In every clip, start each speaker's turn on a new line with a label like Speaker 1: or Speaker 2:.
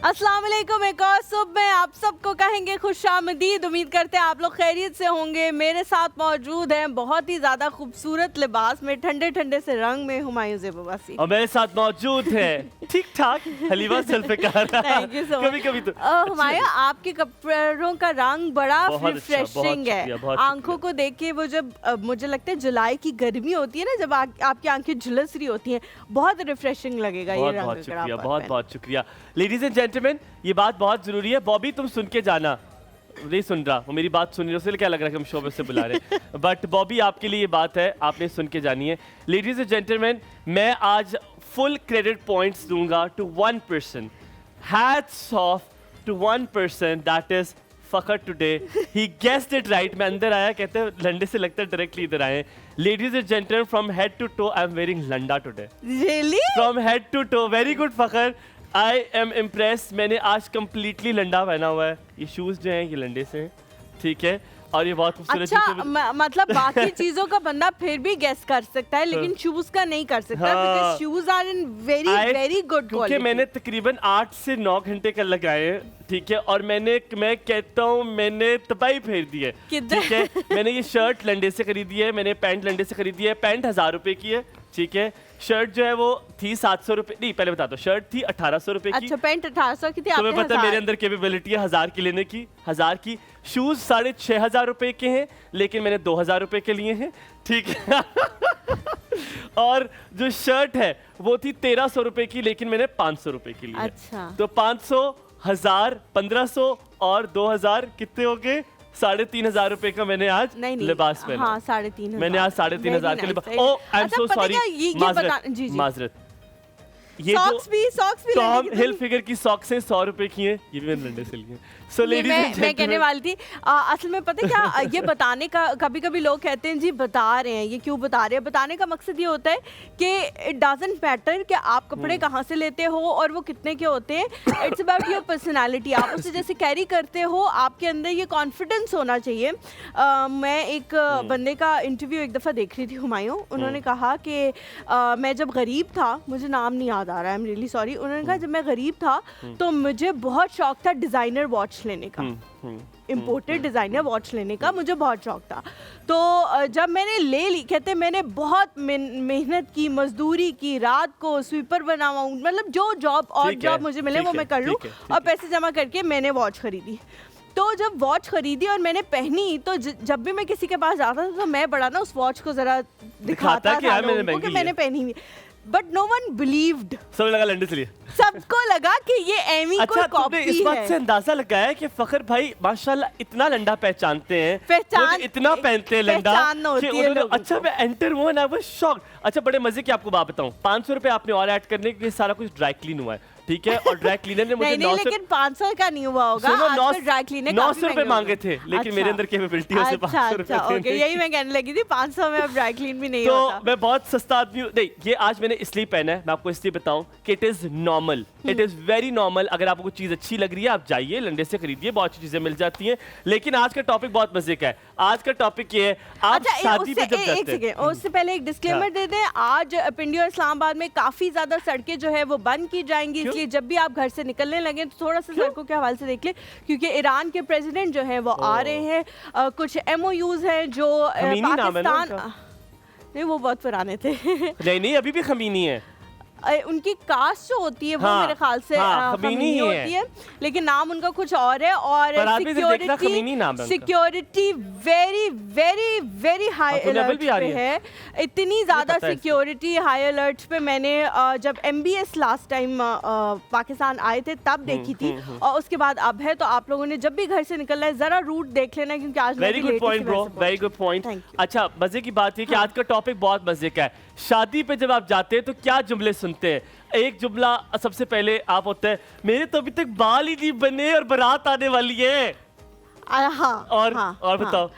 Speaker 1: अस्सलाम वालेकुम। एक और सुबह में आप सबको कहेंगे खुशामदीद। उम्मीद करते हैं आप लोग खैरियत से होंगे। मेरे साथ मौजूद हैं बहुत ही ज़्यादा खूबसूरत लिबास में, ठंडे ठंडे से रंग में हुमायूं ज़ेबोबासी।
Speaker 2: और मेरे साथ मौजूद है ठीक ठाक Halima Zulfiqar.
Speaker 1: Thank you so much.
Speaker 2: कभी कभी तो
Speaker 1: हुमायूं, आपके कपड़ों का रंग बड़ा रिफ्रेशिंग है। आंखों को देख के वो जब मुझे लगता है जुलाई की गर्मी होती है ना, जब आपकी आंखें झुलस रही होती हैं, बहुत रिफ्रेशिंग लगेगा ये रंग।
Speaker 2: बहुत शुक्रिया, बहुत बहुत शुक्रिया। लेडीज एंड जेंटलमैन, ये बात बहुत जरूरी है। बॉबी तुम सुन के जाना। नहीं सुन रहा, वो मेरी बात सुन रही है, उससे क्या लग रहा है कि हम शो में से बुला रहे हैं। बट बॉबी, आपके लिए ये बात है, आपने सुन के जानी है। लेडीज एंड जेंटलमैन, मैं आज फुल क्रेडिट पॉइंट्स दूंगा to one person. Hats off to one person, that is Fakhar today. He guessed it right. मैं अंदर आया, कहते हैं लंडे से लगता है डायरेक्टली इधर आए। Ladies and gentleman, from head to toe I am wearing लंडा today.
Speaker 1: Really?
Speaker 2: From head to toe. Very good Fakhar, I am impress. मैंने आज कम्प्लीटली लंडा पहना हुआ है। ये शूज जो हैं ये लंडे से हैं, ठीक है, और ये बहुत खूबसूरत।
Speaker 1: अच्छा, मतलब बाकी चीजों का बंदा फिर भी गेस कर सकता है, लेकिन शूज का नहीं कर सकता, because shoes are in very very good quality.
Speaker 2: क्योंकि मैंने तकरीबन 8 से 9 घंटे का लगाए हैं, ठीक है, और मैं कहता हूँ मैंने तबाही फेर दी है, ठीक है। मैंने ये शर्ट लंडे से खरीदी है, मैंने पैंट लंडे से खरीदी है। पैंट 1000 रुपए की है, ठीक है। शर्ट जो है वो थी 700 रुपए, नहीं पहले बता दो, शर्ट थी 1800 रुपए की।
Speaker 1: अच्छा, पैंट 1800 की थी।
Speaker 2: तुम्हें पता है मेरे अंदर कैपेबिलिटी है 1000 की लेने की, 1000 की। शूज 6500 रुपए के हैं, लेकिन मैंने 2000 रुपए के लिए हैं, ठीक है। और जो शर्ट है वो थी 1300 रुपए की, लेकिन मैंने 500 रुपए की ली है।
Speaker 1: अच्छा,
Speaker 2: तो 500, 1000, 1500 और 2000 कितने हो गए? 3500 रुपए का मैंने आज लिबास पहना।
Speaker 1: हाँ, 3500
Speaker 2: मैंने आज 3500 का लिबास। ओ आई एम सो सॉरी, माजरत। ये
Speaker 1: सॉक्स भी
Speaker 2: टॉम हिल फिगर की सॉक्स हैं, 100 रुपए की हैं, ये भी मैंने लंडे से ली हैं। So,
Speaker 1: मैं कहने वाली थी, असल में पता है क्या, ये बताने का, कभी कभी लोग कहते हैं जी बता रहे हैं, ये क्यों बता रहे हैं। बताने का मकसद ये होता है कि इट डजंट मैटर कि आप कपड़े कहाँ से लेते हो और वो कितने के होते हैं। It's about your personality. आप उसे जैसे कैरी करते हो, आपके अंदर ये कॉन्फिडेंस होना चाहिए। मैं एक बंदे का इंटरव्यू एक दफ़ा देख रही थी, हुमायूं। उन्होंने कहा कि मैं जब गरीब था, मुझे नाम नहीं याद आ रहा है, आई एम रियली सॉरी। उन्होंने कहा जब मैं गरीब था तो मुझे बहुत शौक था डिज़ाइनर वॉच लेने का, इम्पोर्टेड डिज़ाइनर वॉच लेने का मुझे बहुत शौक था। तो जब मैंने ले ली, कहते मैंने बहुत मेहनत की, मजदूरी की, रात को स्वीपर बना हुआ, मतलब जो जॉब और जॉब मुझे मिले वो मैं कर लूँ, और पैसे जमा करके मैंने वॉच खरीदी। तो जब वॉच खरीदी और मैंने पहनी, तो जब भी मैं किसी के पास जाता था तो मैं बड़ा ना उस वॉच को जरा दिखाता था लोगों को कि मैंने पहनी हुई। But no one believed.
Speaker 2: सब लगा लंडे से लिए,
Speaker 1: सबको लगा कि ये एमी कोई कॉपी है।
Speaker 2: इस बात से अंदाजा लगाया कि फखर भाई माशाल्लाह इतना लंडा पहचानते हैं, इतना पहनते हैं लंडा कि अच्छा मैं एंटर हुआ ना, वो शॉक। अच्छा, बड़े मजे की आपको बात बताऊं, 500 रुपए आपने और ऐड करने के सारा कुछ ड्राई क्लीन हुआ है, ठीक है, और ड्राई क्लीनर ने मुझे 900,
Speaker 1: लेकिन 500 का नहीं हुआ होगा, ड्राई क्लीनर
Speaker 2: 900 रुपए मांगे थे, लेकिन मेरे अंदर कैपेबिलिटी है 500 रुपए।
Speaker 1: ओके, यही मैं कहने लगी थी, 500 में अब ड्राई क्लीन भी नहीं होता।
Speaker 2: तो मैं बहुत सस्ता आदमी हूं। नहीं, ये आज मैंने इसलिए पहना है, मैं आपको इसलिए बताऊं कि it is normal, it is very normal. अगर आपको कोई चीज अच्छी लग रही है, आप जाइए लंडे से खरीदिए, बहुत अच्छी चीजें मिल जाती हैं। लेकिन आज का टॉपिक बहुत मजे का है। आज का टॉपिक ये है, आप शादी पे जब जाते हैं,
Speaker 1: उससे पहले एक डिस्क्लेमर दे दें, आज पिंडी और इस्लामाबाद में काफी ज्यादा सड़कें जो है वो बंद की जाएंगी, इसलिए जब भी आप घर से निकलने लगे तो थोड़ा सा सड़कों के हवाले से देख ले, क्योंकि ईरान के प्रेसिडेंट जो है वो आ रहे हैं। कुछ MOUs हैं जो पाकिस्तान, नहीं वो बहुत पुराने थे।
Speaker 2: नहीं अभी भी खमीनी है,
Speaker 1: उनकी कास्ट जो होती है वो मेरे ख्याल से खमीनी होती है, लेकिन नाम उनका कुछ और है। और security very very very high alert पे है, इतनी ज़्यादा सिक्योरिटी हाई अलर्ट पे मैंने जब MBS लास्ट टाइम पाकिस्तान आए थे तब देखी थी, और उसके बाद अब है। तो आप लोगों ने जब भी घर से निकलना है जरा रूट देख लेना, क्योंकि आज
Speaker 2: very good point bro, very good point. अच्छा, मजे की बात है कि आज का टॉपिक बहुत मजे का है। शादी पे जब आप जाते हैं तो क्या जुमले सुनते हैं? एक जुमला सबसे पहले आप होता है, मेरे तो अभी तक बाल ही नहीं बने और बारात आने वाली है।
Speaker 1: हाँ,
Speaker 2: और बताओ।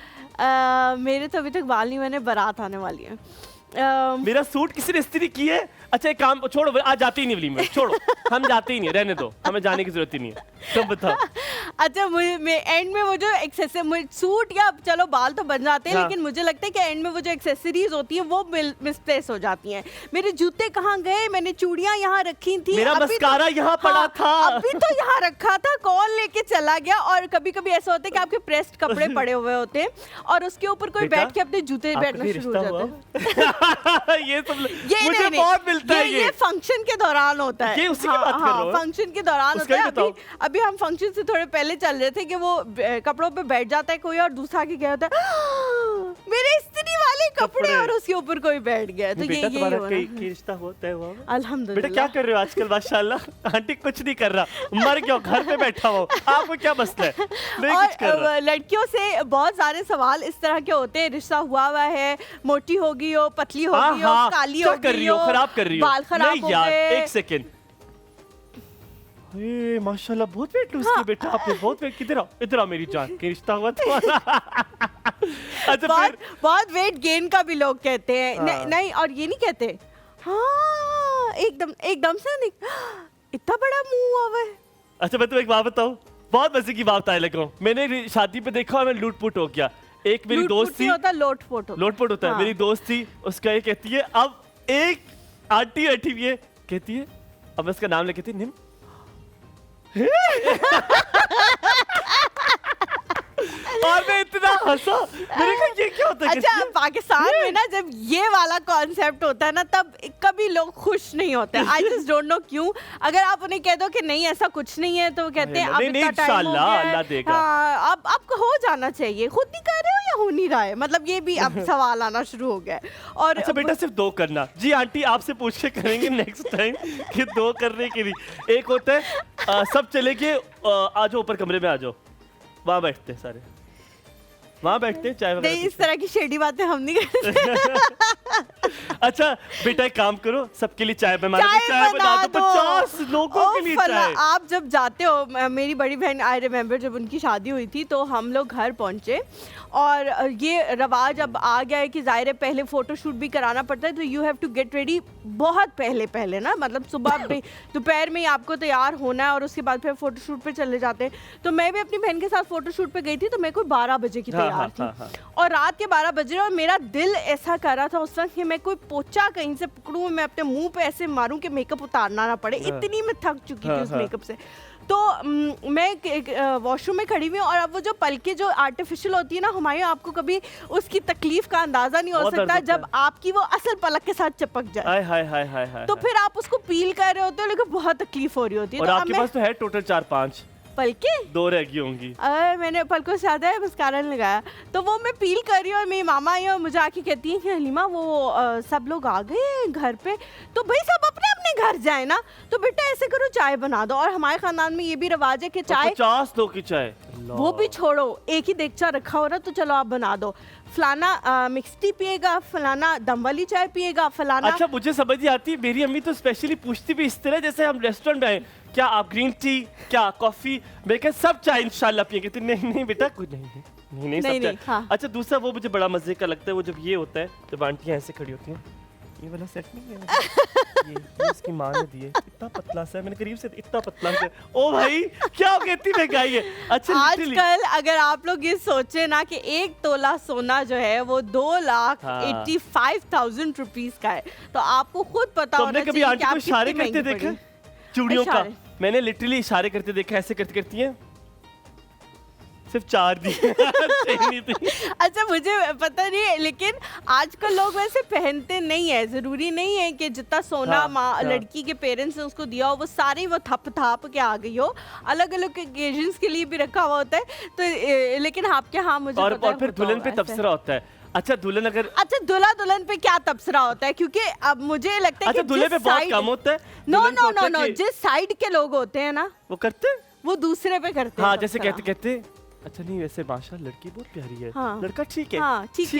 Speaker 1: मेरे तो अभी तक बाल नहीं बने, बारात आने वाली है।
Speaker 2: मेरा सूट किसी ने इस्त्री की है, अच्छा एक काम छोड़ो, आज जाते ही नहीं वलीमे में, छोड़ो हम जाते ही नहीं, रहने दो, हमें जाने की जरूरत ही नहीं है। तुम बताओ।
Speaker 1: अच्छा मुझे एंड में वो जो एक्सेसरी सूट या चलो बाल तो बन जाते हैं,
Speaker 2: हाँ।
Speaker 1: लेकिन मुझे लगता है कि एंड में वो जो एक्सेसरीज होती है वो मिसप्लेस हो जाती हैं। मेरे जूते कहाँ गए, मैंने चूड़ियां यहाँ रखी थी,
Speaker 2: मेरा
Speaker 1: अभी
Speaker 2: मस्कारा यहाँ पड़ा था,
Speaker 1: अभी तो यहाँ रखा था, कौन लेके चला गया। और कभी कभी ऐसा होता है कि आपके प्रेस्ड कपड़े पड़े हुए होते हैं और उसके ऊपर कोई
Speaker 2: बेटा,
Speaker 1: बैठ के अपने जूते बैठना शुरू हो जाता है।
Speaker 2: ये सब
Speaker 1: ये
Speaker 2: मुझे बहुत मिलता है
Speaker 1: ये फंक्शन के दौरान होता है।
Speaker 2: ये उसी की बात कर रहे हो?
Speaker 1: फंक्शन के दौरान
Speaker 2: उसका
Speaker 1: होता
Speaker 2: ही
Speaker 1: है। अभी हम फंक्शन से थोड़े पहले चल रहे थे कि वो कपड़ों पे बैठ जाता है कोई और दूसरा आके क्या होता है मेरे इस्त्री वाले कपड़े और उसके ऊपर कोई बैठ गया। तो
Speaker 2: बेटा
Speaker 1: ये
Speaker 2: तुम्हारा कई रिश्ता होता है वो।
Speaker 1: अल्हम्दुलिल्लाह।
Speaker 2: बेटा क्या कर रहे हो आजकल? माशाल्लाह आंटी कुछ नहीं कर रहा, मर गया घर पे बैठा हुआ, आपको क्या मसला है? नहीं कुछ कर रहा।
Speaker 1: और लड़कियों से बहुत सारे सवाल इस तरह के होते हैं, रिश्ता हुआ है, मोटी हो गई हो, पतली हो गई हो, काली हो गई हो,
Speaker 2: खराब कर रही हो,
Speaker 1: बाल खराब हो गए।
Speaker 2: एक सेकंड, ए माशाल्लाह बहुत वेट लूज की बेटा आपने, बहुत वेट। इधर आओ मेरी जान, क्या रिश्ता हुआ तुम्हारा? अच्छा
Speaker 1: बहुत वेट गेन का भी लोग कहते हैं। नहीं और ये नहीं कहते हाँ एकदम से नहीं, इतना बड़ा मुंह हुआ है।
Speaker 2: अच्छा मैं तुम्हें एक बात बताऊं, बहुत मजे की बात आए लगा। मैंने शादी पे देखा और मैं लूटपुट हो गया। एक मेरी दोस्त थी,
Speaker 1: लोटपोट होता है।
Speaker 2: मेरी दोस्त थी, उसका ये कहती है, अब एक आंटी बैठी हुई है, कहती है, अब मैं उसका नाम लेती निम और मैं इतना हंसा, मैंने कहा ये क्या होता है?
Speaker 1: अच्छा पाकिस्तान में ना जब ये वाला कॉन्सेप्ट होता है ना तब कभी लोग खुश नहीं होते। आई जस्ट डोंट नो क्यों। अगर आप उन्हें कह दो कि नहीं ऐसा कुछ नहीं है तो वो कहते हैं अब इतना टाइम हो गया है,
Speaker 2: अल्लाह देगा।
Speaker 1: हाँ, अब आपको हो जाना चाहिए। खुद नहीं कर रहे हो या हो नहीं रहा है, मतलब ये भी अब सवाल आना शुरू हो गया है। और
Speaker 2: अच्छा बेटा सिर्फ 2 करना जी, आंटी आपसे पूछ के करेंगे नेक्स्ट टाइम कि 2 करने के लिए। एक होता है सब चले के आ जाओ ऊपर कमरे में आ जाओ, वहां बैठते हैं सारे, वहां बैठते हैं चाय
Speaker 1: नहीं, इस तरह की शेडी बातें हम नहीं करते।
Speaker 2: अच्छा बेटा एक काम करो, सबके लिए चाय बना दो, 50 लोगों के लिए चाय।
Speaker 1: आप जब जाते हो, मेरी बड़ी बहन आई रिमेम्बर जब उनकी शादी हुई थी तो हम लोग घर पहुंचे और ये रवाज अब आ गया है कि ज़ाहिर है पहले फोटोशूट भी कराना पड़ता है, तो you have to get ready बहुत पहले ना, मतलब सुबह दोपहर में ही आपको तैयार होना है और उसके बाद फिर फोटोशूट पे चले जाते हैं। तो मैं भी अपनी बहन के साथ फोटोशूट पे गई थी, तो मैं कोई 12 बजे की तैयार थी और रात के 12 बज रहे और मेरा दिल ऐसा कर रहा था उस वक्त कि मैं कोई पोचा कहीं से पकड़ूं, मैं अपने मुंह पे ऐसे मारूं कि मेकअप उतारना ना पड़े, इतनी मैं थक चुकी थी उस मेकअप से। तो मैं वॉशरूम में खड़ी हुई और अब वो जो पलके जो आर्टिफिशियल होती है ना हुमायूं, आपको कभी उसकी तकलीफ का अंदाजा नहीं हो सकता जब आपकी वो असल पलक के साथ चिपक जाए।
Speaker 2: हाय
Speaker 1: तो फिर आप उसको पील कर रहे होते हो लेकिन बहुत तकलीफ हो रही होती है।
Speaker 2: और
Speaker 1: तो
Speaker 2: आपके पास तो है टोटल 4-5
Speaker 1: पलके,
Speaker 2: 2 रह गई होंगी।
Speaker 1: मैंने पलकों से ज्यादा है मस्कारा लगाया, तो वो मैं पील कर रही हूँ और मेरी मामा आई और मुझे आके कहती है कि हलीमा वो सब लोग आ गए हैं घर पे, तो भाई सब अपने अपने घर जाए ना, तो बेटा ऐसे करो चाय बना दो। और हमारे खानदान में ये भी रिवाज है कि चाय
Speaker 2: 50 लोग की चाय,
Speaker 1: वो भी छोड़ो, एक ही देगचा रखा हो रहा तो चलो आप बना दो, फलाना मिक्स टी पिएगा, फलाना दम वाली चाय पिएगा, फलाना।
Speaker 2: अच्छा मुझे समझ नहीं आती, मेरी अम्मी तो स्पेशली पूछती भी इस तरह जैसे हम रेस्टोरेंट में आए, क्या आप ग्रीन टी, क्या कॉफी? मैं कह सब चाय इंशाल्लाह पिएंगे। तो नहीं बेटा कुछ नहीं सब चाय।
Speaker 1: हाँ।
Speaker 2: अच्छा दूसरा वो मुझे बड़ा मजे का लगता है, वो जब ये होता है जब आंटियां ऐसे खड़ी होती हैं, ये वाला सेट नहीं है ये इसकी माँ ने दिए, इतना पतला सा है, मैंने करीब से इतना पतला सा, ओ भाई क्या कहती महंगाई है। अच्छा
Speaker 1: आजकल अगर आप लोग ये सोचे ना कि 1 तोला सोना जो है वो 2,85,000 रुपीज का है, तो आपको खुद पता होना चाहिए।
Speaker 2: कभी आंटी को इशारे करते देखा चूड़ियों का? मैंने लिटरली इशारे करते देखा, ऐसे करती हैं, सिर्फ 4 दिए।
Speaker 1: अच्छा मुझे पता नहीं है, लेकिन आजकल लोग वैसे पहनते नहीं है। जरूरी नहीं है कि जितना सोना लड़की के पेरेंट्स ने उसको दिया हो वो सारी वो थप के आ गई हो, अलग अलग ओकेजन्स के लिए भी रखा हुआ होता है। तो लेकिन आपके यहाँ मुझे
Speaker 2: और फिर दुल्हन पे तबसरा होता है। अच्छा दुल्हन अगर
Speaker 1: दुल्हन पे क्या तबसरा होता है? क्योंकि अब मुझे लगता है कि
Speaker 2: दुल्हन पे बहुत कम होता है।
Speaker 1: नो जिस साइड के लोग होते हैं ना
Speaker 2: वो करते हैं,
Speaker 1: वो दूसरे पे करते हैं।
Speaker 2: हाँ जैसे कहते अच्छा नहीं वैसे माशाल्लाह लड़की बहुत प्यारी है,
Speaker 1: हाँ,
Speaker 2: लड़का ठीक है,
Speaker 1: हाँ, ठीक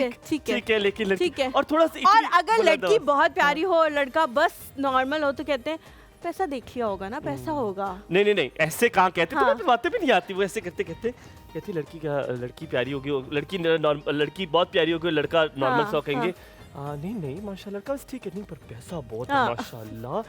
Speaker 1: है
Speaker 2: लेकिन लड़की
Speaker 1: ठीक है।
Speaker 2: और थोड़ा सा
Speaker 1: और अगर लड़की बहुत प्यारी हो और लड़का बस नॉर्मल हो तो कहते हैं पैसा देख लिया होगा ना, पैसा होगा।
Speaker 2: नहीं ऐसे कहाँ कहते, तुम्हें तो बातें भी नहीं आती। वो ऐसे कहते लड़की प्यारी होगी, लड़की बहुत प्यारी होगी, लड़का नॉर्मल सा कहेंगे नहीं नहीं माशाल्लाह का ठीक है, नहीं पर पैसा बहुत है
Speaker 1: हाँ।
Speaker 2: माशाल्लाह।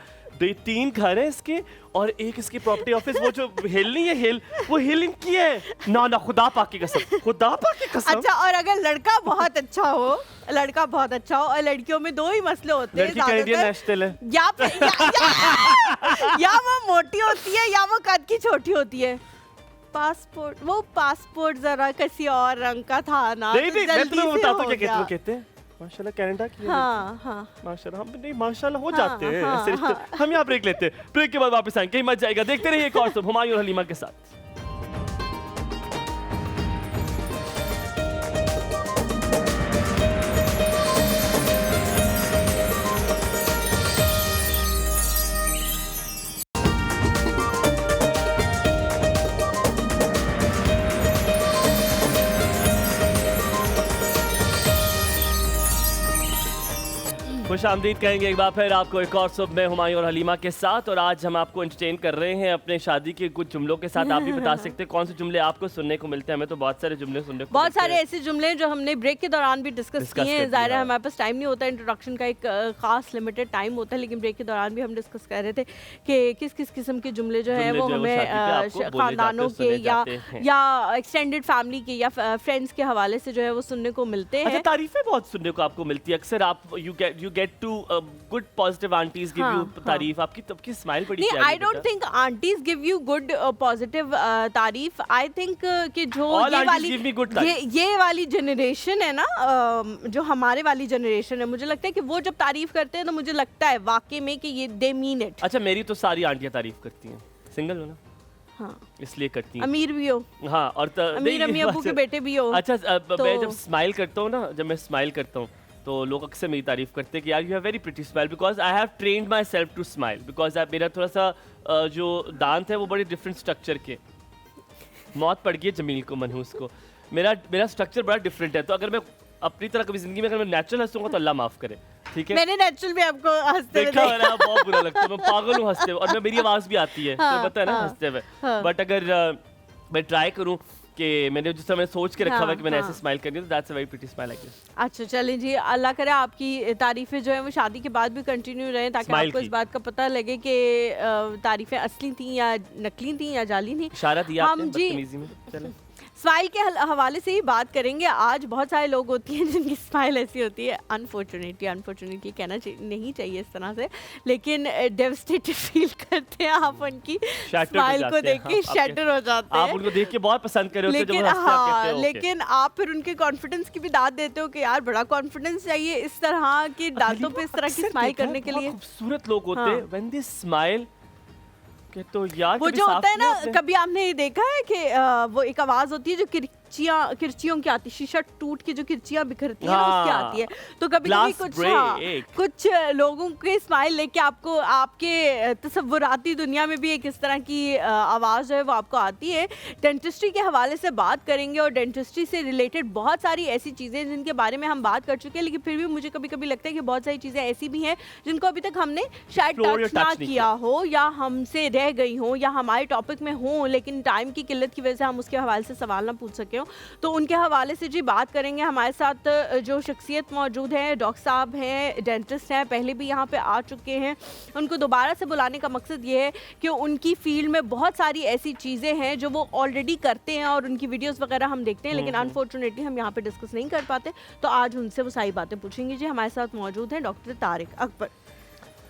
Speaker 2: 3 घर हैं इसके और एक इसकी प्रॉपर्टी ऑफिस, वो जो हिल नहीं है हिल, वो हिल इनकी है। ना ना खुदा पाक की कसम, खुदा पाक की कसम।
Speaker 1: अच्छा, और अगर लड़का बहुत अच्छा हो, लड़का बहुत अच्छा हो, और लड़कियों में दो ही मसले होते हैं
Speaker 2: लड़की कैनेडियन नेशनल है।
Speaker 1: या फिर या वो मोटी होती है या वो कद की छोटी होती है। पासपोर्ट जरा किसी और रंग का था ना,
Speaker 2: नहीं
Speaker 1: तो
Speaker 2: नहीं मैं
Speaker 1: जल्दी
Speaker 2: तुम्हें
Speaker 1: से
Speaker 2: बताता
Speaker 1: हो
Speaker 2: हूँ क्या
Speaker 1: गया।
Speaker 2: कहते हैं माशाल्लाह कनाडा की है
Speaker 1: हाँ हाँ
Speaker 2: माशाल्लाह। हम नहीं माशाल्लाह हो
Speaker 1: हाँ,
Speaker 2: जाते हैं
Speaker 1: हाँ,
Speaker 2: ऐसे रिश्ते।
Speaker 1: हाँ।
Speaker 2: हम यहाँ ब्रेक लेते हैं, ब्रेक के बाद वापस आएंगे, कहीं मत जाएगा। देखते रहिए एक और सब हुमायूं और हलीमा के साथ। खुश आमदीद कहेंगे एक बार फिर आपको एक और सुबह में हुमायूं और हलीमा के साथ। और आज हम आपको एंटरटेन कर रहे हैं अपने शादी के कुछ जुमलों के साथ। आप भी बता सकते हैं कौन से जुमले आपको सुनने को मिलते हैं। हमें तो बहुत सारे जुमले सुनने को
Speaker 1: बहुत
Speaker 2: मिलते
Speaker 1: सारे
Speaker 2: हैं।
Speaker 1: ऐसे जुमले हैं जो हमने ब्रेक के दौरान भी डिस्कस
Speaker 2: Discuss
Speaker 1: किए
Speaker 2: कर
Speaker 1: हैं। ज़ाहिर है
Speaker 2: दिया।
Speaker 1: हमारे पास टाइम नहीं होता, इंट्रोडक्शन का एक खास लिमिटेड टाइम होता है, लेकिन ब्रेक के दौरान भी हम डिस्कस कर रहे थे कि किस किस किस्म के जुमले जो है
Speaker 2: जुमले
Speaker 1: वो
Speaker 2: जो है वो
Speaker 1: हमें
Speaker 2: शादी पे आपको बोले
Speaker 1: खानदानों
Speaker 2: जाते,
Speaker 1: के
Speaker 2: सुने
Speaker 1: या
Speaker 2: जाते हैं।
Speaker 1: या एक्सटेंडेड फैमिली के या फ्रेंड्स के हवाले से जो है वो सुनने को मिलते
Speaker 2: अच्छा
Speaker 1: हैं।
Speaker 2: तारीफें बहुत सुनने को आपको मिलती है अक्सर। आप you get to good positive aunties give you
Speaker 1: हाँ,
Speaker 2: तारीफ। आपकी स्माइल बड़ी
Speaker 1: नहीं,
Speaker 2: प्यारी
Speaker 1: I don't think aunties give you good positive तारीफ। आई थिंक कि जो
Speaker 2: All
Speaker 1: ये
Speaker 2: aunties
Speaker 1: वाली
Speaker 2: give me good तारीफ।
Speaker 1: ये वाली जनरेशन है ना, जो हमारे वाली जनरेशन है, मुझे लगता है कि वो जब तारीफ करते हैं तो मुझे लगता है वाकई में कि ये दे मीन इट।
Speaker 2: अच्छा मेरी तो सारी आंटियां तारीफ करती हैं, सिंगल हो ना
Speaker 1: हाँ,
Speaker 2: इसलिए करती हैं।
Speaker 1: अमीर भी हो,
Speaker 2: हाँ और
Speaker 1: अमीर अम्मी अबू के बेटे भी हो।
Speaker 2: अच्छा मैं
Speaker 1: तो-
Speaker 2: जब स्माइल करता हूँ ना, जब मैं स्माइल करता हूँ तो लोग अक्सर मेरी तारीफ करते हैं कि यार you have very pretty smile, because I have trained myself to smile. Because मेरा थोड़ा सा जो दांत है वो बड़े डिफरेंट स्ट्रक्चर के, मौत पड़ गई है जमील को मनहूस को। मेरा स्ट्रक्चर बड़ा डिफरेंट है, तो अगर मैं अपनी तरह कभी जिंदगी में अगर मैं नेचुरल हंसूंगा तो अल्लाह माफ करे, ठीक है।
Speaker 1: मैंने नेचुरल भी आपको हंसते हुए
Speaker 2: देखा
Speaker 1: देखा।
Speaker 2: मैंने, बहुत बुरा लगता है, मैं पागल हूँ हंसते हुए, और मैं मेरी आवाज भी आती है,
Speaker 1: हाँ,
Speaker 2: तो पता है ना
Speaker 1: हाँ,
Speaker 2: हंसते हुए।
Speaker 1: हाँ।
Speaker 2: बट अगर मैं ट्राई करूँ कि मैंने जिस समय सोच के रखा हुआ है कि मैंने
Speaker 1: हाँ।
Speaker 2: ऐसे स्माइल करनी है, तो that's a very pretty smile I guess.
Speaker 1: अच्छा चलें जी, अल्लाह करे आपकी तारीफें जो है वो शादी के बाद भी कंटिन्यू रहें, ताकि
Speaker 2: Smile
Speaker 1: आपको
Speaker 2: की।
Speaker 1: इस बात का पता लगे कि तारीफें असली थी या नकली थी या जाली थी।
Speaker 2: इशारा दिया
Speaker 1: हम
Speaker 2: आपने
Speaker 1: जी
Speaker 2: बदतमीजी में। चलें
Speaker 1: स्माइल के हवाले से ही बात करेंगे आज। बहुत सारे लोग होती हैं जिनकी स्माइल ऐसी होती है, अनफॉर्चुनेटली कहना नहीं चाहिए इस तरह से, लेकिन डेवस्टेटेड फील करते हैं आप उनकी
Speaker 2: Shattered हो
Speaker 1: स्माइल को
Speaker 2: जाते हैं,
Speaker 1: देख के,
Speaker 2: हाँ,
Speaker 1: शैटर हो जाते
Speaker 2: आप
Speaker 1: हैं।
Speaker 2: उनको देख के बहुत पसंद कर रहे होते हो, जब
Speaker 1: लेकिन
Speaker 2: वो हंसते हैं, आप
Speaker 1: हाँ,
Speaker 2: कहते हो, "Okay."
Speaker 1: लेकिन आप फिर उनके कॉन्फिडेंस की भी दाद देते हो कि यार बड़ा कॉन्फिडेंस चाहिए इस तरह की दांतों पे इस तरह की
Speaker 2: अक्सर
Speaker 1: स्माइल
Speaker 2: देखा है,
Speaker 1: करने के
Speaker 2: बहुत
Speaker 1: लिए।
Speaker 2: खूबसूरत लोग होते हैं
Speaker 1: हाँ।
Speaker 2: व्हेन दे स्माइल के, तो यार
Speaker 1: वो
Speaker 2: कभी
Speaker 1: जो
Speaker 2: साफ
Speaker 1: होता है
Speaker 2: किया
Speaker 1: ना,
Speaker 2: आपने?
Speaker 1: कभी आपने ये देखा है कि वो एक आवाज होती है जो किरचियों की आती है, शीशा टूट के जो किरचियां बिखरती हैं ना, उसकी
Speaker 2: हाँ।
Speaker 1: आती है। तो कभी कभी
Speaker 2: Glass
Speaker 1: कुछ
Speaker 2: break।
Speaker 1: कुछ लोगों के स्माइल लेके आपको आपके तसव्वुराती दुनिया में भी एक इस तरह की आवाज़ जो है वो आपको आती है। डेंटिस्ट्री के हवाले से बात करेंगे, और डेंटिस्ट्री से रिलेटेड बहुत सारी ऐसी चीज़ें जिनके बारे में हम बात कर चुके हैं, लेकिन फिर भी मुझे कभी कभी लगता है कि बहुत सारी चीज़ें ऐसी भी हैं जिनको अभी तक हमने शायद
Speaker 2: Explore या
Speaker 1: टच ना
Speaker 2: touch नहीं
Speaker 1: किया हो, या हमसे रह गई हो, या हमारे टॉपिक में हो, लेकिन टाइम की किल्लत की वजह से हम उसके हवाले से सवाल ना पूछ सके हो। तो उनके हवाले से जी बात करेंगे। हमारे साथ जो शख्सियत मौजूद है, डॉक्टर साहब हैं, डेंटिस्ट हैं, पहले भी यहाँ पे आ चुके हैं। उनको दोबारा से बुलाने का मकसद ये है कि उनकी फील्ड में बहुत सारी ऐसी चीज़ें हैं जो वो ऑलरेडी करते हैं, और उनकी वीडियोस वगैरह हम देखते हैं, लेकिन अनफॉर्चुनेटली हम यहाँ पे डिस्कस नहीं कर पाते। तो आज उनसे वो सारी बातें पूछेंगे जी। हमारे साथ मौजूद हैं डॉक्टर तारिक अकबर।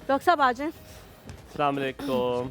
Speaker 1: डॉक्टर साहब आ जाएं।
Speaker 2: अस्सलाम वालेकुम।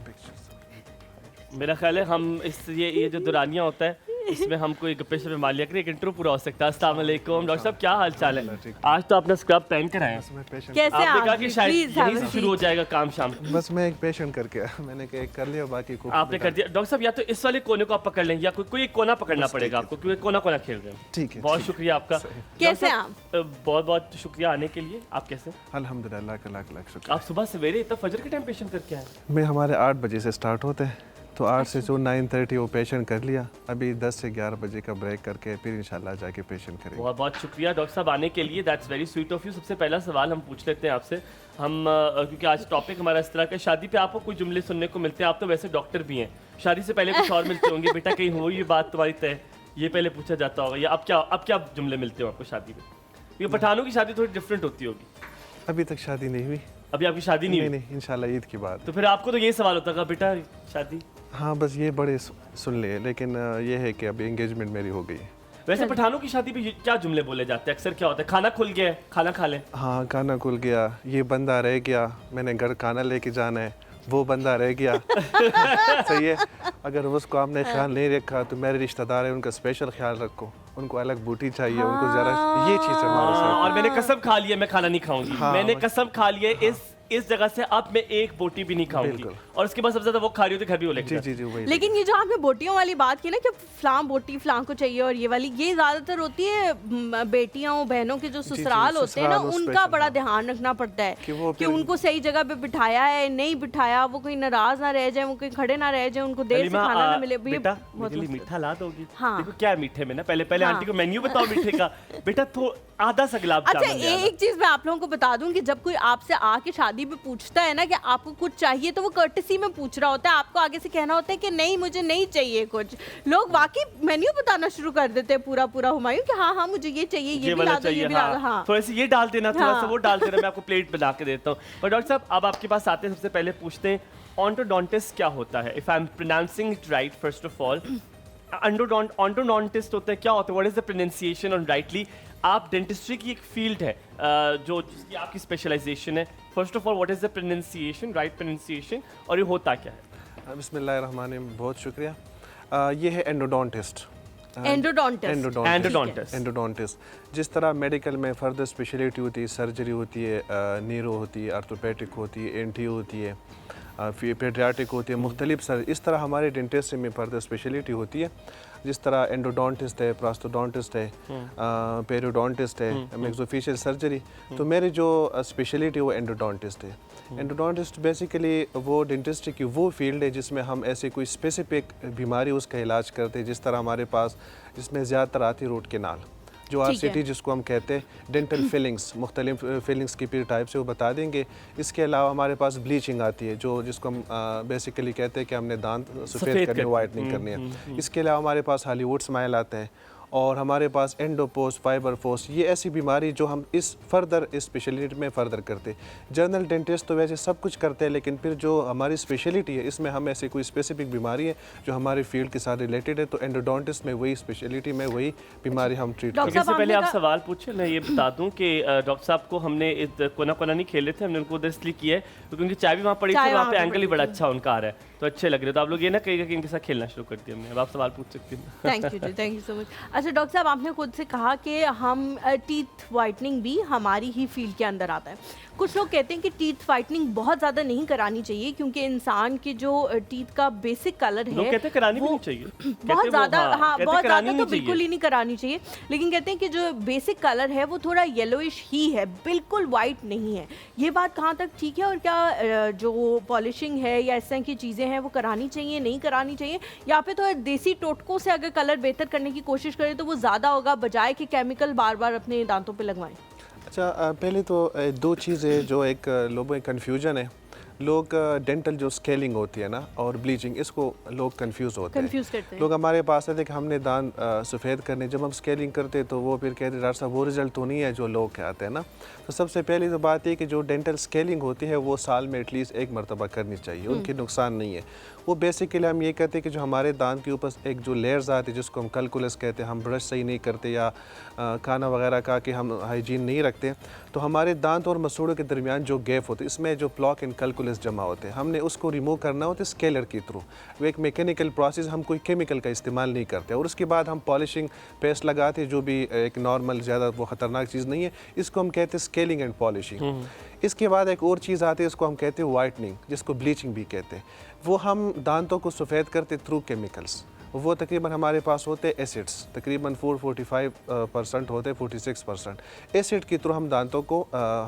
Speaker 2: मेरा ख्याल है हम ये जो दुरानियाँ होता है इसमें हम कोई गप्पे शप्पे मार लिया करें, एक इंट्रो पूरा हो सकता है। अस्सलाम वालेकुम डॉक्टर साहब, क्या हाल चाल है? आज तो आपने स्क्रब पहन कर आए हैं।
Speaker 1: कैसे
Speaker 2: आपने
Speaker 1: आप?
Speaker 2: कहा कि शायद
Speaker 1: Please
Speaker 2: यहीं
Speaker 1: have
Speaker 2: से
Speaker 1: a
Speaker 2: शुरू हो
Speaker 1: seat।
Speaker 2: जाएगा काम शाम।
Speaker 3: बस मैं एक पेशेंट करके आया, मैंने कहा एक कर लिया, बाकी को
Speaker 2: आपने कर दिया डॉक्टर साहब। या तो इस वाले कोने को आप पकड़ लें, या कोई एक कोना पकड़ना पड़ेगा आपको, क्योंकि कोना कोना खेल रहे हैं।
Speaker 3: ठीक है।
Speaker 2: बहुत शुक्रिया आपका।
Speaker 1: कैसे
Speaker 2: डॉक्टर साहब, बहुत बहुत शुक्रिया आने के लिए। आप कैसे?
Speaker 3: अल्हम्दुलिल्लाह का लाख लाख शुक्र।
Speaker 2: आप सुबह सवेरे इतना फजर के टाइम पेशेंट करके आए?
Speaker 3: मैं हमारे 8 बजे से स्टार्ट होते हैं, तो 8 से जो 9:30 वो पेशेंट कर लिया। अभी 10 से 11 बजे का ब्रेक करके फिर इंशाल्लाह जाके पेशेंट करेंगे।
Speaker 2: बहुत बहुत शुक्रिया डॉक्टर साहब आने के लिए, that's very sweet of you. सबसे पहला सवाल हम पूछ लेते हैं आपसे। हम क्योंकि आज टॉपिक हमारा इस तरह का, शादी पे आपको कुछ जुमले सुनने को मिलते हैं। आप तो वैसे डॉक्टर भी हैं, शादी से पहले कुछ और मिलते होंगे। बेटा कहीं हो ये बात तुम्हारी तय, ये पहले पूछा जाता होगा, या अब क्या जुमले मिलते हो आपको शादी में? ये पठानों की शादी थोड़ी डिफरेंट होती होगी।
Speaker 3: अभी तक शादी नहीं हुई।
Speaker 2: अभी आपकी शादी नहीं
Speaker 3: नहीं
Speaker 2: हुई?
Speaker 3: नहीं, इंशाल्लाह ईद की बात।
Speaker 2: तो फिर आपको तो ये सवाल होता है बेटा शादी?
Speaker 3: हाँ बस ये बड़े सुन लिए, लेकिन ये है कि अभी एंगेजमेंट मेरी हो गई है।
Speaker 2: वैसे पठानों की शादी पे क्या जुमले बोले जाते हैं अक्सर? क्या होता है? खाना खुल गया है, खाना खा लें।
Speaker 3: हाँ खाना खुल गया, ये बंदा रह गया, मैंने घर खाना लेके जाना है, वो बंदा रह गया। सही है। अगर उसको आपने ख्याल नहीं रखा तो मेरे रिश्तेदार हैं, उनका स्पेशल ख्याल रखो, उनको अलग बूटी चाहिए, उनको जरा ये चीज़ हमारे साथ।
Speaker 2: और मैंने कसम खा ली है मैं खाना नहीं खाऊंगी।
Speaker 3: हाँ,
Speaker 2: मैंने कसम खा ली है इस जगह से अब मैं एक बोटी भी नहीं खाऊंगी।
Speaker 3: बिल्कुल।
Speaker 2: और उसके बाद सबसे ज्यादा वो खा रही होती घर भी वो लेके
Speaker 3: जी
Speaker 2: जाती।
Speaker 3: जी जी वही।
Speaker 1: लेकिन ये जो आपने बोटियों वाली बात की ना कि फ्लां बोटी फ्लां को चाहिए और ये वाली, ये ज्यादातर होती है बेटियां बहनों के जो ससुराल होते हैं ना,
Speaker 3: ससुराल,
Speaker 1: उनका
Speaker 3: special,
Speaker 1: बड़ा
Speaker 3: हाँ।
Speaker 1: ध्यान रखना पड़ता है
Speaker 3: कि वो
Speaker 1: कि
Speaker 3: फिर-
Speaker 1: उनको सही जगह पे बिठाया है नहीं बिठाया, वो कोई नाराज ना रह जाए, वो कहीं खड़े ना रह जाए, उनको देर से
Speaker 2: हलीमा,
Speaker 1: खाना ना मिले। ये
Speaker 2: बेटा
Speaker 1: बहुत
Speaker 2: मेरे लिए
Speaker 1: मुश्किल।
Speaker 2: मीठा ला दोगी?
Speaker 1: हाँ।
Speaker 2: देखो क्या है मीठे में ना, पहले
Speaker 1: हाँ।
Speaker 2: आंटी को मेन्यू बताओ मीठे का। बेटा तो आधा सा गुलाब
Speaker 1: अच्छा
Speaker 2: जामुन ले आना।
Speaker 1: एक चीज मैं आप लोगों को बता दूं कि जब कोई आपसे आके शादी पे पूछता है ना कि आपको कुछ चाहिए, तो वो कर्टसी में पूछ रहा होता है, आपको आगे से कहना होता है कि नहीं मुझे नहीं चाहिए कुछ। लोग वाकई मेन्यू बताना शुरू कर देते हैं पूरा पूरा, हुमायूं कि हाँ हाँ मुझे ये चाहिए, ये भी
Speaker 2: वाला
Speaker 1: ला दो, ये भी ला दो। हाँ
Speaker 2: थोड़ा सा ये डाल देना, थोड़ा सा
Speaker 1: हाँ।
Speaker 2: वो डाल देना, मैं आपको प्लेट बना के देता हूँ। पर डॉक्टर साहब अब आपके पास आते हैं, सबसे पहले पूछते हैं ऑन्टोडोंटिस्ट क्या होता है? If I am pronouncing it right, first of all orthodontist होता है, क्या होता है? What is the pronunciation on rightly? आप डेंटिस्ट्री की एक फील्ड है जो जिसकी आपकी स्पेशलाइजेशन है। First of all what is the pronunciation, right pronunciation, और ये होता क्या है?
Speaker 3: बिस्मिल्लाहिर्रहमानिर्रहीम, बहुत शुक्रिया। ये है एंडोडोंटिस्ट।
Speaker 1: एंडोडोंटिस्ट।
Speaker 2: एंडोडोंटिस्ट।
Speaker 3: एंडोडोंटिस्ट जिस तरह मेडिकल में फर्दर स्पेशलिटी होती है, सर्जरी होती है, नीरो होती है, आर्थोपेडिक होती है, एंटी होती है, पेडियाट्रिक होती है, मुख्तलिफ सर, इस तरह हमारे डेंटिस्ट में फर्दर स्पेशलिटी होती है। जिस तरह एंडोडोंटिस्ट है, प्लास्टोडोंटिस्ट है, पेरियोडोंटिस्ट है, मैक्सोफेशियल सर्जरी, तो मेरी जो स्पेशलिटी है वो एंडोडोंटिस्ट है। एंडोडोंटिस्ट बेसिकली वो डेंटिस्ट्री की वो फील्ड है जिसमें हम ऐसे कोई स्पेसिफिक बीमारी उसका इलाज करते हैं। जिस तरह हमारे पास जिसमें ज़्यादातर आती है रूट केनाल, जो RCT जिसको हम कहते हैं, डेंटल फिलिंग्स, मुख्तलिफ फिलिंग्स की पीर टाइप से वो बता देंगे। इसके अलावा हमारे पास ब्लीचिंग आती है, जो जिसको हम बेसिकली कहते हैं कि हमने दांत सफ़ेद करने, वाइटनिंग करनी है। इसके अलावा हमारे पास हॉलीवुड स्माइल आते हैं, और हमारे पास एंडोपोस्ट, फाइबर फोस्ट, ये ऐसी बीमारी जो हम इस फर्दर इस स्पेशलिटी में फर्दर करते। जनरल डेंटिस्ट तो वैसे सब कुछ करते हैं, लेकिन फिर जो हमारी स्पेशलिटी है इसमें हम ऐसी कोई स्पेसिफिक बीमारी है जो हमारे फील्ड के साथ रिलेटेड है, तो एंडोडोंटिस्ट में वही स्पेशलिटी में वही बीमारी हम ट्रीट
Speaker 1: डॉक्टर
Speaker 3: करते हैं।
Speaker 2: इससे पहले
Speaker 1: आपने
Speaker 2: आप सवाल पूछे, मैं ये बता दूं कि डॉक्टर साहब को हमने कोना कोना नहीं खेले थे, हमने उनको उधर इसलिए किया है क्योंकि उनकी चाय भी वहाँ पड़ी थी,
Speaker 1: चाय
Speaker 2: वहाँ
Speaker 1: वहाँ
Speaker 2: पे
Speaker 1: पे
Speaker 2: एंगल ही
Speaker 1: पड़ी
Speaker 2: बड़ा
Speaker 1: थी।
Speaker 2: अच्छा उनका आ रहा है, तो अच्छे लग रहे। तो आप लोग ये ना कहिएगा कि इनके साथ खेलना शुरू कर दिया हमने। अब आप सवाल पूछ सकते हैं।
Speaker 1: थैंक यू जी, थैंक यू सो मच। अच्छा डॉक्टर साहब, आपने खुद से कहा कि हम टीथ वाइटनिंग भी हमारी ही फील्ड के अंदर आता है। कुछ लोग कहते हैं कि टीथ वाइटनिंग बहुत ज़्यादा नहीं करानी चाहिए क्योंकि इंसान के जो टीथ का बेसिक कलर
Speaker 2: लोग
Speaker 1: है
Speaker 2: कहते हैं करानी भी
Speaker 1: वो
Speaker 2: नहीं चाहिए। कहते
Speaker 1: बहुत
Speaker 2: वो,
Speaker 1: ज़्यादा, हाँ
Speaker 2: कहते
Speaker 1: बहुत
Speaker 2: करानी
Speaker 1: ज़्यादा
Speaker 2: नहीं
Speaker 1: तो बिल्कुल
Speaker 2: चाहिए।
Speaker 1: ही नहीं करानी चाहिए, लेकिन कहते हैं कि जो बेसिक कलर है वो थोड़ा येलोइश ही है, बिल्कुल वाइट नहीं है। ये बात कहाँ तक ठीक है, और क्या जो पॉलिशिंग है या इस तरह की चीज़ें हैं वो करानी चाहिए, नहीं करानी चाहिए, या फिर तो देसी टोटकों से अगर कलर बेहतर करने की कोशिश करें तो वो ज़्यादा होगा बजाय कि केमिकल बार बार अपने दांतों पे लगवाएं?
Speaker 3: अच्छा, पहले तो दो चीज़ें जो एक लोगों में कन्फ्यूजन है। लोग डेंटल जो स्केलिंग होती है ना और ब्लीचिंग, इसको लोग कंफ्यूज होते हैं।
Speaker 1: कंफ्यूज करते हैं।
Speaker 3: लोग हमारे पास आते हैं कि हमने दांत सफ़ेद करने, जब हम स्केलिंग करते हैं तो वो फिर कहते हैं डॉक्टर साहब वो रिज़ल्ट तो नहीं है जो लोग कहते हैं ना। तो सबसे पहली तो बात है कि जो डेंटल स्केलिंग होती है वो साल में एटलीस्ट एक मरतबा करनी चाहिए, उनकी नुकसान नहीं है। वो बेसिकली हम ये कहते हैं कि जो हमारे दांत के ऊपर एक जो लेयर्स आती है जिसको हम कैलकुलस कहते हैं, हम ब्रश सही नहीं करते या खाना वगैरह का कि हम हाइजीन नहीं रखते, तो हमारे दांत और मसूड़ों के दरमियान जो गैप होते हैं इसमें जो प्लॉक एंड कैलकुलस जमा होते हैं, हमने उसको रिमूव करना होता है स्केलर के थ्रू। वो एक मैकेनिकल प्रोसेस, हम कोई केमिकल का इस्तेमाल नहीं करते। और उसके बाद हम पॉलिशिंग पेस्ट लगाते हैं, जो भी एक नॉर्मल ज़्यादा वो ख़तरनाक चीज़ नहीं है, इसको हम कहते हैं स्केलिंग एंड पॉलिशिंग। इसके बाद एक और चीज़ आती है, इसको हम कहते हैं वाइटनिंग, जिसको ब्लीचिंग भी कहते हैं। वो हम दांतों को सफ़ेद करते थ्रू केमिकल्स। वो तकरीबन हमारे पास होते हैं एसिड्स, तकरीबन 445% होते हैं, 46% एसिड के थ्रू हम दांतों को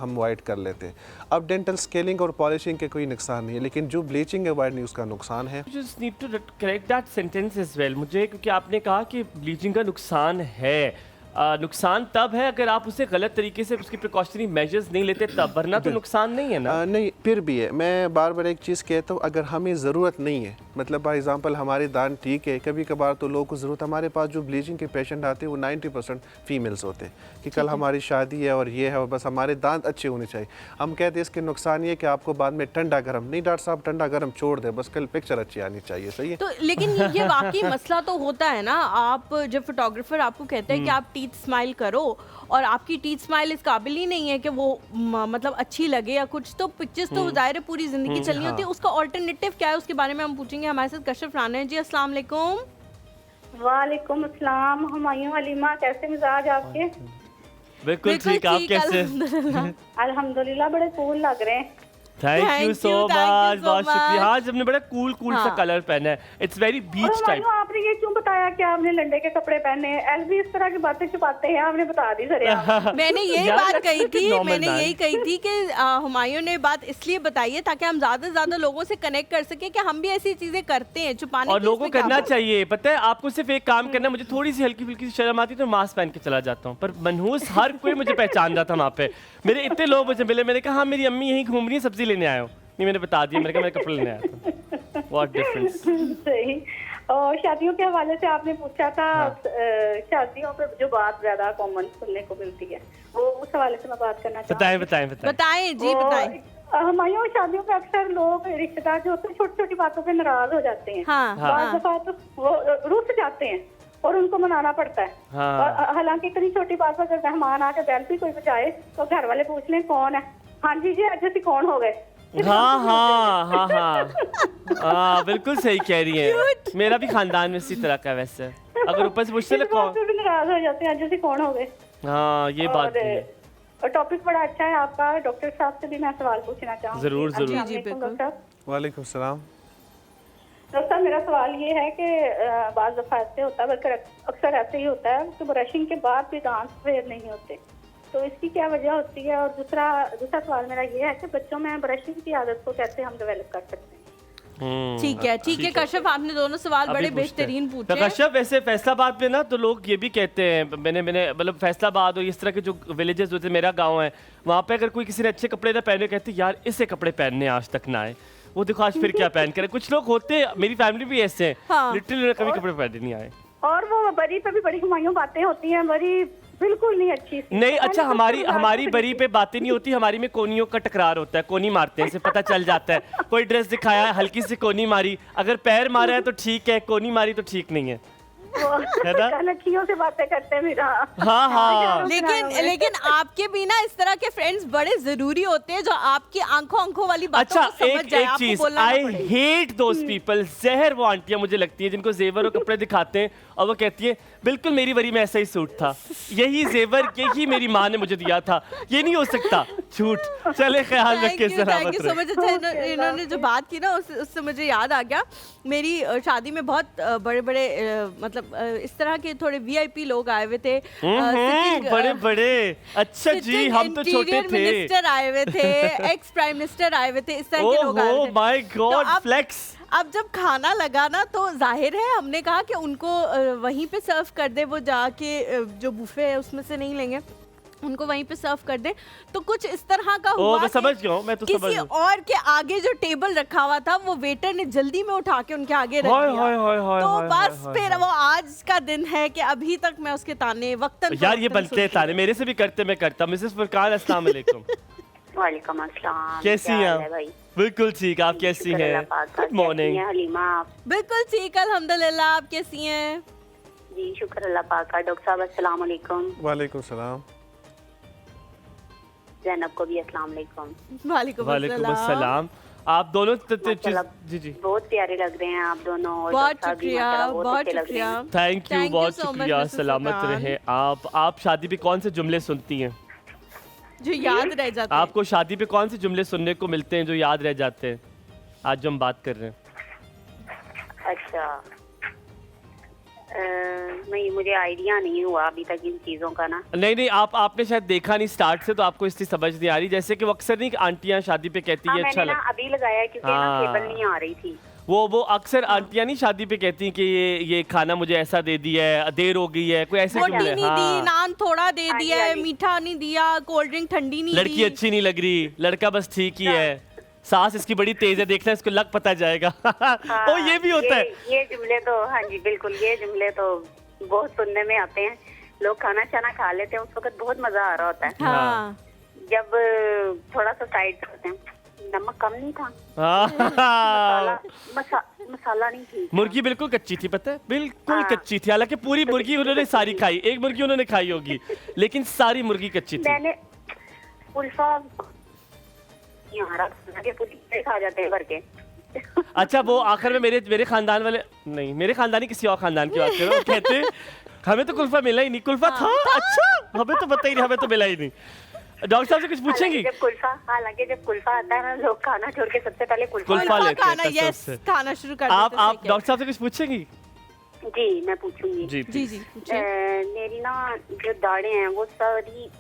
Speaker 3: हम वाइट कर लेते हैं। अब डेंटल स्केलिंग और पॉलिशिंग के कोई नुकसान नहीं है, लेकिन जो ब्लीचिंग है वाइटनिंग उसका नुकसान है।
Speaker 2: Just need to correct that sentence as well, मुझे, क्योंकि आपने कहा कि ब्लीचिंग का नुकसान है। नुकसान तब है अगर आप उसे गलत तरीके से उसकी प्रिकॉशनरी मेजर्स नहीं लेते तब, वरना तो नुकसान नहीं है ना।
Speaker 3: नहीं, फिर भी है। मैं बार बार एक चीज़ कहता हूँ, अगर हमें ज़रूरत नहीं है, मतलब फॉर एग्जांपल हमारे दांत ठीक है, कभी कभार तो लोगों को ज़रूरत, हमारे पास जो ब्लीचिंग के पेशेंट आते हैं वो 90% फीमेल्स होते हैं कि कल हमारी शादी है और ये है और बस हमारे दांत अच्छे होने चाहिए। हम कहते हैं इसके नुकसान ये कि आपको बाद में ठंडा गर्म, नहीं डॉक्टर साहब ठंडा गर्म छोड़ दे, बस कल पिक्चर अच्छी आनी चाहिए। सही है।
Speaker 1: तो लेकिन ये वाकई मसला तो होता है ना, आप जब फोटोग्राफर आपको कहते हैं कि आप टीथ स्माइल करो और आपकी टीथ स्माइल इस काबिल ही नहीं है कि वो मतलब अच्छी लगे या कुछ, तो पिक्चर्स तो जाहिर है पूरी जिंदगी चलनी होती है। उसका ऑल्टरनेटिव क्या है, उसके बारे में हम पूछेंगे। हमारे साथ कशिफ राना है जी। अस्सलाम वालेकुम।
Speaker 4: वालेकुम अस्सलाम। हुमायूं हलीमा, कैसे मिजाज आपके?
Speaker 2: बिल्कुल ठीक, आप कैसे?
Speaker 4: अल्हम्दुलिल्लाह, बड़े कूल लग रहे हैं।
Speaker 2: थैंक यू सो मच, बहुत शुक्रिया। हाँ, जब ने बड़ा कूल सा कलर पहना है, इट्स वेरी बीच टाइप।
Speaker 4: आपने ये क्यों बताया कि आपने लंडे के कपड़े पहने हैं? एलवी इस तरह की बातें छुपाते हैं, आपने बता दी सर।
Speaker 1: मैंने यही बात कही थी, मैंने यही कही थी कि हुमायूं ने बात इसलिए बताई है ताकि हम ज्यादा से ज्यादा लोगों से कनेक्ट कर सके कि हम भी ऐसी चीजें करते हैं, छुपाने
Speaker 2: और लोगों को करना चाहिए। पता है, आपको सिर्फ एक काम करना, मुझे थोड़ी सी हल्की फुल्की शर्म आती तो मास्क पहन के चला जाता हूँ, पर मनहूस हर कोई मुझे पहचान रहा था वहाँ पे। मेरे इतने लोग मुझे मिले, मैंने कहा हाँ मेरी अम्मी यहीं घूम रही है, सब्जी लेने आया हूँ। नहीं, मैंने बता दिया, मैंने कहा मेरे कपड़े लेने आया था। What difference.
Speaker 4: सही। और शादियों के हवाले से आपने पूछा था। शादियों पे जो बात ज्यादा कॉमन सुनने को मिलती है, वो उस हवाले से मैं बात करना चाहती हूँ।
Speaker 1: बताएं जी, बताएं।
Speaker 4: हमारे शादियों पे अक्सर लोग रिश्तेदार जो होते हैं छोटी छोटी बातों पे नाराज हो जाते हैं। बात दफा तो वो रुस जाते हैं और उनको मनाना पड़ता है। और हालांकि इतनी छोटी बात पर जब मेहमान आके बैल भी कोई बजाए तो घर वाले पूछ लें कौन है। हाँ जी जी, आज जैसे कौन हो गए।
Speaker 2: हाँ, बिल्कुल सही कह रही है। मेरा भी खानदान में इसी तरह का वैसे, अगर ऊपर से पूछते कौन,
Speaker 4: नाराज हो जाते हैं जैसे कौन हो गए।
Speaker 2: हाँ, ये बात है।
Speaker 4: और टॉपिक बड़ा अच्छा है आपका। डॉक्टर साहब से भी मैं सवाल पूछना चाहूँगी।
Speaker 2: जरूर जरूर।
Speaker 1: जी बिल्कुल।
Speaker 3: वालेकुम सलाम।
Speaker 4: डॉक्टर साहब, मेरा सवाल ये है कि बाज़ दफ़ा ऐसे होता है, बल्कि अक्सर ऐसे ही होता है कि ब्रशिंग के बाद भी दांत सफेद नहीं होते, तो इसकी क्या वजह होती है? और दूसरा सवाल मेरा ये है कि बच्चों में ब्रशिंग की आदत को कैसे हम डेवलप कर सकते हैं?
Speaker 1: ठीक है कश्यप, आपने दोनों सवाल बड़े बेहतरीन पूछे।
Speaker 2: तो कश्यप, वैसे फैसलाबाद में ना तो लोग ये भी कहते हैं, मैंने मतलब फैसलाबाद और इस तरह के जो विलेजेस होते हैं, मेरा गांव है, वहाँ पे अगर कोई किसी ने अच्छे कपड़े ना पहने, कहते यार इससे कपड़े पहनने आज तक ना आए, वो देखो आज फिर क्या पहन कर। कुछ लोग होते हैं, मेरी फैमिली भी ऐसे हैं, लिटरली कभी कपड़े पहने नहीं आए।
Speaker 4: और वो बरी पे भी बड़ी हुमायूं बातें होती हैं, बरी बिल्कुल नहीं अच्छी सी।
Speaker 2: नहीं, अच्छा, हमारी बरी पे बातें नहीं होती, हमारी में कोनियों का टकरार होता है, कोनी मारते हैं, इसे पता चल जाता है। कोई ड्रेस दिखाया, हल्की सी कोनी मारी, अगर पैर मारा है तो ठीक है, कोनी मारी तो ठीक नहीं है, है ना?
Speaker 4: लड़कियों से बातें करते हैं मेरा।
Speaker 2: हाँ।
Speaker 1: लेकिन आपके भी ना इस तरह के फ्रेंड्स बड़े जरूरी होते हैं जो आपकी आंखों वाली बातों को समझ जाए।
Speaker 2: एक चीज, आई हेट दोस पीपल, जहर वो आंटियां मुझे लगती है जिनको जेवर और कपड़े दिखाते हैं और वो कहती है बिल्कुल मेरी वरी में ऐसा ही सूट था, यही जेवर यही मेरी माँ ने मुझे दिया था, ये नहीं हो सकता, झूठ। चले, ख्याल रखे।
Speaker 1: Thank you so much. अच्छा, इन्होंने जो बात की ना उससे मुझे याद आ गया, मेरी शादी में बहुत बड़े मतलब इस तरह के थोड़े वीआईपी लोग आए हुए थे,
Speaker 2: बड़े। अच्छा जी, हम तो छोटे थे।
Speaker 1: मिनिस्टर आए हुए थे, एक्स प्राइम मिनिस्टर आए हुए थे, इस तरह के लोग आए हुए थे।
Speaker 2: My God, flex.
Speaker 1: अब जब खाना लगा ना तो जाहिर है हमने कहा कि उनको वहीं पे सर्व कर दे, वो जाके जो बुफे है उसमें से नहीं लेंगे, उनको वहीं पे सर्व कर दे। तो कुछ इस तरह का हुआ,
Speaker 2: मैं समझ गया हूं, मैं तो समझ
Speaker 1: किसी और के आगे जो टेबल रखा हुआ था वो वेटर ने जल्दी में उठा के उनके आगे रख दिया। तो बस फिर वो आज का दिन है कि अभी तक मैं उसके ताने वक्तन
Speaker 2: यार ये बनते हैं ताने, मेरे से भी करते, मैं करता। मिसेस फुरकान, अस्सलाम वालेकुम।
Speaker 4: वालेकुम अस्सलाम।
Speaker 2: कैसी हैं आप? बिल्कुल ठीक, आप कैसी हैं? Good morning.
Speaker 4: हलीमा,
Speaker 1: बिल्कुल ठीक अल्हम्दुलिल्लाह, आप कैसी हैं?
Speaker 4: जी शुक्र अल्लाह पाक का। डॉक्टर साहब अस्सलाम वालेकुम।
Speaker 3: वालेकुम सलाम।
Speaker 4: ज़ैनब को भी अस्सलाम वालेकुम।
Speaker 1: वालेकुम
Speaker 2: अस्सलाम। आप दोनों जी
Speaker 4: बहुत प्यारे लग रहे हैं आप दोनों।
Speaker 1: बहुत शुक्रिया, बहुत शुक्रिया।
Speaker 2: थैंक यू, बहुत शुक्रिया। सलामत रहे आप। आप शादी पे कौन से जुमले सुनती हैं
Speaker 1: जो याद रह जाते हैं?
Speaker 2: आपको शादी पे कौन से जुमले सुनने को मिलते हैं जो याद रह जाते हैं, आज जो हम बात कर रहे हैं?
Speaker 4: अच्छा, नहीं, मुझे आइडिया नहीं हुआ अभी तक इन चीजों का ना।
Speaker 2: नहीं, आपने शायद देखा नहीं स्टार्ट से, तो आपको इसकी समझ नहीं आ रही। जैसे कि वो अक्सर नहीं आंटियां शादी पे कहती है अच्छा
Speaker 4: मैंने ना अभी लगाया क्योंकि ना केबल नहीं आ रही थी।
Speaker 2: वो अक्सर आंटियां नहीं शादी पे कहती हैं कि ये खाना मुझे ऐसा दे दिया है, देर हो गई है, कोई ऐसे
Speaker 1: रोटी नहीं दी, नान थोड़ा दे दिया है, मीठा नहीं दिया, कोल्ड ड्रिंक ठंडी नहीं दी,
Speaker 2: लड़की अच्छी नहीं लग रही, लड़का बस ठीक ही है, सास इसकी बड़ी तेज है, देखना इसको लग पता जाएगा। ओ ये भी होता है।
Speaker 4: ये जुमले तो हाँ जी बिल्कुल, ये जुमले तो बहुत सुनने में आते हैं। लोग खाना चाना खा लेते हैं, उस वक्त बहुत मजा आ रहा होता है।
Speaker 1: हाँ।
Speaker 4: जब थोड़ा सा साइड करते हैं, नमक कम नहीं था, मसाला नहीं थी,
Speaker 2: मुर्गी बिल्कुल कच्ची थी, पता है, बिल्कुल कच्ची थी। हालांकि पूरी मुर्गी उन्होंने सारी खाई, एक मुर्गी उन्होंने खाई होगी, लेकिन सारी मुर्गी कच्ची थी।
Speaker 4: मैंने उल्फा पूरी खा जाते हैं भर के।
Speaker 2: अच्छा, वो आखिर में मेरे खानदान वाले, नहीं मेरे खानदानी किसी और खानदान की बात कर रहा हूँ, कहते हमें तो कुल्फा मिला ही नहीं। कुल्फा था? अच्छा, हमें तो पता ही नहीं, हमें तो मिला ही नहीं। डॉक्टर साहब से कुछ पूछेंगी?
Speaker 4: हालांकि जब कुल्फा आता है ना, लोग खाना छोड़ के सबसे पहले कुल्फा
Speaker 2: लेते हैं,
Speaker 1: यस, खाना शुरू कर
Speaker 2: आप डॉक्टर साहब से कुछ पूछेंगी?
Speaker 4: जी मैं पूछूंगी।
Speaker 2: जी
Speaker 4: मेरी ना जो दाढ़ें हैं वो सारी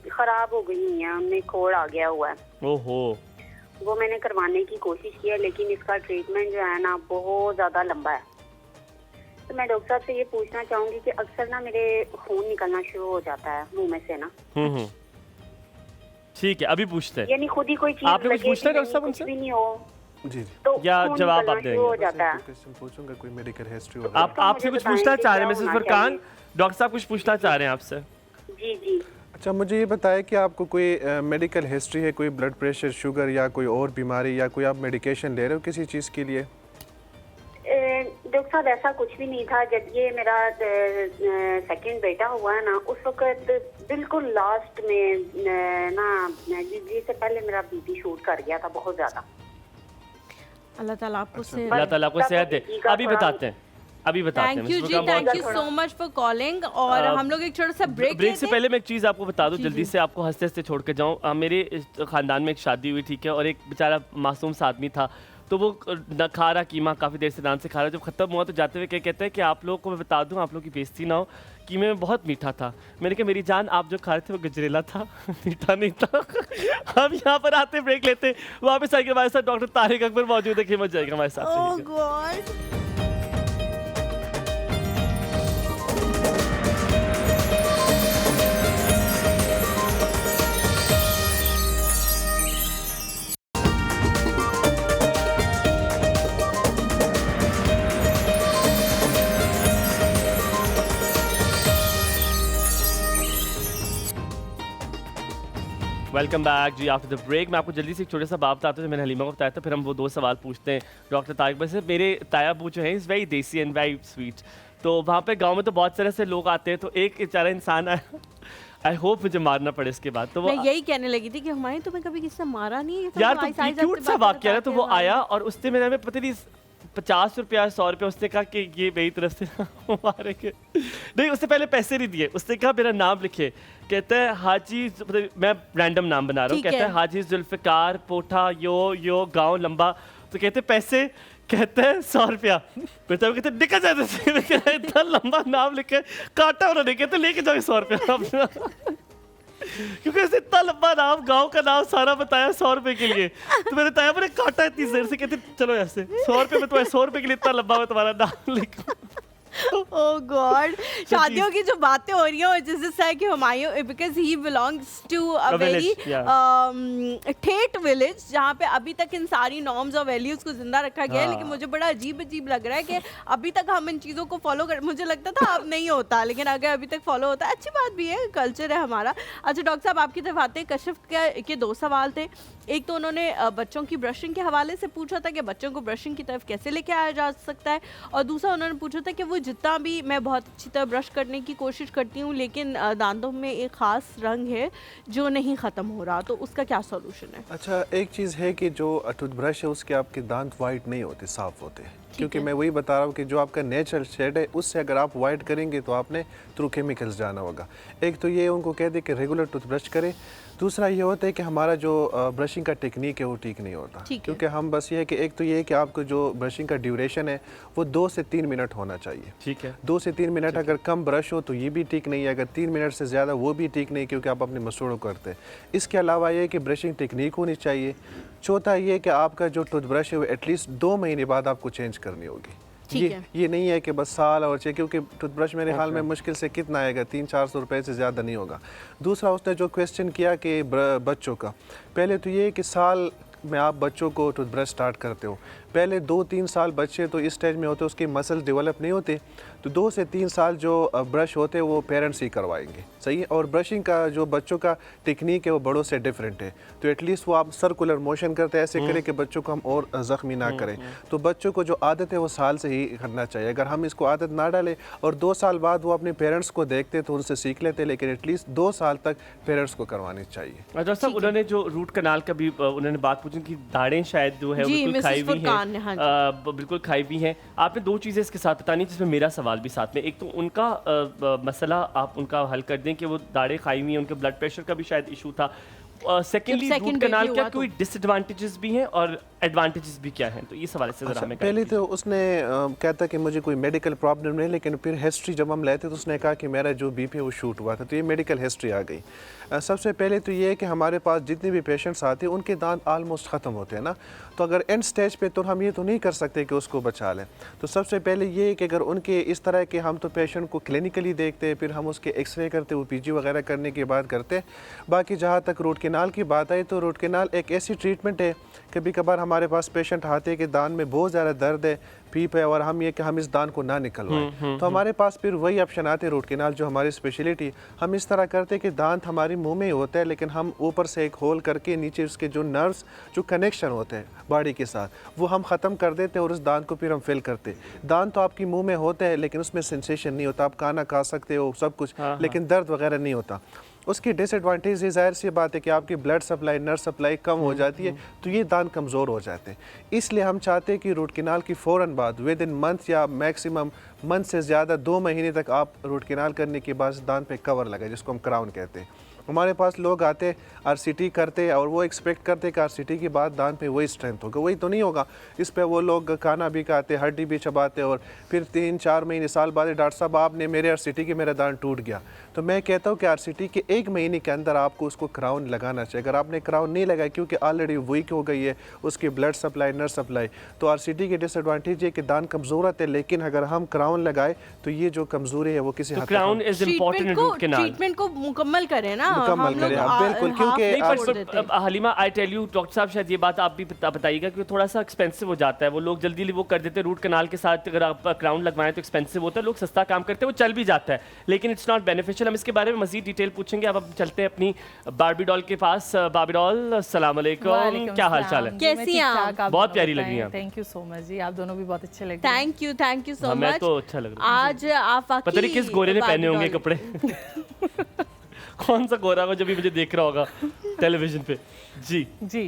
Speaker 4: खराब हो गई हैं, उनमें खोड़ आ गया हुआ है।
Speaker 2: ओहो।
Speaker 4: वो मैंने करवाने की कोशिश की है, लेकिन इसका ट्रीटमेंट जो है ना बहुत ज्यादा लंबा है। तो मैं डॉक्टर साहब से ये पूछना चाहूंगी कि अक्सर ना मेरे खून निकलना शुरू हो जाता है मुंह में से ना।
Speaker 2: ठीक है, अभी पूछते हैं।
Speaker 4: यानी खुद ही कोई चीज
Speaker 2: आपने कुछ पूछना है डॉक्टर साहब उनसे?
Speaker 4: भी नहीं हो
Speaker 3: जी
Speaker 4: तो
Speaker 2: या जवाब आप देंगे?
Speaker 4: हो जाता है।
Speaker 3: क्वेश्चन पूछूंगा, कोई मेडिकल हिस्ट्री
Speaker 2: आप आपसे कुछ पूछना चाह रहे हैं मिसेस फरकान? डॉक्टर साहब कुछ पूछना चाह रहे हैं आपसे?
Speaker 4: जी जी।
Speaker 3: अच्छा, मुझे ये बताएं कि आपको कोई मेडिकल हिस्ट्री है, कोई ब्लड प्रेशर, शुगर या कोई और बीमारी, या कोई आप मेडिकेशन ले रहे हो किसी चीज़ के लिए?
Speaker 4: डॉक्टर साहब ऐसा कुछ भी नहीं था। जब ये मेरा सेकंड बेटा हुआ है ना, उस वक्त बिल्कुल लास्ट में ना डिलीवरी से पहले मेरा बीपी शूट कर गया था बहुत ज्यादा।
Speaker 1: अल्लाह ताला आपको
Speaker 2: सेहत दे। अभी बताते हैं।
Speaker 1: थैंक यू जी, thank you so much for calling. और हम लोग एक छोटा सा ब्रेक
Speaker 2: से पहले मैं एक चीज़ आपको बता दूं जल्दी से, आपको हंसते हंसते छोड़ के जाऊं। मेरे खानदान में एक शादी हुई, ठीक है, और एक बेचारा मासूम सा आदमी था, तो वो न खा रहा कीमा काफ़ी देर से नान से खा रहा। जब ख़त्म हुआ तो जाते हुए क्या कहता है कि आप लोगों को मैं बता दूं, आप लोगों की बेइज्जती ना हो, कीमे में बहुत मीठा था। मैंने कहा मेरी जान, आप जो खा रहे थे वो गजरेला था, मीठा नहीं था। हम यहाँ पर आते ब्रेक लेते, वापस आएंगे हमारे साथ डॉक्टर तारिक अकबर मौजूद है, हिम्मत जाएगा हमारे साथ।
Speaker 1: Oh God.
Speaker 2: Welcome back ji after the break. मैं आपको जल्दी से एक छोटा सा बात बताता हूँ, मैंने हलीमा को बताया था, फिर हम वो 2 सवाल पूछते हैं डॉक्टर तारिक भाई से। मेरे ताया बू जो है इज़ वेरी देसी एंड वेरी स्वीट, तो वहाँ पे गांव में तो बहुत सारे से लोग आते हैं, तो एक बेचारा इंसान आया, आई होप मुझे मारना पड़े इसके बाद। तो वो
Speaker 1: मैं यही कहने लगी थी कि हमारे तुम्हें कभी किसी से मारा नहीं है
Speaker 2: यार, तो क्यूट सा वाक्य है। तो वो आया और उसने मेरे पता नहीं 50 रुपया 100 रुपया, उसने कहा कि ये मेरी तरफ से मारेंगे। नहीं, उससे पहले पैसे नहीं दिए, उसने कहा मेरा नाम लिखे। कहता है हाजी, मतलब मैं रैंडम नाम बना रहा हूँ, कहता है हाजी जुल्फिकार पोठा यो गांव लंबा। तो कहते पैसे, कहते हैं 100 रुपया। कहते निकल जाए, इतना लंबा नाम लिखे, काटा उन्होंने, कहते लेके जाओ 100 रुपया। क्योंकि उसने इतना लंबा नाम, गांव का नाम सारा बताया 100 रुपए के लिए। तो मैंने ताया मैंने काटा इतनी देर से, कहते चलो ऐसे 100 रुपए में, तुम्हें 100 रुपए के लिए इतना लंबा मैं तुम्हारा नाम लिखूं।
Speaker 1: ओह गॉड। शादियों की जो बातें हो रही हैं, जैसे है कि Humayun, because he belongs to a very ठेठ विलेज, जहाँ पे अभी तक इन सारी नॉर्म्स और वैल्यूज को जिंदा रखा गया है। लेकिन मुझे बड़ा अजीब लग रहा है कि अभी तक हम इन चीज़ों को फॉलो कर, मुझे लगता था अब नहीं होता, लेकिन अगर अभी तक फॉलो होता है अच्छी बात भी है, कल्चर है हमारा। अच्छा डॉक्टर साहब, आपकी तरफ आते हैं, कशिफ के 2 सवाल थे। एक तो उन्होंने बच्चों की ब्रशिंग के हवाले से पूछा था कि बच्चों को ब्रशिंग की तरफ कैसे लेके आया जा सकता है, और दूसरा उन्होंने पूछा था कि वो जितना भी मैं बहुत अच्छी तरह ब्रश करने की कोशिश करती हूँ, लेकिन दांतों में एक ख़ास रंग है जो नहीं ख़त्म हो रहा, तो उसका क्या सॉल्यूशन है?
Speaker 3: अच्छा, एक चीज़ है कि जो टूथब्रश है उसके आपके दांत वाइट नहीं होते, साफ़ होते हैं। क्योंकि मैं वही बता रहा हूँ कि जो आपका नेचुरल शेड है उससे अगर आप वाइट करेंगे तो आपने थ्रू केमिकल्स जाना होगा। एक तो ये उनको कह दे कि रेगुलर टूथब्रश करें, दूसरा ये होता है कि हमारा जो ब्रशिंग का टेक्निक है वो ठीक नहीं होता, क्योंकि हम बस ये है कि एक तो ये है कि आपको जो ब्रशिंग का ड्यूरेशन है वो 2 से 3 मिनट होना चाहिए।
Speaker 2: ठीक है,
Speaker 3: 2 से 3 मिनट अगर कम ब्रश हो तो ये भी ठीक नहीं है, अगर 3 मिनट से ज़्यादा वो भी ठीक नहीं, क्योंकि आप अपने मसूड़ों करते हैं। इसके अलावा ये है कि ब्रशिंग टेक्निक होनी चाहिए। चौथा ये है कि आपका जो टूथब्रश है वो एटलीस्ट 2 महीने बाद आपको चेंज करनी होगी। ये नहीं है कि बस साल और चाहिए, क्योंकि टूथब्रश मेरे हाल में मुश्किल से कितना आएगा, 300-400 रुपए से ज़्यादा नहीं होगा। दूसरा उसने जो क्वेश्चन किया कि बच्चों का, पहले तो ये कि साल में आप बच्चों को टूथब्रश स्टार्ट करते हो, पहले 2-3 साल बच्चे तो इस स्टेज में होते हैं, उसके मसल डेवलप नहीं होते, तो 2 से 3 साल जो ब्रश होते हैं वो पेरेंट्स ही करवाएंगे, सही है। और ब्रशिंग का जो बच्चों का टेक्निक है वो बड़ों से डिफरेंट है, तो एटलीस्ट वो आप सर्कुलर मोशन करते हैं, ऐसे करें कि बच्चों को हम और ज़ख्मी ना करें। तो बच्चों को जो आदत है वो साल से ही करना चाहिए। अगर हम इसको आदत ना डालें और 2 साल बाद वो अपने पेरेंट्स को देखते तो उनसे सीख लेते, लेकिन एटलीस्ट 2 साल तक पेरेंट्स को करवानी चाहिए।
Speaker 2: डॉक्टर साहब, उन्होंने जो रूट कनाल का भी उन्होंने बात पूछी कि दाढ़ें शायद जो है बिल्कुल खाई हुई हैं, बिल्कुल खाई हुई हैं। आपने 2 चीज़ें इसके साथ बतानी जिसमें मेरा सवाल भी साथ में, एक तो उनका मसला आप उनका हल कर दें कि वो दाढ़ें खाई हुई हैं, उनके ब्लड प्रेशर का भी शायद इशू था। सेकेंडली रूट कनाल क्या कोई डिसएडवांटेजेस भी हैं और एडवांटेजेस भी क्या हैं, तो ये सवाल से ज़रा हमें
Speaker 3: पहले तो उसने कहता कि मुझे कोई मेडिकल प्रॉब्लम नहीं, लेकिन फिर हिस्ट्री जब हम लेते तो उसने कहा कि मेरा जो बीपी है वो शूट हुआ था, तो ये मेडिकल हिस्ट्री आ गई। सबसे पहले तो ये है कि हमारे पास जितने भी पेशेंट्स आते हैं उनके दांत ऑलमोस्ट ख़त्म होते हैं ना, तो अगर एंड स्टेज पे तो हम ये तो नहीं कर सकते कि उसको बचा लें। तो सबसे पहले ये है कि अगर उनके इस तरह के, हम तो पेशेंट को क्लिनिकली देखते हैं, फिर हम उसके एक्सरे करते, वो पीजी वगैरह करने के बाद करते। बाकी जहाँ तक रूट कैनाल की बात आई, तो रूट कैनाल एक ऐसी ट्रीटमेंट है, कभी कभार हमारे पास पेशेंट आते हैं कि दांत में बहुत ज़्यादा दर्द है, पीप है, और हम ये कि हम इस दांत को ना निकलवाएं, तो हमारे पास फिर वही ऑप्शन आते हैं रूट कैनाल, जो हमारी स्पेशलिटी। हम इस तरह करते हैं कि दांत हमारे मुंह में ही होता है, लेकिन हम ऊपर से एक होल करके नीचे उसके जो नर्व्स जो कनेक्शन होते हैं बॉडी के साथ, वो हम ख़त्म कर देते हैं और उस दांत को फिर हम फिल करते हैं। दांत तो आपकी मुंह में होता है, लेकिन उसमें सेंसेशन नहीं होता, आप खाना खा सकते हो सब कुछ, लेकिन दर्द वगैरह नहीं होता। उसकी डिसएडवांटेज ज़ाहिर सी बात है कि आपकी ब्लड सप्लाई, नर्व सप्लाई कम हो जाती है, तो ये दांत कमज़ोर हो जाते हैं। इसलिए हम चाहते हैं कि रूट कैनाल की फ़ौरन बाद, विद इन मंथ या मैक्सिमम मंथ से ज़्यादा 2 महीने तक आप रूट कैनाल करने के बाद दांत पे कवर लगाए, जिसको हम क्राउन कहते हैं। हमारे पास लोग आते आरसीटी करते और वो एक्सपेक्ट करते कि आरसीटी के बाद दांत पे वही स्ट्रेंथ होगा, वही तो नहीं होगा। इस पे वो लोग खाना भी खाते, हड्डी भी चबाते, और फिर 3-4 महीने साल बाद डॉक्टर साहब आपने मेरे आरसीटी के मेरा दांत टूट गया। तो मैं कहता हूँ कि आरसीटी के 1 महीने के अंदर आपको उसको क्राउन लगाना चाहिए। अगर आपने क्राउन नहीं लगाया, क्योंकि ऑलरेडी वीक हो गई है उसकी ब्लड सप्लाई, नर्व सप्लाई, तो आरसीटी की डिसएडवांटेज है कि दांत कमज़ोर है, लेकिन अगर हम क्राउन लगाए तो ये जो कमज़ोरी है वो किसी हद तक
Speaker 2: crown is important in root canal.
Speaker 1: Treatment को मुकम्मल करें ना,
Speaker 3: मुकम्मल करें आप, बिल्कुल। क्योंकि
Speaker 2: Halima, I tell you doctor साहब, शायद ये बात आप भी बताइएगा कि थोड़ा सा एक्सपेंसिव हो जाता है, वो लोग जल्दी वो कर देते हैं रूट कैनाल के साथ। अगर आप क्राउन लगवाएं तो एक्सपेंसिव होता है, लोग सस्ता काम करते हैं, वो चल भी जाता है, लेकिन इट्स नॉट बेनिफिशियल। हम इसके बारे में मजीद डिटेल पूछेंगे। अब चलते हैं अपनी बार्बी डॉल के पास। बार्बी डॉल, अस्सलाम वालेकुम, क्या हाल चाल है?
Speaker 1: कैसी हैं आप?
Speaker 2: बहुत प्यारी लग रही हैं।
Speaker 5: थैंक यू सो मच जी, आप दोनों भी बहुत अच्छे लग रहे हैं।
Speaker 1: Thank you so much.
Speaker 2: मैं तो अच्छा लग रहा हूं
Speaker 1: आज आप
Speaker 2: पता नहीं किस गोरे ने पहने होंगे कपड़े कौन सा गोरा को जब भी मुझे देख रहा होगा टेलीविजन पे। जी
Speaker 5: जी,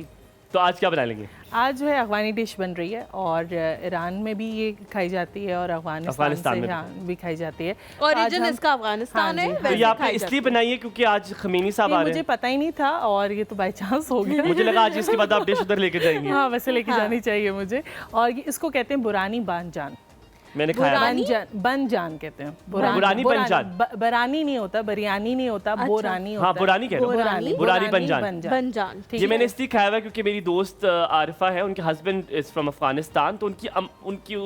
Speaker 2: तो आज क्या बना लेंगे?
Speaker 5: आज जो है अफगानी डिश बन रही है, और ईरान में भी ये खाई जाती है और अफगानिस्तान में भी खाई जाती है।
Speaker 1: ओरिजिन इसका अफगानिस्तान है।
Speaker 2: तो ये आपने इसलिए बनाई है क्योंकि आज खमीनी साहब आ रहे हैं?
Speaker 5: मुझे पता ही नहीं था और ये तो बाय चांस हो गया।
Speaker 2: मुझे लगा आज इसके बाद आप डिश उधर लेके जाएंगे।
Speaker 5: हाँ, वैसे लेके जानी चाहिए मुझे। और इसको कहते हैं बुरानी बानजान।
Speaker 2: मैंने खाया
Speaker 5: बनजान कहते हैं।
Speaker 2: बुरानी बनजान,
Speaker 5: बरानी नहीं होता, बरियानी नहीं होता, बोरानी होता है।
Speaker 2: हाँ, बुरानी कह रहा हूँ, बुरानी
Speaker 1: बनजान।
Speaker 2: ये मैंने इसलिए खाया हुआ क्योंकि मेरी दोस्त आरिफा है, उनके हस्बैंड इज फ्रॉम अफगानिस्तान, तो उनकी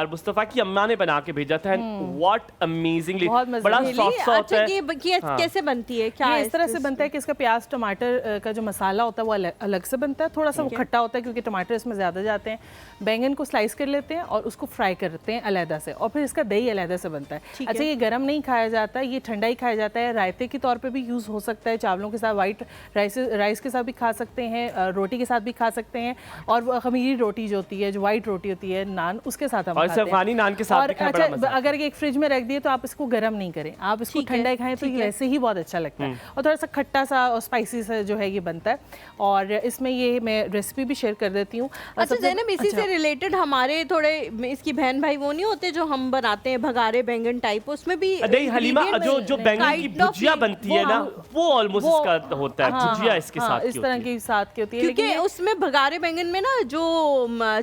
Speaker 2: मुस्तफा की अम्मा ने बना के भेजा था। व्हाट अमेजिंगली, बड़ा सॉफ्ट सॉफ्ट है।
Speaker 1: ये कैसे बनती है? क्या
Speaker 5: इस तरह से बनता है कि इसका प्याज टमाटर का जो मसाला होता है वो अलग से बनता है, थोड़ा सा वो खट्टा होता है क्योंकि टमाटर इसमें ज़्यादा जाते हैं। बैंगन को स्लाइस कर लेते हैं और उसको फ्राई करते हैं अलहदा से, और फिर इसका दही अलहदा से बनता है। अच्छा, ये गरम नहीं खाया जाता, ये ठंडा ही खाया जाता है। रायते के तौर पे भी यूज़ हो सकता है, चावलों के साथ, वाइट राइस के साथ भी खा सकते हैं, रोटी के साथ भी खा सकते हैं, और खमीरी रोटी जो होती है, जो वाइट रोटी होती है, नान, उसके साथ हम खाते हैं।
Speaker 2: अफगानी नान के साथ भी खाया बड़ा मजा।
Speaker 5: अगर ये फ्रिज में रख दिए तो आप इसको गर्म नहीं करें, आप इसको ठंडा ही खाएं तो ये वैसे ही बहुत अच्छा लगता है, और थोड़ा सा खट्टा सा और स्पाइसी सा जो है ये बनता है। और इसमें ये मैं रेसिपी भी शेयर कर देती हूँ।
Speaker 1: अच्छा ज़ैनब, इसी से रिलेटेड हमारे थोड़े इसकी बहन भाई वो नहीं होते हैं जो हम बनाते हैं भगारे बैंगन टाइप, उसमें भी
Speaker 2: नहीं हलीमा, जो बैंगन की
Speaker 1: kind of
Speaker 2: भुजिया बनती है ना, वो ऑलमोस्ट इसका होता है, भुजिया इसके साथ
Speaker 5: इस तरह की साथ की होती है,
Speaker 1: क्योंकि उसमें भगारे बैंगन में ना जो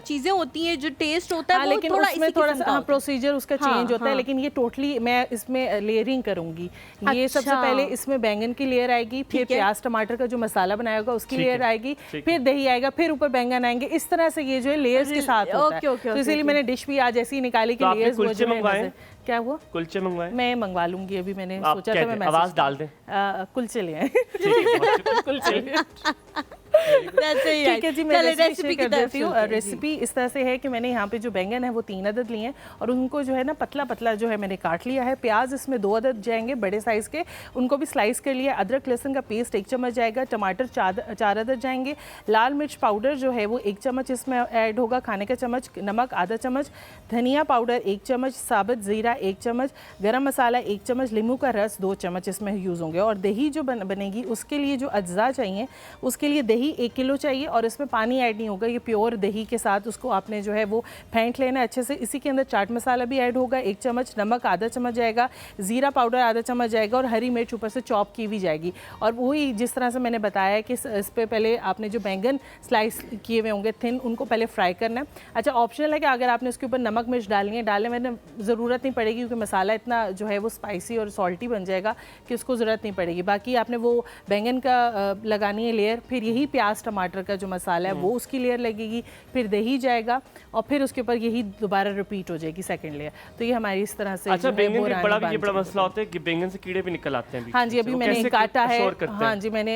Speaker 1: चीजें होती हैं, जो टेस्ट होता है, वो
Speaker 5: लेकिन
Speaker 1: थोड़ा
Speaker 5: उसमें थोड़ा सा प्रोसीजर उसका चेंज होता है। लेकिन ये टोटली मैं इसमें लेयरिंग करूंगी। ये सबसे पहले इसमें बैंगन की लेयर आएगी, फिर प्याज टमाटर का जो मसाला बनाया होगा उसकी लेयर आएगी, फिर दही आएगा, फिर ऊपर बैंगन आएंगे। इस तरह से ये जो है लेयर्स के साथ होता है। तो इसीलिए मैंने डिश भी आज ऐसी निकाली कि लेयर्स
Speaker 2: कुलचे मंगवाए,
Speaker 5: क्या हुआ
Speaker 2: कुलचे मंगवाए,
Speaker 5: मैं मंगवा लूंगी अभी, मैंने सोचा था मैं
Speaker 2: आवाज डाल दें,
Speaker 5: कुलचे ले आए। कुलचे
Speaker 1: ठीक
Speaker 5: है जी, मैं रेसिपी कर देती हूँ। रेसिपी इस तरह से है कि मैंने यहाँ पे जो बैंगन है वो 3 अदद लिए हैं और उनको जो है ना पतला पतला जो है मैंने काट लिया है। प्याज इसमें 2 अदद जाएंगे बड़े साइज़ के, उनको भी स्लाइस कर लिया। अदरक लहसुन का पेस्ट 1 चम्मच जाएगा। टमाटर 4 अदद जाएंगे। लाल मिर्च पाउडर जो है वो 1 चम्मच इसमें ऐड होगा, खाने का चम्मच। नमक आधा चम्मच, धनिया पाउडर 1 चम्मच, साबुत ज़ीरा 1 चम्मच, गरम मसाला 1 चम्मच, नींबू का रस 2 चम्मच इसमें यूज़ होंगे। और दही जो बनेगी उसके लिए जो अज्जा चाहिए, उसके लिए दही 1 किलो चाहिए और इसमें पानी ऐड नहीं होगा। ये प्योर दही के साथ उसको आपने जो है वो फेंट लेना अच्छे से। इसी के अंदर चाट मसाला भी ऐड होगा 1 चम्मच, नमक आधा चम्मच जाएगा, ज़ीरा पाउडर आधा चम्मच जाएगा और हरी मिर्च ऊपर से चॉप की भी जाएगी। और वही जिस तरह से मैंने बताया कि इस पर पहले आपने जो बैंगन स्लाइस किए हुए होंगे थिन, उनको पहले फ्राई करना है। अच्छा, ऑप्शनल है कि अगर आपने उसके ऊपर नमक मिर्च डालनी है, डालने में ज़रूरत नहीं पड़ेगी क्योंकि मसाला इतना जो है वो स्पाइसी और सॉल्टी बन जाएगा कि उसको ज़रूरत नहीं पड़ेगी। बाकी आपने वो बैंगन का लगानी है लेयर, फिर यही प्याज टमाटर का जो मसाला है वो उसकी लेयर लगेगी, फिर दही जाएगा और फिर उसके ऊपर यही दोबारा रिपीट हो जाएगी सेकंड लेयर। तो ये हमारी इस तरह से
Speaker 2: अच्छा, बैंगन के बड़ा मसला होता है कि बैंगन से कीड़े भी निकल आते हैं।
Speaker 5: हाँ जी, अभी मैंने एक काटा है। हाँ जी, मैंने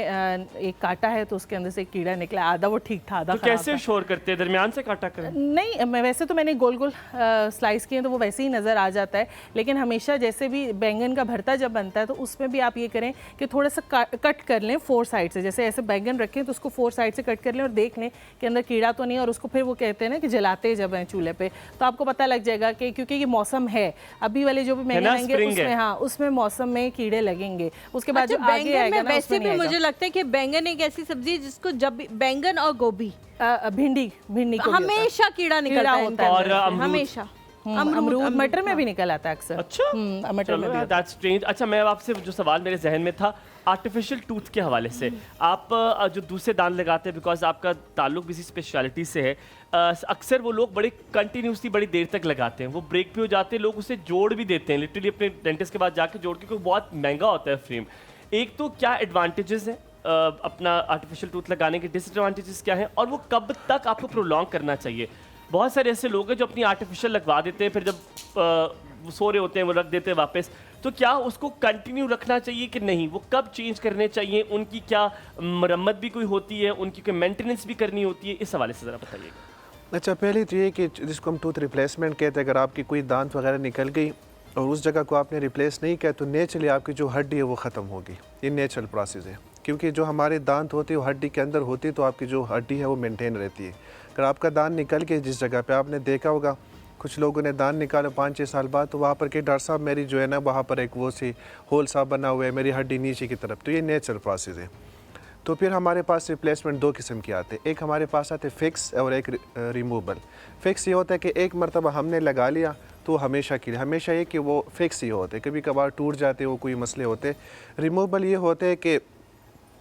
Speaker 5: एक काटा है तो उसके अंदर से एक कीड़ा निकला, आधा वो ठीक था, आधा
Speaker 2: तो कैसे शोर करते हैं? दरमियान से काटा करें?
Speaker 5: नहीं, मैं वैसे तो मैंने गोल गोल स्लाइस किए तो वो वैसे ही नज़र आ जाता है। लेकिन हमेशा जैसे भी बैंगन का भरता जब बनता है तो उसमें भी आप ये करें कि थोड़ा सा कट कर लें 4 साइड से। जैसे ऐसे बैंगन रखें तो उसको 4 साइड से कट कर लें और देख लें कि अंदर कीड़ा तो नहीं है। और उसको फिर वो कहते हैं ना कि जलाते जब हैं चूल्हे पे तो आपको पता लग जाएगा कि क्योंकि ये मौसम है, अभी वाले जो भी बैंगन आएंगे उसमें, हाँ, उसमें मौसम में कीड़े लगेंगे। उसके बाद जो आगे आएगा ना,
Speaker 1: वैसे भी मुझे लगता है कि बैंगन एक ऐसी सब्जी है जिसको जब बैंगन और गोभी,
Speaker 5: भिंडी को
Speaker 1: हमेशा कीड़ा निकलता है
Speaker 2: और
Speaker 1: हमेशा।
Speaker 5: अमरूद मटर में भी निकल आता है अक्सर।
Speaker 2: अच्छा,
Speaker 5: मटर में भी।
Speaker 2: That's strange. अच्छा, मैं आपसे जो सवाल मेरे जहन में था आर्टिफिशियल टूथ के हवाले से, आप जो दूसरे दांत लगाते हैं, बिकॉज आपका ताल्लुक किसी स्पेशलिटी से है, अक्सर वो लोग बड़े कंटिन्यूसली बड़ी देर तक लगाते हैं, वो ब्रेक भी हो जाते हैं, लोग उसे जोड़ भी देते हैं लिटरली अपने डेंटिस्ट के पास जाके जोड़ के, क्योंकि बहुत महंगा होता है फ्रेम। एक तो क्या एडवांटेजेस हैं अपना आर्टिफिशियल टूथ लगाने के, डिसएडवांटेजेस क्या हैं, और वो कब तक आपको प्रोलॉन्ग करना चाहिए? बहुत सारे ऐसे लोग हैं जो अपनी आर्टिफिशियल लगवा देते हैं, फिर जब वो सो रहे होते हैं वो रख देते हैं वापस। तो क्या उसको कंटिन्यू रखना चाहिए कि नहीं? वो कब चेंज करने चाहिए? उनकी क्या मरम्मत भी कोई होती है? उनकी कोई मेंटेनेंस भी करनी होती है? इस हवाले से ज़रा बताइएगा।
Speaker 3: अच्छा, पहले तो ये कि जिसको हम टूथ रिप्लेसमेंट कहते हैं, अगर आपकी कोई दांत वगैरह निकल गई और उस जगह को आपने रिप्लेस नहीं किया तो नेचुरली आपकी जो हड्डी है वो ख़त्म होगी। ये नेचुरल प्रोसेस है, क्योंकि जो हमारे दांत होते हैं वो हड्डी के अंदर होती है, तो आपकी जो हड्डी है वो मेंटेन रहती है। अगर आपका दांत निकल के जिस जगह पे, आपने देखा होगा कुछ लोगों ने दांत निकाला 5-6 साल बाद, तो वहाँ पर कि डॉक्टर साहब मेरी जो है ना वहाँ पर एक वो सी होल सा बना हुआ है, मेरी हड्डी नीचे की तरफ। तो ये नेचुरल प्रोसेस है। तो फिर हमारे पास रिप्लेसमेंट 2 किस्म के आते हैं। एक हमारे पास आते फिक्स और एक रिमूवल। फिक्स ये होता है कि एक मरतबा हमने लगा लिया तो हमेशा के लिए, हमेशा ये कि वो फिक्स ही होते, कभी कभार टूट जाते, वो कोई मसले होते। रिमूवल ये होते हैं कि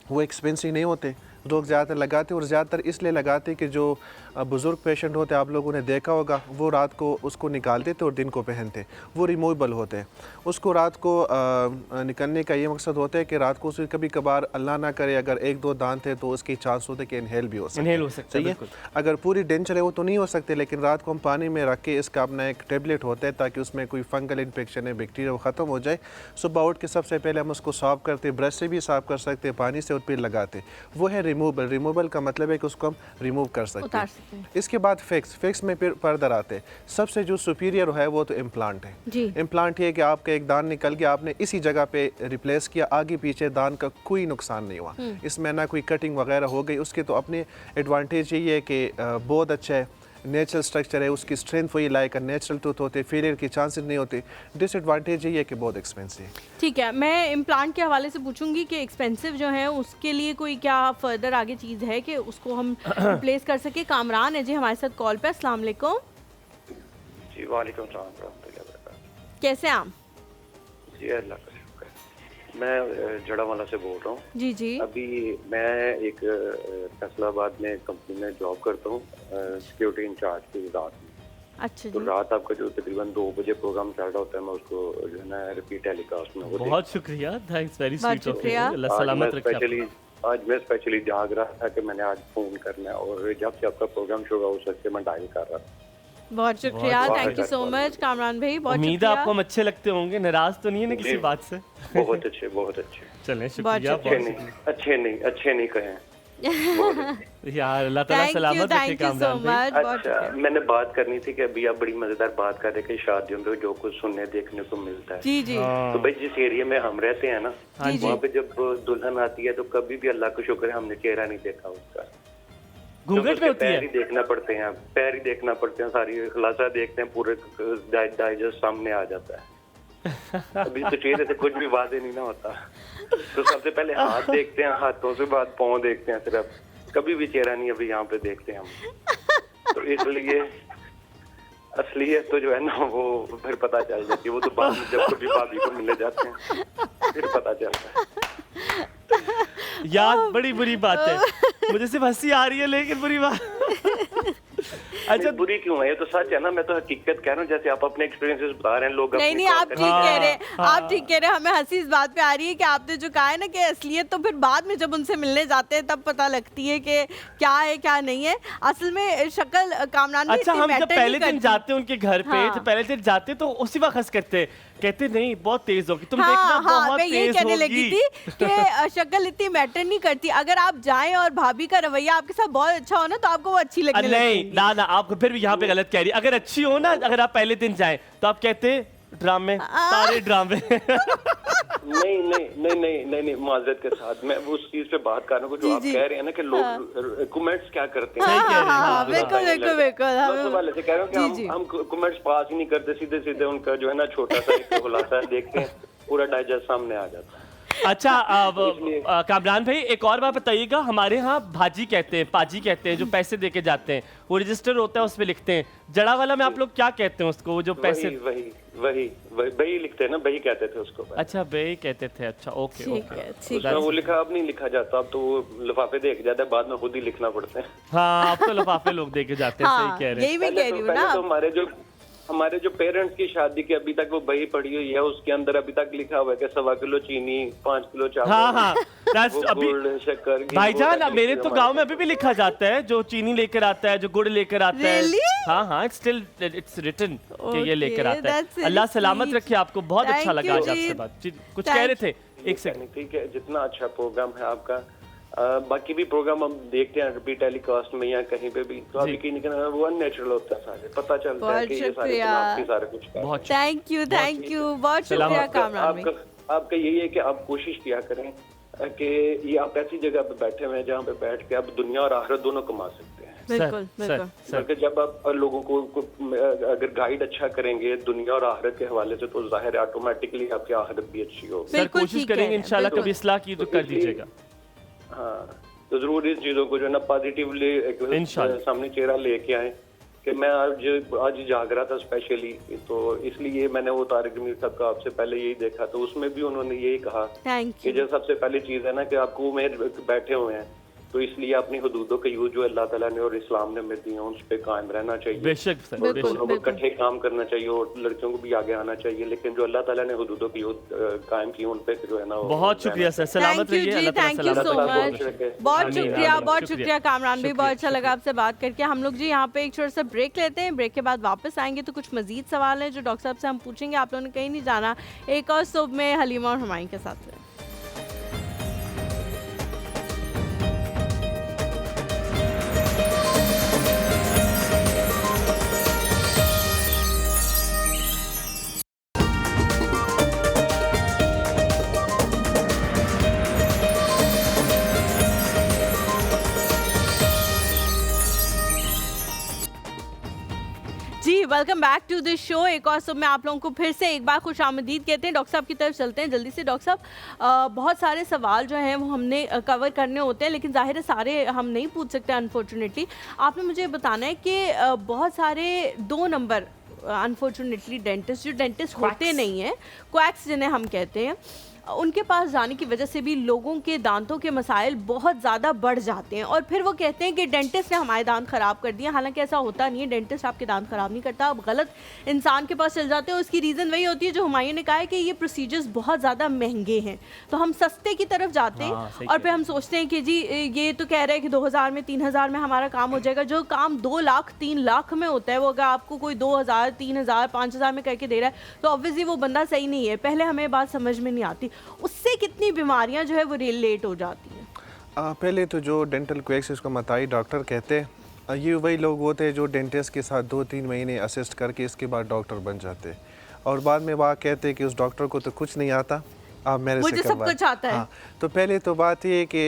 Speaker 3: वो एक्सपेंसिव नहीं होते, लोग ज़्यादातर लगाते और ज़्यादातर इसलिए लगाते कि जो बुज़ुर्ग पेशेंट होते हैं, आप लोगों ने देखा होगा, वो रात को उसको निकालते थे और दिन को पहनते, वो रिमूवेबल होते हैं। उसको रात को निकलने का ये मकसद होता है कि रात को उसके कभी कभार अल्लाह ना करे अगर 1-2 दांत है तो उसकी चांस होते कि इनहेल भी हो सकता है। अगर पूरी डेंचर है वो तो नहीं हो सकते, लेकिन रात को हम पानी में रख के इसका अपना एक टेबलेट होता है ताकि उसमें कोई फंगल इन्फेक्शन है, बैक्टीरिया वो ख़त्म हो जाए। सुबह उठ के सबसे पहले हम उसको साफ़ करते, ब्रश से भी साफ़ कर सकते हैं, पानी से, और फिर लगाते। वो है रिमूवल। रिमूवल का मतलब है कि उसको हम रिमूव कर सकते हैं। इसके बाद फिक्स में फिर फर्दर आते। सबसे जो सुपीरियर है वो तो इम्प्लांट है। इम्प्लांट ये कि आपका एक दांत निकल गया, आपने इसी जगह पे रिप्लेस किया, आगे पीछे दांत का कोई नुकसान नहीं हुआ, इसमें ना कोई कटिंग वगैरह हो गई। उसके तो अपने एडवांटेज ये है कि बहुत अच्छा है, नेचुरल स्ट्रक्चर है, उसकी स्ट्रेंथ वही लाइक नेचुरल टूथ होते, फेलियर के चांसेस नहीं होते। डिसएडवांटेज ये है कि बहुत एक्सपेंसिव है।
Speaker 1: ठीक है, मैं इम्प्लांट के हवाले से पूछूंगी कि एक्सपेंसिव जो है उसके लिए कोई क्या फर्दर आगे चीज़ है कि उसको हम रिप्लेस कर सके। कामरान है जी हमारे साथ कॉल पे। अस्सलाम वालेकुम।
Speaker 6: जी वालेकुम सलाम रहमतुल्लाहि व बरकातहू।
Speaker 1: कैसे हैं आप?
Speaker 6: जी अल्लाह का शुक्र है। मैं जड़ावाला से बोल रहा हूँ।
Speaker 1: जी जी।
Speaker 6: अभी मैं एक फैसलाबाद में कंपनी में जॉब करता हूँ, सिक्योरिटी इंचार्ज की रात में।
Speaker 1: अच्छा
Speaker 6: तो
Speaker 1: जी।
Speaker 6: रात आपका जो तकरीबन 2 बजे प्रोग्राम चल रहा होता है, मैं उसको जो है ना रिपीट टेलीकास्ट में वो
Speaker 2: बहुत शुक्रिया, थैंक्स, वेरी
Speaker 1: बहुत
Speaker 2: स्वीट ऑफ यू,
Speaker 1: शुक्रिया।
Speaker 2: अल्लाह सलामत रखे आपको।
Speaker 6: आज मैं स्पेशली जाग रहा था कि मैंने आज फोन करना है, और जब से आपका प्रोग्राम शुरू हुआ उस वक्त से मैं डायल कर रहा था।
Speaker 1: बहुत शुक्रिया,
Speaker 6: बहुत
Speaker 1: thank you so much Kamran भाई, बहुत
Speaker 2: उम्मीद है
Speaker 1: शुक्रिया।
Speaker 2: आपको हम अच्छे लगते होंगे, नाराज तो नहीं है ना किसी
Speaker 6: जी।
Speaker 2: बात से?
Speaker 6: बहुत अच्छे, बहुत अच्छे।
Speaker 2: चलें,
Speaker 1: बहुत
Speaker 2: शुक्रिया,
Speaker 1: शुक्रिया।
Speaker 2: बहुत
Speaker 6: अच्छे नहीं कहें। बहुत अच्छे।
Speaker 2: यार अल्लाह ताला सलामत रखे
Speaker 1: थैंक यू सो
Speaker 2: कामरान भाई।
Speaker 1: मच, बहुत
Speaker 6: अच्छा,
Speaker 1: शुक्रिया।
Speaker 6: मैंने बात करनी थी कि अभी आप बड़ी मजेदार बात कर रहे कि शादियों में जो कुछ सुनने देखने को मिलता है।
Speaker 1: जी जी।
Speaker 6: तो भाई जिस एरिया में हम रहते हैं ना,
Speaker 1: जी, जी।
Speaker 6: वहाँ पे जब दुल्हन आती है तो कभी भी अल्लाह का शुक्र है हमने चेहरा नहीं देखा उसका।
Speaker 2: घूंघट में होती
Speaker 6: पैर ही
Speaker 2: है?
Speaker 6: देखना पड़ते हैं, पैर ही देखना पड़ते हैं, सारी खुलासा देखते हैं, पूरे डाइजेस्ट सामने आ जाता है। अभी तो चेहरे से कुछ भी वादे नहीं ना होता। तो सबसे पहले हाथ देखते हैं, हाथों से बाद पाँव देखते हैं, सिर्फ कभी भी चेहरा नहीं अभी यहाँ पे देखते हैं हम। तो इसलिए असलियत तो जो है ना वो फिर पता चल जाती है, वो तो बाद में जब कभी भाभी को मिले जाते हैं फिर पता चलता है।
Speaker 2: यार बड़ी बुरी बात है, मुझे सिर्फ हंसी आ रही है लेकिन बुरी बात।
Speaker 6: अच्छा, बुरी क्यों है? ये तो सच है ना, मैं तो हकीकत कह रहा हूँ, जैसे आप अपने एक्सपीरियंसेस बता रहे हैं, लोग
Speaker 1: नहीं
Speaker 6: अपनी
Speaker 1: नहीं, आप
Speaker 6: कॉल
Speaker 1: ठीक
Speaker 6: करके-
Speaker 1: कह रहे हैं, आप ठीक कह रहे हैं। हमें हंसी इस बात पे आ रही है कि आपने जो कहा है ना कि असलियत तो फिर बाद में जब उनसे मिलने जाते हैं तब पता लगती है कि क्या है क्या नहीं है। असल में शक्ल कामरान
Speaker 2: अच्छा, हम जब पहले दिन जाते हैं उनके घर पे,
Speaker 1: हाँ।
Speaker 2: जब पहले दिन जाते तो उसी वक्त हंस करते हैं, कहते नहीं बहुत तेज होगी, तुम
Speaker 1: हाँ,
Speaker 2: देखना
Speaker 1: हाँ,
Speaker 2: बहुत
Speaker 1: मैं यही
Speaker 2: तेज
Speaker 1: कहने लगी
Speaker 2: होगी।
Speaker 1: थी कि शक्ल इतनी मैटर नहीं करती। अगर आप जाएं और भाभी का रवैया आपके साथ बहुत अच्छा हो ना तो आपको वो अच्छी लगने
Speaker 2: नहीं
Speaker 1: लगेगी।
Speaker 2: ना ना, आप फिर भी यहाँ पे गलत कह रही है। अगर अच्छी हो ना, अगर आप पहले दिन जाएं तो आप कहते ड्रामे, सारे ड्रामे।
Speaker 6: नहीं, माजरत के साथ मैं उस चीज पे बात कर रहा हूँ जो
Speaker 1: जी,
Speaker 6: आप
Speaker 1: जी।
Speaker 6: कह रहे हैं ना कि लोग कमेंट्स क्या करते हैं।
Speaker 2: सही कह रहे हैं,
Speaker 1: हाँ,
Speaker 2: हाँ,
Speaker 1: बिल्कुल बिल्कुल बिल्कुल।
Speaker 6: मैं उससे पहले से कह रहा हूँ
Speaker 1: जी, जी।
Speaker 6: कि हम कमेंट्स पास ही नहीं करते, सीधे सीधे उनका जो है ना छोटा सा एक खुलासा देखते हैं, पूरा डाइजेस्ट सामने आ जाता है।
Speaker 2: अच्छा, कामरान भाई एक और बात बताइएगा, हमारे यहाँ भाजी कहते हैं, पाजी कहते हैं, जो पैसे देके जाते हैं, वो रजिस्टर होता है उसमें लिखते हैं। जड़ा वाला में आप लोग क्या कहते हैं उसको, वो जो पैसे?
Speaker 6: वही लिखते हैं ना, वही कहते थे उसको।
Speaker 2: अच्छा, बे कहते थे। अच्छा, ओके
Speaker 1: ठीक
Speaker 2: ओके।
Speaker 1: है, ठीक
Speaker 6: उसमें
Speaker 1: है।
Speaker 6: वो लिखा अब नहीं लिखा जाता, अब तो वो लिफाफे देख जाता है, बाद में खुद ही लिखना पड़ता है।
Speaker 2: हाँ, अब तो लिफाफे लोग देके जाते हैं,
Speaker 1: हाँ,
Speaker 2: सही कह रहे हैं।
Speaker 1: यही मैं कह रही हूँ ना।
Speaker 6: पहले तो हमारे जो पेरेंट्स की शादी की अभी तक वो बही पड़ी हुई है, उसके अंदर अभी तक लिखा हुआ है कि 1.25 किलो चीनी, 5 किलो चावल,
Speaker 2: हाँ हाँ,
Speaker 6: वो
Speaker 2: अभी
Speaker 6: गुड़, शक्कर, घी,
Speaker 2: भाईजान
Speaker 6: वो
Speaker 2: मेरे तो गांव में अभी भी लिखा जाता है, जो चीनी लेकर आता है, जो गुड़ लेकर आता है।
Speaker 1: Really?
Speaker 2: हाँ हाँ, इट्स रिटन कि ये लेकर
Speaker 1: Okay,
Speaker 2: आता है।
Speaker 1: that's very
Speaker 2: अल्लाह सलामत
Speaker 1: sweet.
Speaker 2: रखे आपको, बहुत अच्छा
Speaker 1: Thank
Speaker 2: लगा
Speaker 1: you,
Speaker 2: आज आपसे
Speaker 1: जी।
Speaker 2: बात। जी, कुछ कह रहे थे, एक सेकंड।
Speaker 6: ठीक है, जितना अच्छा प्रोग्राम है आपका, बाकी भी प्रोग्राम हम देखते हैं रिपीट टेलीकास्ट में या कहीं पे भी, तो अभी कहीं ना वो अननेचुरल होता है, सारे पता चलता है कि ये सारे
Speaker 1: शुक्रिया।
Speaker 6: बनावटी सारे कुछ कर रहे हैं।
Speaker 2: बहुत
Speaker 1: थैंक यू, बहुत शुक्रिया कामरान भाई।
Speaker 6: आपका यही है कि आप कोशिश किया करें कि ये आप ऐसी जगह पे बैठे हुए हैं जहाँ पे बैठ के आप दुनिया और आखिरत दोनों कमा सकते हैं।
Speaker 1: बिल्कुल बिल्कुल।
Speaker 6: बल्कि जब आप लोगों को अगर गाइड अच्छा करेंगे दुनिया और आखिरत के हवाले से, तो जाहिर है ऑटोमेटिकली आपकी आखिरत भी अच्छी होगी।
Speaker 2: सर
Speaker 1: बिल्कुल
Speaker 2: कोशिश
Speaker 1: ठीक कह
Speaker 2: करेंगे
Speaker 1: रहे हैं,
Speaker 2: इंशाल्लाह,
Speaker 1: बिल्कुल।
Speaker 2: कभी इस्लाह की तो कर दीजिएगा।
Speaker 6: हाँ, तो जरूर इस चीजों को जो है ना पॉजिटिवली
Speaker 2: इंशाल्लाह।
Speaker 6: सामने चेहरा लेके आए कि मैं आज जाग रहा था स्पेशली, तो इसलिए मैंने वो तारिक जमील साहब का आपसे पहले यही देखा, तो उसमें भी उन्होंने यही कहा
Speaker 1: थैंक
Speaker 6: कि
Speaker 1: यू।
Speaker 6: जो सबसे पहली चीज है ना कि आपको में बैठे हुए हैं, तो इसलिए अपनी हदूदों के यूज जो अल्लाह ताला ने और इस्लाम ने हमें दी हैं उस पे कायम रहना चाहिए।
Speaker 2: बेशक सर,
Speaker 6: और
Speaker 2: बेशक।
Speaker 6: दोनों को इकट्ठे काम करना चाहिए और लड़कियों को भी आगे आना चाहिए, लेकिन जो अल्लाह ताला ने हदूदों की कायम की उन पे जो है ना
Speaker 2: बहुत शुक्रिया सर, सलामत
Speaker 1: थैंक यू
Speaker 2: रहिए,
Speaker 1: जी,
Speaker 2: अल्लाह ताला
Speaker 1: थैंक यू
Speaker 2: सलामत
Speaker 1: सो
Speaker 2: रखे।
Speaker 1: मच। बहुत
Speaker 2: आमीन,
Speaker 1: शुक्रिया,
Speaker 2: आमीन,
Speaker 1: बहुत
Speaker 2: शुक्रिया।
Speaker 1: शुक्रिया कामरान भाई, बहुत अच्छा लगा आपसे बात करके। हम लोग जी यहाँ पे एक छोटा सा ब्रेक लेते हैं, ब्रेक के बाद वापस आएंगे तो कुछ मजीद सवाल हैं जो डॉक्टर साहब से हम पूछेंगे। आप लोगों ने कहीं नहीं जाना। एक और सुबह में हलीमा और हुमायूं के साथ रहें। जी welcome back to this show. एक और सुबह में आप लोगों को फिर से एक बार खुश आमदीद कहते हैं। डॉक्टर साहब की तरफ चलते हैं जल्दी से। डॉक्टर साहब बहुत सारे सवाल जो हैं वो हमने कवर करने होते हैं, लेकिन ज़ाहिर है सारे हम नहीं पूछ सकते अनफॉर्चुनेटली। आपने मुझे बताना है कि बहुत सारे 2 नंबर अनफॉर्चुनेटली डेंटिस्ट जो डेंटिस्ट होते नहीं हैं, क्वैक्स जिन्हें हम कहते हैं, उनके पास जाने की वजह से भी लोगों के दांतों के मसाइल बहुत ज़्यादा बढ़ जाते हैं और फिर वो कहते हैं कि डेंटिस्ट ने हमारे दांत ख़राब कर दिए। हालांकि ऐसा होता नहीं है, डेंटिस्ट आपके दांत ख़राब नहीं करता, आप गलत इंसान के पास चल जाते हो। उसकी रीज़न वही होती है जो हुमायूं ने कहा है कि ये प्रोसीजर्स बहुत ज़्यादा महंगे हैं, तो हम सस्ते की तरफ जाते हैं और फिर हम सोचते हैं कि जी ये तो कह रहे हैं कि 2000 में 3000 में हमारा काम हो जाएगा। जो काम 2 लाख 3 लाख में होता है वो अगर आपको कोई 2000 3000 5000 में करके दे रहा है तो ऑब्वियसली वो बंदा सही नहीं है। पहले हमें बात समझ में नहीं आती, उससे कितनी बीमारियां जो है वो रिलेट हो जाती हैं।
Speaker 3: पहले तो जो डेंटल क्वेक्स इसको मताई डॉक्टर कहते हैं, ये वही लोग होते हैं जो डेंटिस्ट के साथ 2-3 महीने असिस्ट करके इसके बाद डॉक्टर बन जाते हैं और बाद में वहाँ कहते हैं कि उस डॉक्टर को तो कुछ नहीं आता, आप मेरे से
Speaker 1: सब कुछ आता है।
Speaker 3: हाँ, तो पहले तो बात ये कि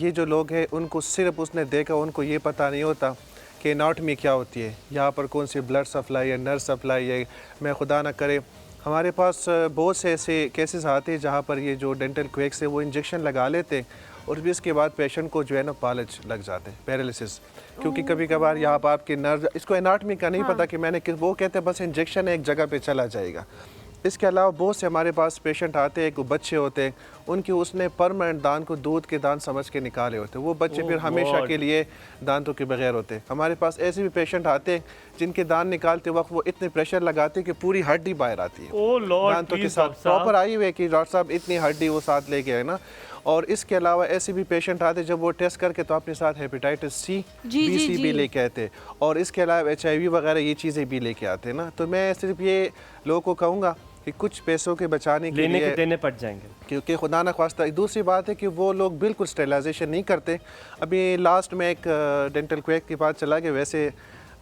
Speaker 3: ये जो लोग हैं उनको सिर्फ उसने देखा, उनको ये पता नहीं होता कि एनाटॉमी क्या होती है, यहाँ पर कौन सी ब्लड सप्लाई है, नर्व सप्लाई है। मैं खुदा ना करे हमारे पास बहुत से ऐसे केसेस आते हैं जहाँ पर ये जो डेंटल क्वेक्स है वो इंजेक्शन लगा लेते हैं और फिर इसके बाद पेशेंट को जो है ना पालज लग जाते हैं, पैरालिसिस, क्योंकि कभी कभार यहाँ पर आपके नर्व, इसको एनाटॉमी का नहीं पता कि मैंने वो कहते हैं बस इंजेक्शन एक जगह पे चला जाएगा। इसके अलावा बहुत से हमारे पास पेशेंट आते हैं, कुछ बच्चे होते हैं उनकी उसने परमानेंट दांत को दूध के दांत समझ के निकाले होते हैं, वो बच्चे फिर हमेशा के लिए दांतों के बगैर होते हैं। हमारे पास ऐसे भी पेशेंट आते हैं जिनके दांत निकालते वक्त वो इतने प्रेशर लगाते हैं कि पूरी हड्डी बाहर आती है दांतों के साथ, प्रॉपर आई हुई है कि डॉक्टर साहब इतनी हड्डी वो साथ लेके आए ना। और इसके अलावा ऐसे भी पेशेंट आते जब वो टेस्ट करके तो अपने साथ हेपेटाइटिस सी BC भी लेके आते हैं और इसके अलावा HIV वगैरह ये चीज़ें भी लेके आते हैं ना। तो मैं सिर्फ ये लोगों को कहूँगा कि कुछ पैसों के बचाने के लिए
Speaker 2: देने पड़ जाएंगे,
Speaker 3: क्योंकि खुदा ना ख्वास्ता। दूसरी बात है कि वो लोग बिल्कुल स्टेरिलाइजेशन नहीं करते। अभी लास्ट में एक डेंटल क्वेक के पास चला गया, वैसे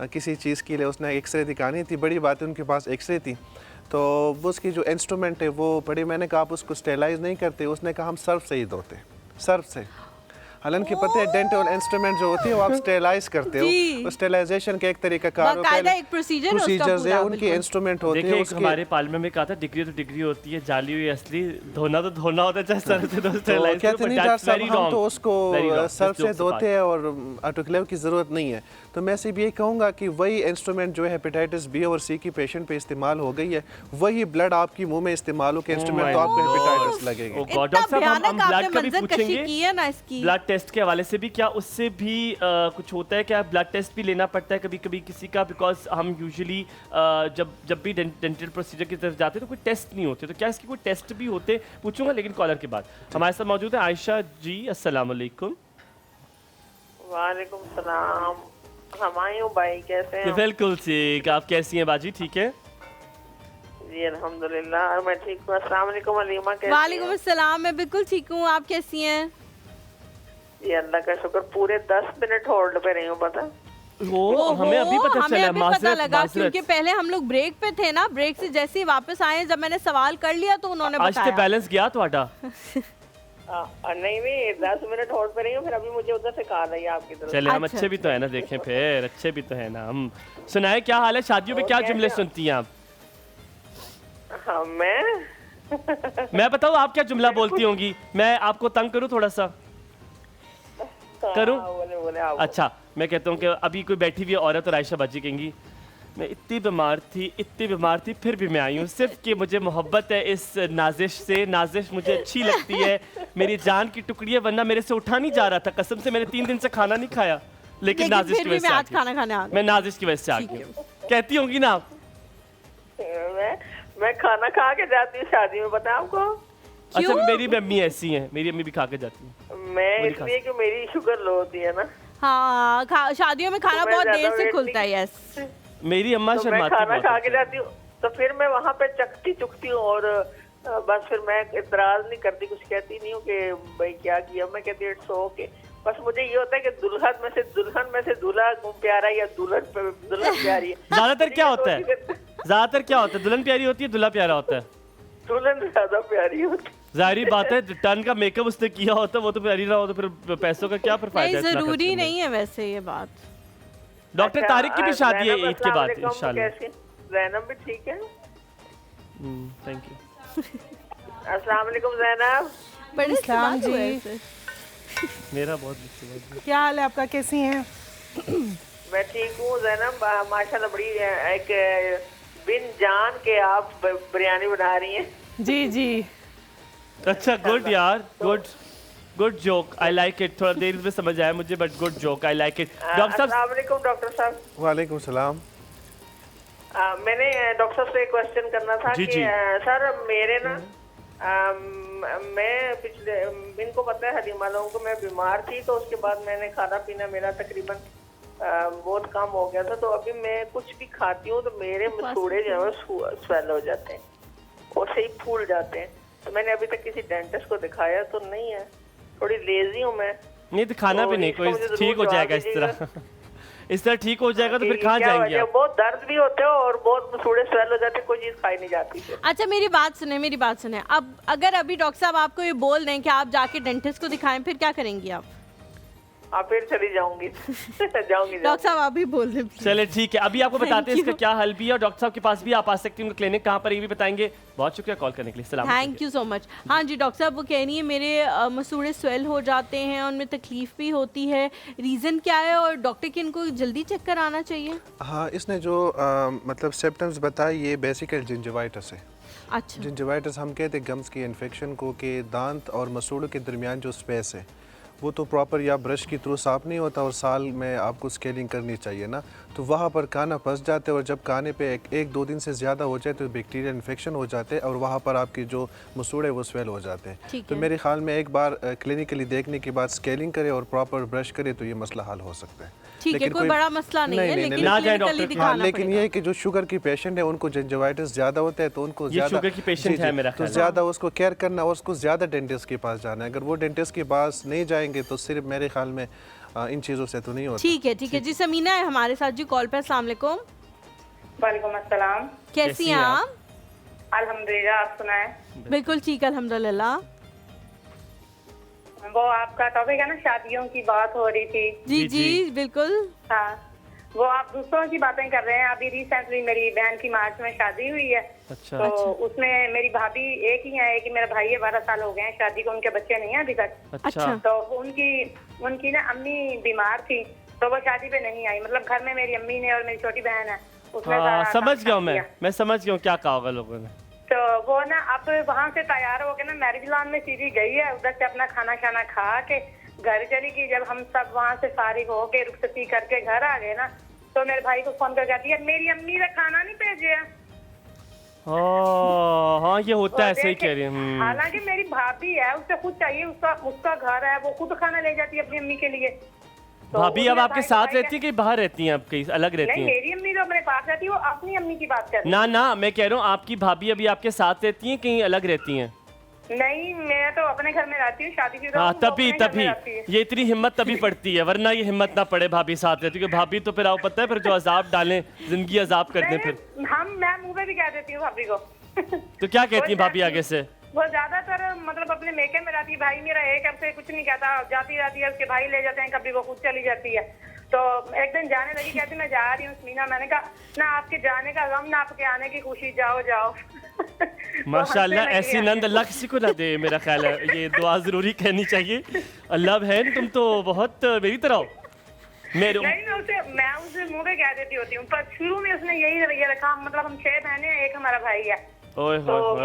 Speaker 3: किसी चीज़ के लिए उसने एक्सरे दिखानी थी, बड़ी बात है उनके पास एक्सरे थी, तो वो उसकी जो इंस्ट्रूमेंट है वो बड़ी, मैंने कहा आप उसको स्टेलाइज नहीं करते, उसने कहा हम सर्फ से ही धोते, सर्फ से। हालांकि पता है डेंटल इंस्ट्रूमेंट जो होती है वो आप स्टेलाइज करते हो, स्टेलाइजेशन का एक तरीका कार
Speaker 1: एक प्रोसीजर
Speaker 3: है, उनकी इंस्ट्रूमेंट होती है।
Speaker 2: हमारे पार्लियामेंट में कहा था डिग्री तो डिग्री होती है, जाली हुई असली, धोना तो धोना होता है, चाहे सर से धो स्टेलाइज
Speaker 3: कहते नहीं डॉक्टर साहब हम तो उसको सर्फ से धोते हैं और ऑटोक्लेव की ज़रूरत नहीं है। तो मैं सिर्फ ये कहूँगा कि वही इंस्ट्रूमेंट जो है हेपेटाइटिस B और C की पेशेंट पे इस्तेमाल हो गई है, वही ब्लड आपकी मुंह में इस्तेमाल हो के इंस्ट्रूमेंट तो आपको हेपेटाइटिस लगेगी।
Speaker 2: डॉक्टर साहब हम ब्लड का भी पूछेंगे, ब्लड टेस्ट के हवाले से भी क्या उससे भी कुछ होता है, क्या ब्लड टेस्ट भी लेना पड़ता है कभी कभी किसी का? बिकॉज हम यूजुअली जब भी डेंटल प्रोसीजर की तरफ जाते हैं तो कोई टेस्ट नहीं होते, तो क्या इसके कोई टेस्ट भी होते? पूछूंगा लेकिन कॉलर के बाद। हमारे साथ मौजूद है आयशा जी, अस्सलाम वालेकुम।
Speaker 7: वालेकुम सलाम। हमायूं भाई कैसे हैं?
Speaker 2: बिल्कुल ठीक, आप कैसी हैं बाजी? ठीक है
Speaker 7: जी अल्हम्दुलिल्लाह, मैं ठीक हूँ। अस्सलाम वालेकुम अलीमा, कैसी हैं?
Speaker 1: वालेकुम अस्सलाम, मैं बिल्कुल ठीक हूँ, आप कैसी हैं?
Speaker 7: जी अल्लाह का शुक्र, पूरे 10 मिनट होल्ड पे रही हूँ पता।
Speaker 2: वो हमें अभी पता चला,
Speaker 1: पता लगा क्योंकि पहले हम लोग ब्रेक पे थे ना, ब्रेक से जैसे ही वापस आए जब मैंने सवाल कर लिया तो उन्होंने बताया।
Speaker 2: आज तो बैलेंस गया ਤੁਹਾਡਾ?
Speaker 7: नहीं 10 मिनट होल्ड पे रही हूँ, फिर अभी मुझे उधर से कॉल आई आपकी तरफ।
Speaker 2: चले हम अच्छे भी तो है ना, देखें फिर अच्छे भी तो है ना हम। सुनाए क्या हाल है, शादियों में क्या जुमले सुनती हैं आप?
Speaker 7: हाँ
Speaker 2: मैं बताऊँ आप क्या जुमला बोलती होंगी? मैं आपको तंग करूँ थोड़ा सा? करूँ? अच्छा, मैं कहता हूँ कि अभी कोई बैठी हुई औरत और आयशा बाजी कहेंगी मैं इतनी बीमार थी फिर भी मैं आई हूँ, सिर्फ कि मुझे मोहब्बत है इस नाजिश से, नाजिश मुझे अच्छी लगती है, मेरी जान की टुकड़ी है, वरना मेरे से उठा नहीं जा रहा था, कसम से मैंने 3 दिन से खाना नहीं खाया, लेकिन नाजिश की वजह से आज खाना खाने आ गई, मैं नाजिश की वजह से आ गई। कहती होंगी ना आप?
Speaker 7: मैं खाना खा के जाती हूँ शादी में, पता है आपको?
Speaker 2: अच्छा, मेरी अम्मी ऐसी हैं, मेरी अम्मी भी खा के जाती है।
Speaker 7: मैं इसलिए कि मेरी शुगर लो होती है ना।
Speaker 1: हाँ, शादियों में खाना बहुत देर से खुलता है। यस,
Speaker 2: मेरी अम्मा शर्माती
Speaker 7: खाना खा के जाती हूँ तो फिर मैं वहाँ पे चुकती हूँ और बस फिर मैं इतराज नहीं करती, कुछ कहती नहीं हूँ कि भाई क्या किया, मैं कहती हूँ इट्स ओके। बस मुझे ये होता है कि दुल्हन में से दूल्हा प्यारा या दुल्हन प्यारी है।
Speaker 2: ज्यादातर क्या होता है? दुल्हन प्यारी होती है, दूल्हा प्यारा होता है?
Speaker 7: दुल्हन ज्यादा प्यारी होती है।
Speaker 2: जाहिर बात है, टन का मेकअप उसने किया होता वो तो प्यारी रहा हो, तो फिर पैसों का क्या फायदा?
Speaker 1: जरूरी नहीं है वैसे ये बात।
Speaker 2: डॉक्टर तारिक की भी शादी है ईद के बाद इंशाल्लाह।
Speaker 7: ज़ैनब भी ठीक है?
Speaker 2: Thank you.
Speaker 7: अस्सलाम वालेकुम ज़ैनब।
Speaker 1: बड़ी सलाम जी।
Speaker 2: मेरा बहुत
Speaker 5: क्या हाल है आपका, कैसी हैं?
Speaker 7: मैं ठीक हूँ ज़ैनब, माशाल्लाह बड़ी एक नान के आप बिरयानी बना रही हैं।
Speaker 5: जी जी।
Speaker 2: अच्छा गुड यार, good joke, I like it. थोड़ा देर में समझ आया मुझे, but good joke, I like it. Doctor साहब।
Speaker 7: अस्सलाम वालेकुम डॉक्टर साहब।
Speaker 3: वालेकुम सलाम।
Speaker 7: मैंने डॉक्टर साहब से एक क्वेश्चन करना था
Speaker 2: जी,
Speaker 7: कि
Speaker 2: जी।
Speaker 7: सर मेरे ना मैं पिछले, इनको पता है हलीमा लोगों को, मैं बीमार थी तो उसके बाद मैंने खाना पीना मेरा तकरीबन बहुत कम हो गया था। तो अभी मैं कुछ भी खाती हूँ तो मेरे मसूड़े जो है स्वेल हो जाते हैं और सही फूल जाते हैं। तो मैंने अभी तक किसी डेंटिस्ट को दिखाया तो नहीं है, थोड़ी लेजी हूँ मैं।
Speaker 2: नहीं दिखाना
Speaker 7: तो
Speaker 2: भी नहीं,
Speaker 7: इसका
Speaker 2: कोई
Speaker 7: मुझे
Speaker 2: ठीक हो
Speaker 7: जरूर
Speaker 2: जाएगा इस
Speaker 7: जवाब
Speaker 2: तरह। इस तरह ठीक हो जाएगा तो फिर कहाँ
Speaker 7: क्या
Speaker 2: जाएंगे
Speaker 7: वजह?
Speaker 2: आप?
Speaker 7: बहुत दर्द भी होते हो और बहुत मसूड़े स्वेल हो जाते, कोई चीज खाई नहीं जाती फिर।
Speaker 1: अच्छा मेरी बात सुने। अब अगर अभी डॉक्टर साहब आपको ये बोल दें कि आप जाके डेंटिस्ट को दिखाएं, फिर क्या करेंगी आप?
Speaker 7: फिर चली जाऊंगी। जाऊंगी।
Speaker 1: डॉक्टर साहब आप भी बोल दें please।
Speaker 2: चले ठीक है, अभी आपको बताते हैं
Speaker 1: Thank
Speaker 2: इसका
Speaker 1: you।
Speaker 2: क्या हल भी है, और डॉक्टर साहब के पास भी आप आ सकती हैं, उनका क्लिनिक कहाँ पर है ये भी बताएंगे। बहुत शुक्रिया कॉल करने के लिए। सलाम।
Speaker 1: Thank you so much. हाँ जी डॉक्टर साहब, वो कह रही है मेरे मसूड़े स्वेल हो जाते हैं, उनमें तकलीफ भी होती है, रीज़न क्या है और डॉक्टर के इनको जल्दी चेक कराना चाहिए?
Speaker 3: हाँ, इसने जो मतलब सिम्टम्स बताए ये बेसिकली जिंजिवाइटिस है।
Speaker 1: अच्छा।
Speaker 3: जिंजिवाइटिस हम कहते हैं गम्स की इन्फेक्शन को, कि दांत और मसूड़ों के दरमियान जो स्पेस है वो तो प्रॉपर या ब्रश के थ्रू साफ नहीं होता, और साल में आपको स्केलिंग करनी चाहिए ना, तो वहाँ पर काना फंस जाते हैं, और जब काने पे एक दो दिन से ज़्यादा हो जाए तो बैक्टीरियल इन्फेक्शन हो जाते हैं और वहाँ पर आपके जो मसूड़े वो स्वेल हो जाते हैं। तो मेरे ख्याल में एक बार क्लिनिकली देखने के बाद स्केलिंग करे और प्रॉपर ब्रश करे तो ये मसला हल हो सकता है।
Speaker 1: ठीक है, कोई बड़ा मसला नहीं है, लेकिन
Speaker 2: ना जाए
Speaker 1: क्लिनिकली
Speaker 2: डॉक्टर।
Speaker 1: दिखाना
Speaker 3: लेकिन
Speaker 1: पड़ेगा।
Speaker 3: ये है कि जो शुगर की पेशेंट है उनको जिंजिवाइटिस ज़्यादा होता है, तो उनको
Speaker 2: ये
Speaker 3: ज़्यादा
Speaker 2: शुगर की पेशेंट है मेरा
Speaker 3: तो
Speaker 2: ख्याल।
Speaker 3: ज़्यादा उसको केयर करना और उसको ज़्यादा डेंटिस्ट के पास जाना है। अगर वो डेंटिस्ट के पास नहीं जाएंगे तो सिर्फ मेरे ख्याल में इन चीज़ों से तो नहीं होता।
Speaker 1: ठीक है जी। समीना है हमारे साथ जी कॉल पे। अस्सलाम वालेकुम।
Speaker 4: वालेकुम अस्सलाम।
Speaker 1: कैसी हैं आप?
Speaker 4: अल्हम्दुलिल्लाह, आप सुनाएं?
Speaker 1: बिल्कुल ठीक अल्हम्दुलिल्लाह।
Speaker 4: वो आपका टॉपिक है ना, शादियों की बात हो रही थी।
Speaker 1: जी बिल्कुल।
Speaker 4: हाँ, वो आप दूसरों की बातें कर रहे हैं। अभी रिसेंटली मेरी बहन की मार्च में शादी हुई है।
Speaker 2: अच्छा।
Speaker 4: तो उसमें मेरी भाभी एक ही है, एक ही मेरा भाई है, 12 साल हो गए हैं शादी को, उनके बच्चे नहीं हैं अभी तक।
Speaker 2: अच्छा।
Speaker 4: तो उनकी ना अम्मी बीमार थी तो वो शादी पे नहीं आई। मतलब घर में मेरी अम्मी ने और मेरी छोटी बहन है उसने
Speaker 2: समझ गया मैं समझ गया क्या कहा होगा लोगों ने।
Speaker 4: तो वो ना अब वहाँ से तैयार हो के ना मैरिज लॉन में सीधी गई है, उधर से अपना खाना शाना खा के घर चली गई। जब हम सब वहाँ से फारिग हो के रुखसती करके घर आ गए ना, तो मेरे भाई को फोन कर जाती है, मेरी अम्मी ने खाना नहीं भेजे।
Speaker 2: हाँ ये होता है, सही कह रही है।
Speaker 4: हालांकि मेरी भाभी है, उसे खुद चाहिए, उसका घर है, वो खुद खाना ले जाती है अपनी अम्मी के लिए। तो
Speaker 2: भाभी अब आपके साथ रहती है कि बाहर रहती हैं, आप कहीं अलग रहती हैं?
Speaker 4: नहीं, मेरी अम्मी तो अपने पास रहती है, वो अपनी अम्मी की बात कर रही है।
Speaker 2: ना मैं कह रहा हूँ आपकी भाभी अभी आपके साथ रहती हैं कहीं अलग रहती हैं?
Speaker 4: नहीं, मैं तो अपने घर में रहती हूँ, शादीशुदा हूँ,
Speaker 2: हाँ
Speaker 4: वो
Speaker 2: तभी
Speaker 4: अपने घर में रहती है।
Speaker 2: ये इतनी हिम्मत तभी पड़ती है, वरना ये हिम्मत ना पड़े भाभी साथ रहती, क्योंकि भाभी तो फिर आपको पता है फिर जो अजाब डालें, जिंदगी अजाब कर दें फिर।
Speaker 4: मैं मुंह पे भी कह देती हूँ भाभी को।
Speaker 2: तो क्या कहती है भाभी आगे से?
Speaker 4: वो ज्यादातर मतलब अपने मेके में रहती है। भाई मेरा एक हफ्ते कुछ नहीं कहता, जाती रहती है, उसके भाई ले जाते हैं, कभी वो खुद चली जाती है। तो एक दिन जाने लगी, कहती मैं जा रही हूँ समीना। मैंने कहा ना आपके जाने का गम ना आपके आने की खुशी, जाओ।
Speaker 2: माशाल्लाह ऐसी नंद अल्लाह किसी को ना दे, मेरा ख्याल है ये दुआ जरूरी कहनी चाहिए। अल्लाह बहन तुम तो बहुत मेरी तरह हो।
Speaker 4: मैं उसे मुंह पे कह देती होती हूँ, पर शुरू में उसने यही रवैया रखा। मतलब हम 6 बहनें हैं, एक हमारा भाई है।
Speaker 2: ओए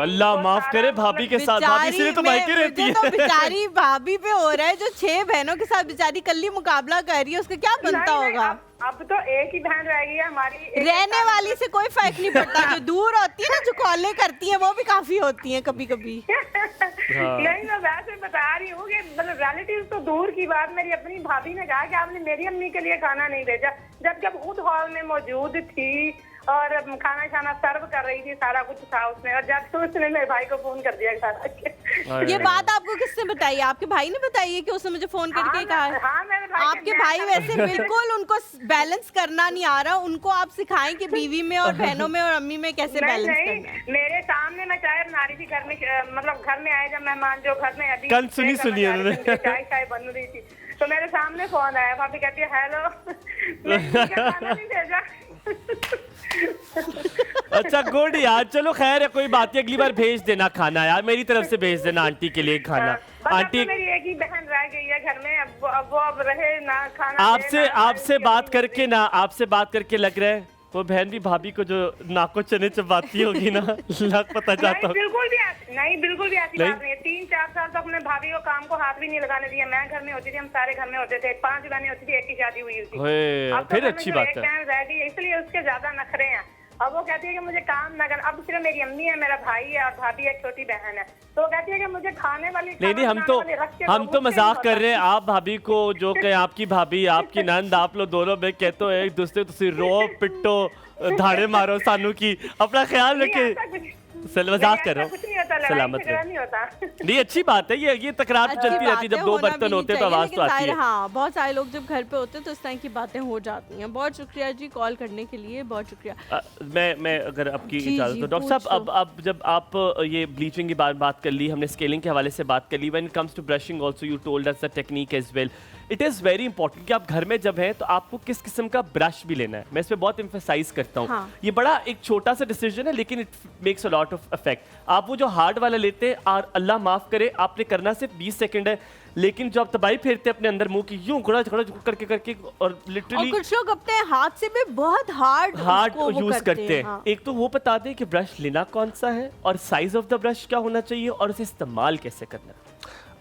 Speaker 2: अल्लाह माफ करे भाभी के साथ, भाभी इसलिए तो मायके रहती है।
Speaker 1: तो बेचारी भाभी पे हो रहा है, जो 6 बहनों के साथ बेचारी कल्ली मुकाबला कर रही है, उसका क्या बनता होगा?
Speaker 4: अब तो एक ही बहन रह गई है हमारी।
Speaker 1: रहने वाली से कोई फर्क नहीं पड़ता, जो दूर होती है ना, जो कॉलें करती है, वो भी काफी होती है कभी कभी।
Speaker 4: नहीं, मैं वैसे बता रही हूँ कि मतलब रिलेटिव तो दूर की बात, मेरी अपनी भाभी ने कहा कि आपने मेरी अम्मी के लिए खाना नहीं भेजा, जब खुद हॉल में मौजूद थी और खाना शाना सर्व कर रही थी, सारा कुछ था उसमें। और जब तो उसने मेरे भाई को फोन कर दिया सारा।
Speaker 1: ये बात आपको किसने बताई? आपके भाई ने बताई है कि उसने मुझे फोन करके कहा?
Speaker 4: हाँ, मेरे भाई।
Speaker 1: आपके भाई वैसे बिल्कुल उनको बैलेंस करना नहीं आ रहा, उनको आप सिखाएं कि बीवी में और बहनों में और अम्मी में कैसे बैलेंस करना है।
Speaker 4: मेरे सामने मैं चाय बना रही थी घर में, मतलब घर में आए जब मेहमान जो घर में अभी
Speaker 2: कल सुनिए
Speaker 4: चाय बन रही थी, तो मेरे सामने फोन आया। भाभी कहती है हेलो, खाना नहीं भेजा।
Speaker 2: अच्छा गुड यार, चलो खैर है, कोई बात नहीं, अगली बार भेज देना खाना यार, मेरी तरफ से भेज देना आंटी के लिए खाना। आंटी
Speaker 4: मेरी एक ही बहन रह गई है घर में, अब वो रहे ना खाना।
Speaker 2: आपसे बात करके लग रहा है वो बहन भी भाभी को जो नाको चने चबाती होगी ना, लग पता जाता हो।
Speaker 4: बिल्कुल भी ऐसी बात नहीं है। 3-4 साल तो अपने भाभी को काम को हाथ भी नहीं लगाने दिया। मैं घर में होती थी, हम सारे घर में होते थे, 5 बहनें होती थी, एक की शादी हुई थी।
Speaker 2: फिर अच्छी बात है,
Speaker 4: इसलिए उसके ज्यादा नखरे हैं। अब वो कहती है कि मुझे काम ना करना। अब सिर्फ मेरी अम्मी है, मेरा भाई है और भाभी एक छोटी बहन है, तो वो कहती है कि मुझे खाने वाली
Speaker 2: नहीं, हम तो मजाक कर रहे हैं। आप भाभी को जो कहे, आपकी भाभी आपकी नंद, आप लोग दोनों में कहते हो एक दूसरे को तुसी रो पिटो धाड़े मारो, सानू की अपना ख्याल रखे। मजाक कर रहा हूँ, सलामत नहीं, अच्छी बात है। ये तकरार तो चलती रहती है, जब दो बर्तन होते हैं तो आवाज तो आती है।
Speaker 1: हाँ, बहुत सारे लोग जब घर पे होते हैं तो इस तरह की बातें हो जाती हैं। बहुत शुक्रिया जी कॉल करने के लिए, बहुत शुक्रिया।
Speaker 2: मैं अगर आपकी इजाजत हो डॉक्टर साहब, अब जब आप ये ब्लीचिंग की बात कर ली, हमने स्केलिंग के हवाले से बात कर ली, when it comes to brushing also you told us the technique as well. It is very important कि आप घर में जब हैं तो आपको किस किस्म का ब्रश भी लेना है। मैं इस पर बहुत एम्फेसाइज करता हूँ।
Speaker 1: हाँ।
Speaker 2: ये बड़ा एक छोटा सा डिसीजन है, लेकिन it makes a lot of effect. आप वो जो हार्ड वाला लेते हैं, और अल्लाह माफ करे, आपने करना सिर्फ 20 सेकंड है, लेकिन जो आप तबाही फेरते हैं अपने अंदर मुंह की, यूं घड़ा करके और लिटरली
Speaker 1: कुछ लोग अपने हाथ से भी बहुत हार्ड
Speaker 2: यूज करते हैं।
Speaker 1: हाँ।
Speaker 2: एक तो वो बता दें कि ब्रश लेना कौन सा है और साइज ऑफ द ब्रश क्या होना चाहिए और उसे इस्तेमाल कैसे करना है।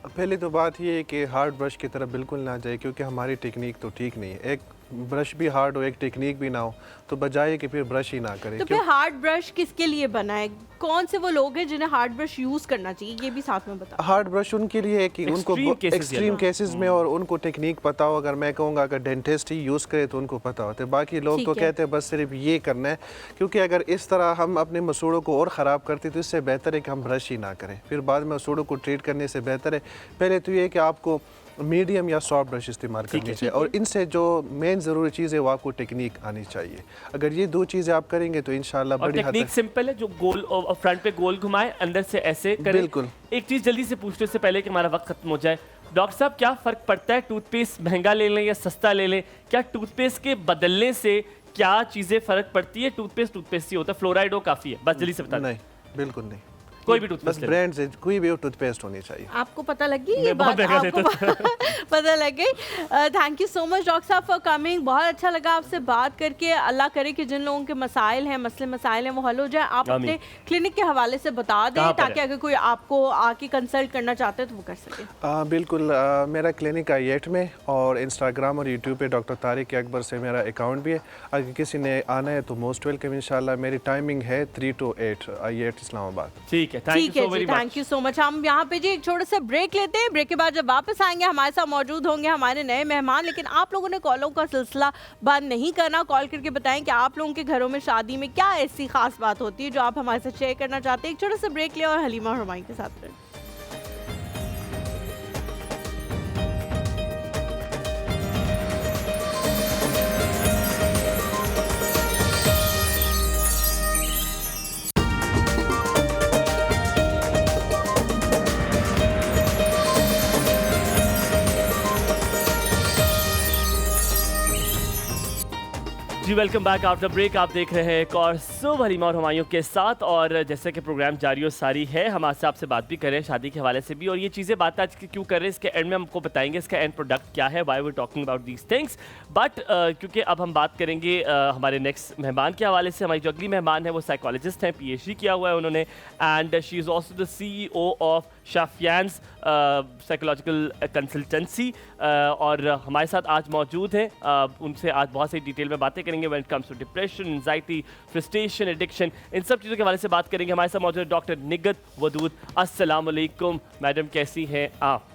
Speaker 3: पहले तो बात ये है कि हार्ड ब्रश की तरफ बिल्कुल ना जाए, क्योंकि हमारी टेक्निक तो ठीक नहीं है। एक ब्रश भी हार्ड हो, एक टेक्निक भी ना हो, तो बजाय कि फिर ब्रश ही ना करें।
Speaker 1: तो फिर हार्ड ब्रश किसके लिए बना है? कौन से वो लोग हैं जिन्हें हार्ड ब्रश यूज करना चाहिए, ये भी साथ में बता।
Speaker 3: हार्ड ब्रश उनके लिए है कि उनको एक्सट्रीम केसेस में और उनको टेक्निक पता हो। अगर मैं कहूँगा अगर डेंटिस्ट ही यूज़ करे तो उनको पता होता है। बाकी लोग तो कहते हैं बस सिर्फ ये करना है, क्योंकि अगर इस तरह हम अपने मसूड़ों को और ख़राब करते तो इससे बेहतर है कि हम ब्रश ही ना करें। फिर बाद में मसूड़ों को ट्रीट करने से बेहतर है पहले तो ये कि आपको मीडियम या सॉफ्ट ब्रश इस्तेमाल करनी चाहिए, और इनसे जो मेन ज़रूरी चीज़ है वो आपको टेक्निक आनी चाहिए। अगर ये 2 चीज़ें आप करेंगे तो इंशाल्लाह बड़ी हद तक।
Speaker 2: टेक्निक सिंपल है, जो गोल फ्रंट पे गोल घुमाए, अंदर से ऐसे करें।
Speaker 3: बिल्कुल।
Speaker 2: एक चीज़ जल्दी से पूछने से पहले कि हमारा वक्त खत्म हो जाए, डॉक्टर साहब क्या फ़र्क पड़ता है टूथपेस्ट महंगा ले लें या सस्ता ले लें? क्या टूथपेस्ट के बदलने से क्या चीज़ें फ़र्क पड़ती है? टूथपेस्ट ही होता है, फ्लोराइड हो काफ़ी है, बस जल्दी से बता।
Speaker 3: नहीं, बिल्कुल नहीं,
Speaker 2: कोई भी टूथपेस्ट,
Speaker 3: बस ब्रांड से कोई भी टूथपेस्ट होनी चाहिए।
Speaker 1: आपको पता लगी ये बात? आपको पता लग गई। Thank you so much doctor साहब फॉर कमिंग। बहुत अच्छा लगा आपसे बात करके। अल्लाह करे कि जिन लोगों के मसाइल हैं, मसले मसाइल हैं, वो हल हो जाए। आप अपने क्लिनिक के हवाले से बता दें ताकि अगर कोई आपको आके कंसल्ट करना चाहते हैं तो वो कर सके।
Speaker 3: बिल्कुल, मेरा क्लिनिक आई8 में, और इंस्टाग्राम और यूट्यूब पे डॉक्टर तारिक अकबर से मेरा अकाउंट भी है। अगर किसी ने आना है तो मोस्ट वेलकम इंशाल्लाह। मेरी टाइमिंग है 3 to 8 आई8 इस्लामाबाद।
Speaker 2: ठीक है,
Speaker 1: थैंक यू सो मच। हम यहाँ पे जी एक छोटा सा ब्रेक लेते हैं। ब्रेक के बाद जब वापस आएंगे हमारे साथ मौजूद होंगे हमारे नए मेहमान। लेकिन आप लोगों ने कॉलों का सिलसिला बंद नहीं करना। कॉल करके बताएं कि आप लोगों के घरों में शादी में क्या ऐसी खास बात होती है जो आप हमारे साथ शेयर करना चाहते हैं। एक छोटा सा ब्रेक ले और हलीमा और हुमायूं के साथ रहें।
Speaker 2: जी वेलकम बैक आफ्टर ब्रेक। आप देख रहे हैं एक और सुबह हलीमा और हुमायूं के साथ, और जैसे कि प्रोग्राम जारी और सारी है, हम आज से आपसे बात भी करें शादी के हवाले से भी, और ये चीज़ें बात आज क्यों कर रहे हैं इसके एंड में हमको बताएंगे इसका एंड प्रोडक्ट क्या है, why we talking about these things. But क्योंकि अब हम बात करेंगे हमारे नेक्स्ट मेहमान के हवाले से। हमारी जो अगली मेहमान है वो साइकोलॉजिस्ट हैं, PhD किया हुआ है उन्होंने, and she is also the CEO of Shafians psychological consultancy, और हमारे साथ आज मौजूद हैं। उनसे आज बहुत सारी डिटेल में बातें करेंगे when it comes to depression, anxiety, frustration, addiction, इन सब चीज़ों के हवाले से बात करेंगे। हमारे साथ मौजूद है डॉक्टर निगत वदूद। अस्सलाम वालेकुम मैडम, कैसी हैं आप?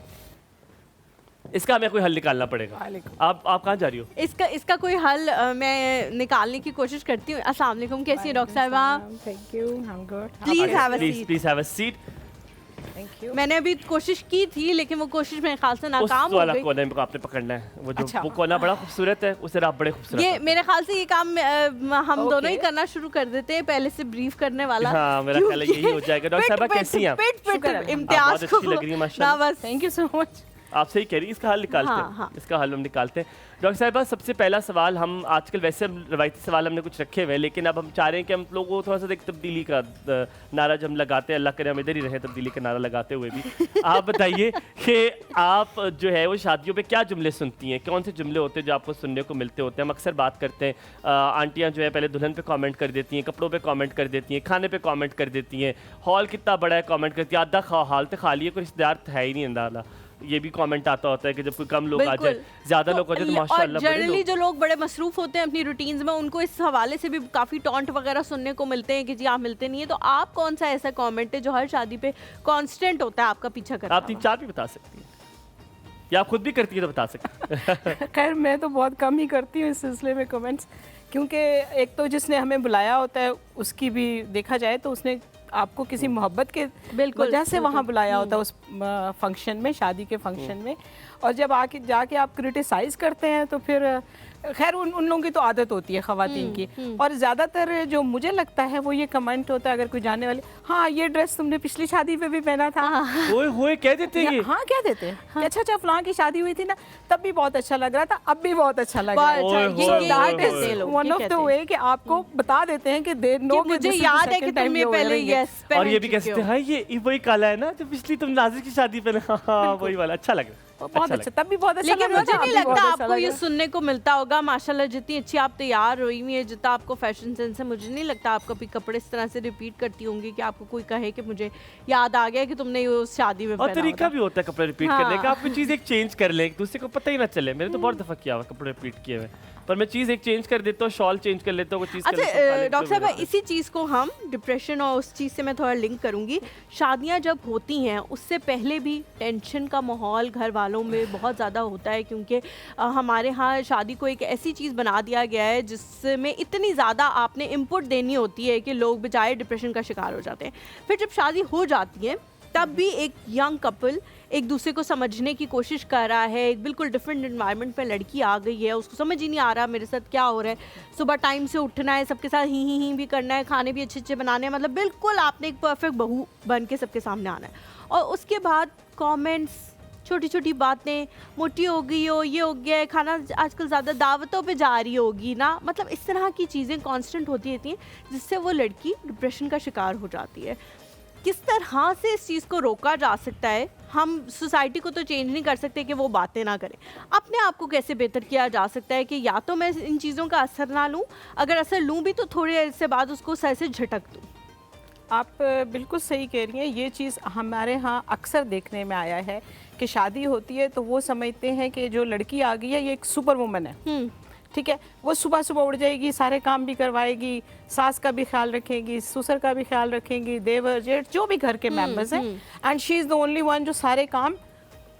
Speaker 2: इसका हमें कोई हल निकालना पड़ेगा। आप कहाँ जा रही हो?
Speaker 1: इसका कोई हल मैं निकालने की कोशिश करती हूँ। अस्सलाम वालेकुम, कैसी है डॉक्टर साहिबा?
Speaker 8: Thank you, I am good.
Speaker 2: Please have a seat.
Speaker 8: Thank you.
Speaker 1: मैंने अभी कोशिश की थी लेकिन वो कोशिश मेरे ख्याल से नाकाम हो गई।
Speaker 2: कोने में आपने पकड़ना है, वो जो वो कोना बड़ा खूबसूरत है, उसे आप बड़े खूबसूरत।
Speaker 1: ये मेरे ख्याल से ये काम हम दोनों ही करना शुरू कर देते हैं, पहले से ब्रीफ करने वाला।
Speaker 2: हाँ, मेरा ख्याल है यही हो जाएगा। डॉक्टर साहब कैसी हैं आप?
Speaker 1: इम्तियाज
Speaker 2: बहुत अच्छी लग रही है माशाल्लाह।
Speaker 1: बस
Speaker 5: थैंक यू सो मच।
Speaker 2: आप सही कह रही हैं, इसका हल निकालते हैं। इसका हल हम निकालते हैं। डॉक्टर साहिबा, सबसे पहला सवाल, हम आजकल वैसे हम रवायती सवाल हमने कुछ रखे हुए, लेकिन अब हम चाह रहे हैं कि हम लोगों को थोड़ा सा एक तब्दीली का नारा जब हम लगाते हैं, अल्लाह करे हम इधर ही रहे तब्दीली का नारा लगाते हुए भी। आप बताइए कि आप जो है वो शादियों पे क्या जुमले सुनती हैं, कौन से जुमले होते हैं जो आपको सुनने को मिलते होते हैं? हम अक्सर बात करते हैं, आंटियाँ जो है पहले दुल्हन पे कमेंट कर देती हैं, कपड़ों पे कमेंट कर देती हैं, खाने पे कमेंट कर देती हैं, हॉल कितना बड़ा है कमेंट करती है, आधा हॉल तो खाली है, कोई रिश्तेदार है ही नहीं अंदाजा। ये भी कमेंट आता होता है कि जब कोई कम लोग आ जाए, ज्यादा लोग आ जाए तो माशाल्लाह
Speaker 1: जनरली जो लोग बड़े मसरूफ होते हैं अपनी रूटीन्स में, उनको इस हवाले से भी काफी टॉन्ट वगैरह सुनने को मिलते हैं कि जी आप मिलते नहीं है। तो आप कौन सा ऐसा कमेंट है जो हर शादी पे कांस्टेंट होता है, आपका पीछा करता है?
Speaker 2: आप 3-4 भी बता सकती हैं, या आप खुद भी करती है तो बता सकते हैं।
Speaker 8: खैर मैं तो बहुत कम ही करती हूँ इस सिलसिले में कमेंट्स, क्योंकि एक तो जिसने हमें बुलाया होता है उसकी भी देखा जाए तो उसने आपको किसी मोहब्बत के वजह से वहाँ बुलाया होता है उस फंक्शन में, शादी के फंक्शन में। और जब आके जाके आप क्रिटिसाइज़ करते हैं तो फिर खैर उन लोगों की तो आदत होती है ख़वातीन की। और ज़्यादातर जो मुझे लगता है वो ये कमेंट होता है, अगर कोई जाने वाले, हाँ ये ड्रेस तुमने पिछली शादी पे भी पहना था,
Speaker 2: होए कह देते हैं।
Speaker 8: हाँ कह देते हैं, हाँ। अच्छा अच्छा फलां की शादी हुई थी ना, तब भी बहुत अच्छा लग रहा था, अब भी बहुत अच्छा लग रहा है। वन ऑफ द वे कि आपको बता देते हैं कि देर नो,
Speaker 1: मुझे याद है कि तुमने पहले यस,
Speaker 2: और ये भी कह सकते हैं हाँ ये वही काला है ना जो पिछली तुम नाज़िर की शादी पे, हाँ वही वाला, अच्छा लग रहा है,
Speaker 8: बहुत अच्छा, तब भी बहुत अच्छा।
Speaker 1: लेकिन मुझे नहीं लगता आपको ये सुनने को मिलता होगा। माशाल्लाह जितनी अच्छी आप तैयार हुई हुई है, जितना आपको फैशन सेंस है, मुझे नहीं लगता आप कभी कपड़े इस तरह से रिपीट करती होंगी कि आपको कोई कहे कि मुझे याद आ गया कि तुमने ये उस शादी में पहना।
Speaker 2: और तरीका भी होता है कपड़े रिपीट करने का, आप कोई चीज़ एक चेंज कर लें, दूसरे को पता ही ना चले। मैंने तो बहुत दफ़ा किया हुआ कपड़े रिपीट किए हुए, पर मैं चीज़ एक चेंज कर देता हूँ, शॉल चेंज कर लेता हूँ, चीज़।
Speaker 1: अच्छा डॉक्टर साहब, इसी चीज़ को हम डिप्रेशन और उस चीज़ से मैं थोड़ा लिंक करूँगी। शादियाँ जब होती हैं उससे पहले भी टेंशन का माहौल घर वालों में बहुत ज़्यादा होता है, क्योंकि हमारे यहाँ शादी को एक ऐसी चीज़ बना दिया गया है जिसमें इतनी ज़्यादा आपने इनपुट देनी होती है कि लोग बेचारे डिप्रेशन का शिकार हो जाते हैं। फिर जब शादी हो जाती है तब भी एक यंग कपल एक दूसरे को समझने की कोशिश कर रहा है। एक बिल्कुल डिफरेंट एनवायरनमेंट में लड़की आ गई है, उसको समझ ही नहीं आ रहा मेरे साथ क्या हो रहा है। सुबह टाइम से उठना है, सबके साथ ही भी करना है, खाने भी अच्छे अच्छे बनाने हैं, मतलब बिल्कुल आपने एक परफेक्ट बहू बन के सबके सामने आना है। और उसके बाद कमेंट्स, छोटी छोटी बातें, मोटी हो गई हो, ये हो गया है, खाना आजकल ज़्यादा दावतों पे जा रही होगी ना, मतलब इस तरह की चीज़ें कांस्टेंट होती रहती हैं जिससे वो लड़की डिप्रेशन का शिकार हो जाती है। किस तरह से इस चीज़ को रोका जा सकता है? हम सोसाइटी को तो चेंज नहीं कर सकते कि वो बातें ना करें, अपने आप को कैसे बेहतर किया जा सकता है कि या तो मैं इन चीज़ों का असर ना लूँ, अगर असर लूँ भी तो थोड़ी देर से बाद उसको सर से झटक दूँ?
Speaker 8: आप बिल्कुल सही कह रही हैं। ये चीज़ हमारे यहाँ अक्सर देखने में आया है कि शादी होती है तो वो समझते हैं कि जो लड़की आ गई है ये एक सुपर वुमन है, ठीक है, वो सुबह सुबह उठ जाएगी, सारे काम भी करवाएगी, सास का भी ख्याल रखेगी, ससुर का भी ख्याल रखेगी, देवर जेठ जो भी घर के मेंबर्स हैं, and she is the only one जो सारे काम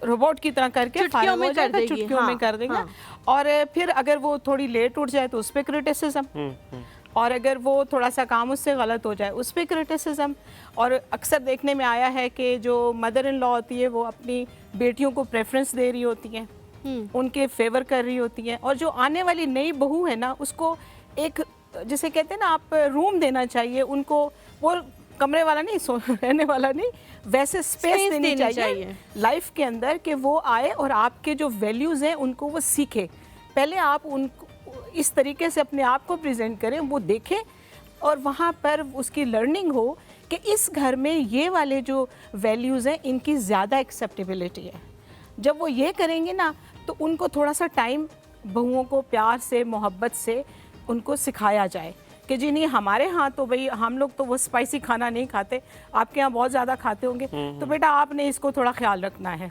Speaker 8: रोबोट की तरह करके
Speaker 1: चुटकियों में कर देगी,
Speaker 8: चुटकियों में कर देगा। और फिर अगर वो थोड़ी लेट उठ जाए तो उस पर क्रिटिसिज्म, और अगर वो थोड़ा सा काम उससे गलत हो जाए उस पर क्रिटिसिज्म। और अक्सर देखने में आया है कि जो मदर इन लॉ होती है वो अपनी बेटियों को प्रेफरेंस दे रही होती हैं, उनके फेवर कर रही होती हैं, और जो आने वाली नई बहू है ना उसको एक, जिसे कहते हैं ना, आप रूम देना चाहिए उनको, वो कमरे वाला नहीं, रहने वाला नहीं, वैसे स्पेस देनी चाहिए लाइफ के अंदर कि वो आए और आपके जो वैल्यूज़ हैं उनको वो सीखे। पहले आप उनको इस तरीके से अपने आप को प्रेजेंट करें, वो देखें और वहाँ पर उसकी लर्निंग हो कि इस घर में ये वाले जो वैल्यूज़ हैं इनकी ज़्यादा एक्सेप्टेबिलिटी है। जब वो ये करेंगे ना तो उनको थोड़ा सा टाइम बहुओं को प्यार से, मोहब्बत से उनको सिखाया जाए कि जी नहीं, हमारे यहाँ तो भाई हम लोग तो वो स्पाइसी खाना नहीं खाते, आपके यहाँ बहुत ज़्यादा खाते होंगे, तो बेटा आपने इसको थोड़ा ख्याल रखना है।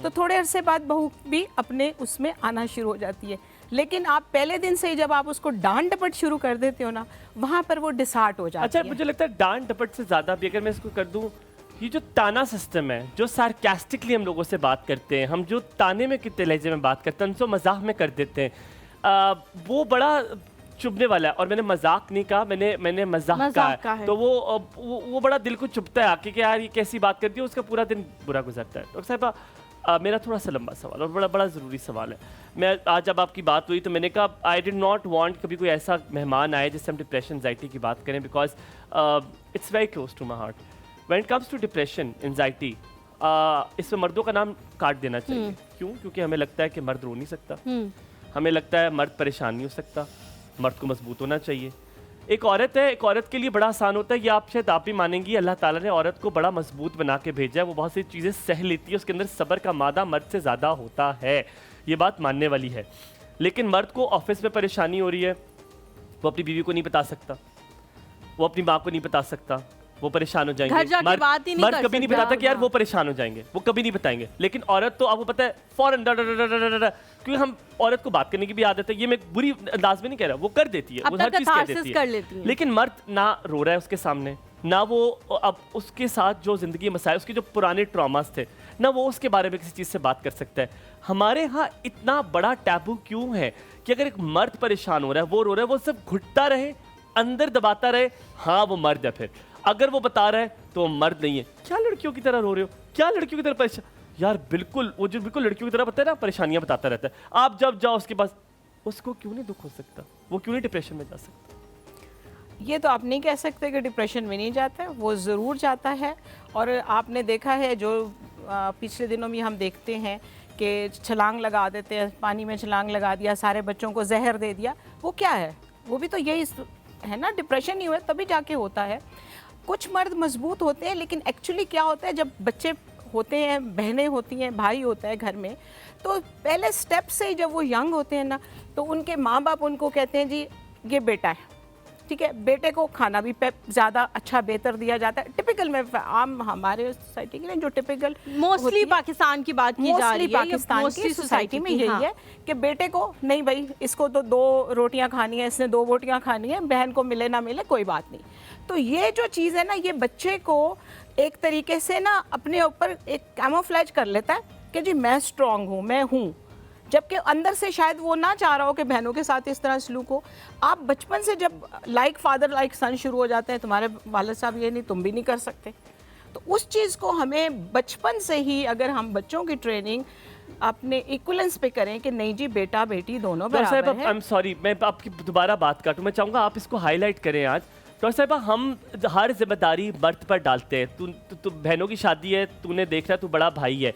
Speaker 8: तो थोड़े अरसे बाद बहू भी अपने उसमें आना शुरू हो जाती है। लेकिन आप पहले दिन से ही जब आप उसको डांट डपट शुरू कर देते हो ना, वहाँ पर वो डिसहार्ट हो जाती है।
Speaker 2: अच्छा, मुझे लगता है डांट डपट से ज़्यादा भी अगर मैं इसको कर दूँ, ये जो ताना सिस्टम है, जो सार्कास्टिकली हम लोगों से बात करते हैं, हम जो ताने में कितने लहजे में बात करते हैं, उनको मजाक में कर देते हैं, वो बड़ा चुभने वाला है। और मैंने मजाक नहीं कहा, मैंने मजाक कहा है। तो वो बड़ा दिल को चुभता है आके कि यार ये कैसी बात करती है, उसका पूरा दिन बुरा गुजरता है। डॉक्टर साहब, मेरा थोड़ा सा लंबा सवाल और बड़ा ज़रूरी सवाल है। मैं आज जब आपकी बात हुई तो मैंने कहा आई डिड नॉट वांट कभी कोई ऐसा मेहमान आए जिससे हम डिप्रेशन, एंजाइटी की बात करें, because it's very close to my heart. When it comes to depression, anxiety, इसमें मर्दों का नाम काट देना चाहिए। क्यों? क्योंकि हमें लगता है कि मर्द रो नहीं सकता, हमें लगता है मर्द परेशान नहीं हो सकता, मर्द को मजबूत होना चाहिए। एक औरत है, एक औरत के लिए बड़ा आसान होता है, ये आप शायद आप भी मानेंगी, अल्लाह ताला ने औरत को बड़ा मजबूत बना के भेजा है। वो बहुत सी चीज़ें सह लेती है, उसके अंदर सब्र का मादा मर्द से ज़्यादा होता है, ये बात मानने वाली है। लेकिन मर्द को ऑफिस में परेशानी हो रही है, वो अपनी बीवी को नहीं बता सकता, वो अपनी माँ को नहीं बता सकता, वो परेशान हो जाएंगे। मर्द कभी नहीं बताता कि यार वो परेशान हो जाएंगे, वो कभी नहीं बताएंगे। लेकिन औरत तो आपको पता है फौरन, क्योंकि हम औरत को बात करने की भी आदत है, ये मैं बुरी अंदाज में नहीं कह रहा, वो कर देती है, वो हर चीज कह देती है। लेकिन मर्द ना रो रहा है उसके सामने, ना वो अब उसके साथ जो जिंदगी मसाइल, उसके जो पुराने ट्रॉमास थे, ना वो उसके बारे में किसी चीज़ से बात कर सकता है। हमारे यहाँ इतना बड़ा टैबू क्यों है कि अगर एक मर्द परेशान हो रहा है, वो रो रहा है, वो सब घुटता रहे, अंदर दबाता रहे, हाँ वो मर्द है। फिर अगर वो बता रहा है तो वो मर्द नहीं है। क्या लड़कियों की तरह रो रहे हो, क्या लड़कियों की तरह परेशान, यार बिल्कुल वो जो बिल्कुल लड़कियों की तरह बताया ना, परेशानियां बताता रहता है। आप जब जाओ उसके पास, उसको क्यों नहीं दुख हो सकता, वो क्यों नहीं डिप्रेशन में जा सकता?
Speaker 8: ये तो आप नहीं कह सकते कि डिप्रेशन में नहीं जाता है, वो ज़रूर जाता है। और आपने देखा है जो पिछले दिनों में हम देखते हैं कि छलांग लगा देते हैं, पानी में छलांग लगा दिया, सारे बच्चों को जहर दे दिया, वो क्या है? वो भी तो यही है ना, डिप्रेशन ही हुआ तभी जाके होता है। कुछ मर्द मजबूत होते हैं, लेकिन एक्चुअली क्या होता है, जब बच्चे होते हैं, बहनें होती हैं, भाई होता है घर में, तो पहले स्टेप से ही जब वो यंग होते हैं ना, तो उनके माँ बाप उनको कहते हैं जी ये बेटा है, ठीक है, बेटे को खाना भी ज़्यादा अच्छा बेहतर दिया जाता है। टिपिकल में आम हमारे सोसाइटी के लिए जो टिपिकल
Speaker 1: मोस्टली पाकिस्तान की बात की जा रही है,
Speaker 8: पाकिस्तान की सोसाइटी में यही है कि बेटे को नहीं भाई, इसको तो 2 रोटियां खानी है, इसने 2 रोटियां खानी है, बहन को मिले ना मिले कोई बात नहीं। तो ये जो चीज़ है ना, ये बच्चे को एक तरीके से ना अपने ऊपर एक कैमोफ्लेज कर लेता है कि जी मैं स्ट्रांग हूँ, मैं हूँ, जबकि अंदर से शायद वो ना चाह रहा हो कि बहनों के साथ इस तरह सलूक हो। आप बचपन से जब लाइक फादर लाइक सन शुरू हो जाते हैं, तुम्हारे वालिद साहब ये नहीं, तुम भी नहीं कर सकते, तो उस चीज़ को हमें बचपन से ही, अगर हम बच्चों की ट्रेनिंग अपने इक्वलेंस पे करें कि नहीं जी बेटा बेटी दोनों बराबर हैं।
Speaker 2: आई एम सॉरी, मैं आपकी दोबारा बात काटूं, मैं चाहूँगा आप इसको हाईलाइट करें आज। डॉक्टर साहिबा, हम हर जिम्मेदारी मर्द पर डालते हैं। तू बहनों की शादी है, तूने देख रहा, तू बड़ा भाई है,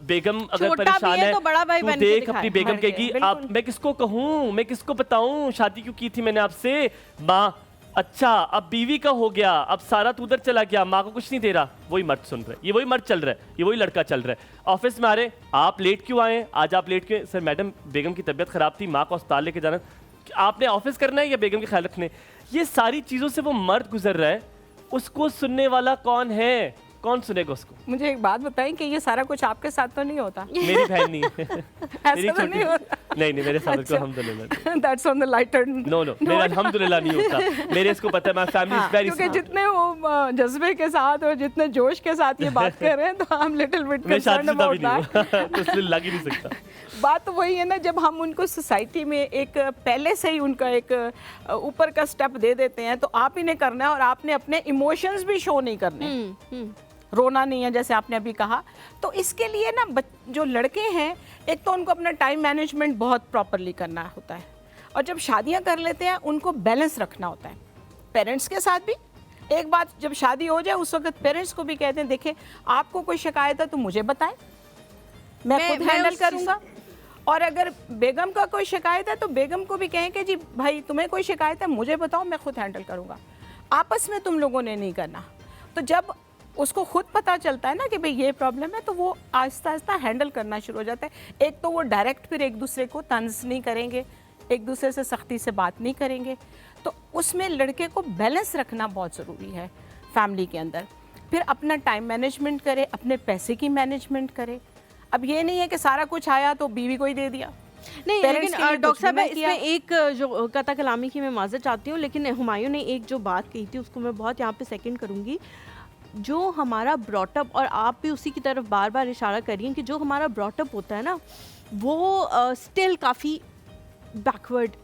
Speaker 2: बेगम अगर परेशान है तो बड़ा भाई तू देख अपनी बेगम कहेगी, आप मैं किसको कहूँ, मैं किसको बताऊँ, शादी क्यों की थी मैंने आपसे, माँ अच्छा अब बीवी का हो गया, अब सारा तू उधर चला गया, माँ को कुछ नहीं दे रहा। वही मर्द सुन रहा है, ये वही मर्द चल रहा है, ये वही लड़का चल रहा है। ऑफिस में आ रहे, आप लेट क्यों आए, आज आप लेट क्यों? सर मैडम बेगम की तबीयत खराब थी, माँ को अस्पताल लेके जाना। आपने ऑफिस करना है या बेगम के ख्याल रखने? ये सारी चीज़ों से वो मर्द गुजर रहा है, उसको सुनने वाला कौन है, कौन सुनेगा उसको?
Speaker 8: मुझे एक बात बताएं कि ये सारा कुछ आपके साथ तो नहीं होता?
Speaker 2: मेरी बहन नहीं है।
Speaker 8: ऐसा तो नहीं होता?
Speaker 2: नहीं मेरे साथ तो अल्हम्दुलिल्लाह।
Speaker 8: That's on the lighter note.
Speaker 2: No मेरा अल्हम्दुलिल्लाह नहीं होता, मेरे इसको पता है, माय फैमिली इज वेरी
Speaker 8: क्योंकि जितने वो जज्बे के साथ और जितने जोश के साथ ये बात कर रहे हैं, तो हम little bit concern about that,
Speaker 2: तो इसलिए लग ही नहीं सकता।
Speaker 8: बात तो वही है ना, जब हम उनको सोसाइटी में एक पहले से ही उनका एक ऊपर का स्टेप दे देते हैं, तो आप ही ने करना है और आपने अपने इमोशंस भी शो नहीं करने, रोना नहीं है जैसे आपने अभी कहा। तो इसके लिए ना जो लड़के हैं, एक तो उनको अपना टाइम मैनेजमेंट बहुत प्रॉपरली करना होता है, और जब शादियां कर लेते हैं उनको बैलेंस रखना होता है पेरेंट्स के साथ भी। एक बात, जब शादी हो जाए उस वक्त पेरेंट्स को भी कहते हैं देखें आपको कोई शिकायत है तो मुझे बताएं, मैं खुद हैंडल करूँगा। और अगर बेगम का कोई शिकायत है तो बेगम को भी कहें कि जी भाई तुम्हें कोई शिकायत है मुझे बताओ, मैं खुद हैंडल करूँगा। आपस में तुम लोगों ने नहीं करना। तो जब उसको खुद पता चलता है ना कि भाई ये प्रॉब्लम है, तो वो आहिस्ता आहिस्ता हैंडल करना शुरू हो जाता है। एक तो वो डायरेक्ट फिर एक दूसरे को तंज नहीं करेंगे, एक दूसरे से सख्ती से बात नहीं करेंगे। तो उसमें लड़के को बैलेंस रखना बहुत ज़रूरी है फैमिली के अंदर। फिर अपना टाइम मैनेजमेंट करे, अपने पैसे की मैनेजमेंट करे। अब ये नहीं है कि सारा कुछ आया तो बीवी को ही दे दिया।
Speaker 1: नहीं, लेकिन डॉक्टर साहब इसमें एक जो कता कलामी की मैं माज़रत चाहती हूँ, लेकिन हुमायूं ने एक जो बात कही थी उसको मैं बहुत यहाँ पे सेकंड करूँगी। जो हमारा ब्रॉटअप, और आप भी उसी की तरफ बार बार इशारा करिए कि जो हमारा ब्रॉटअप होता है ना, वो स्टिल काफ़ी बैकवर्ड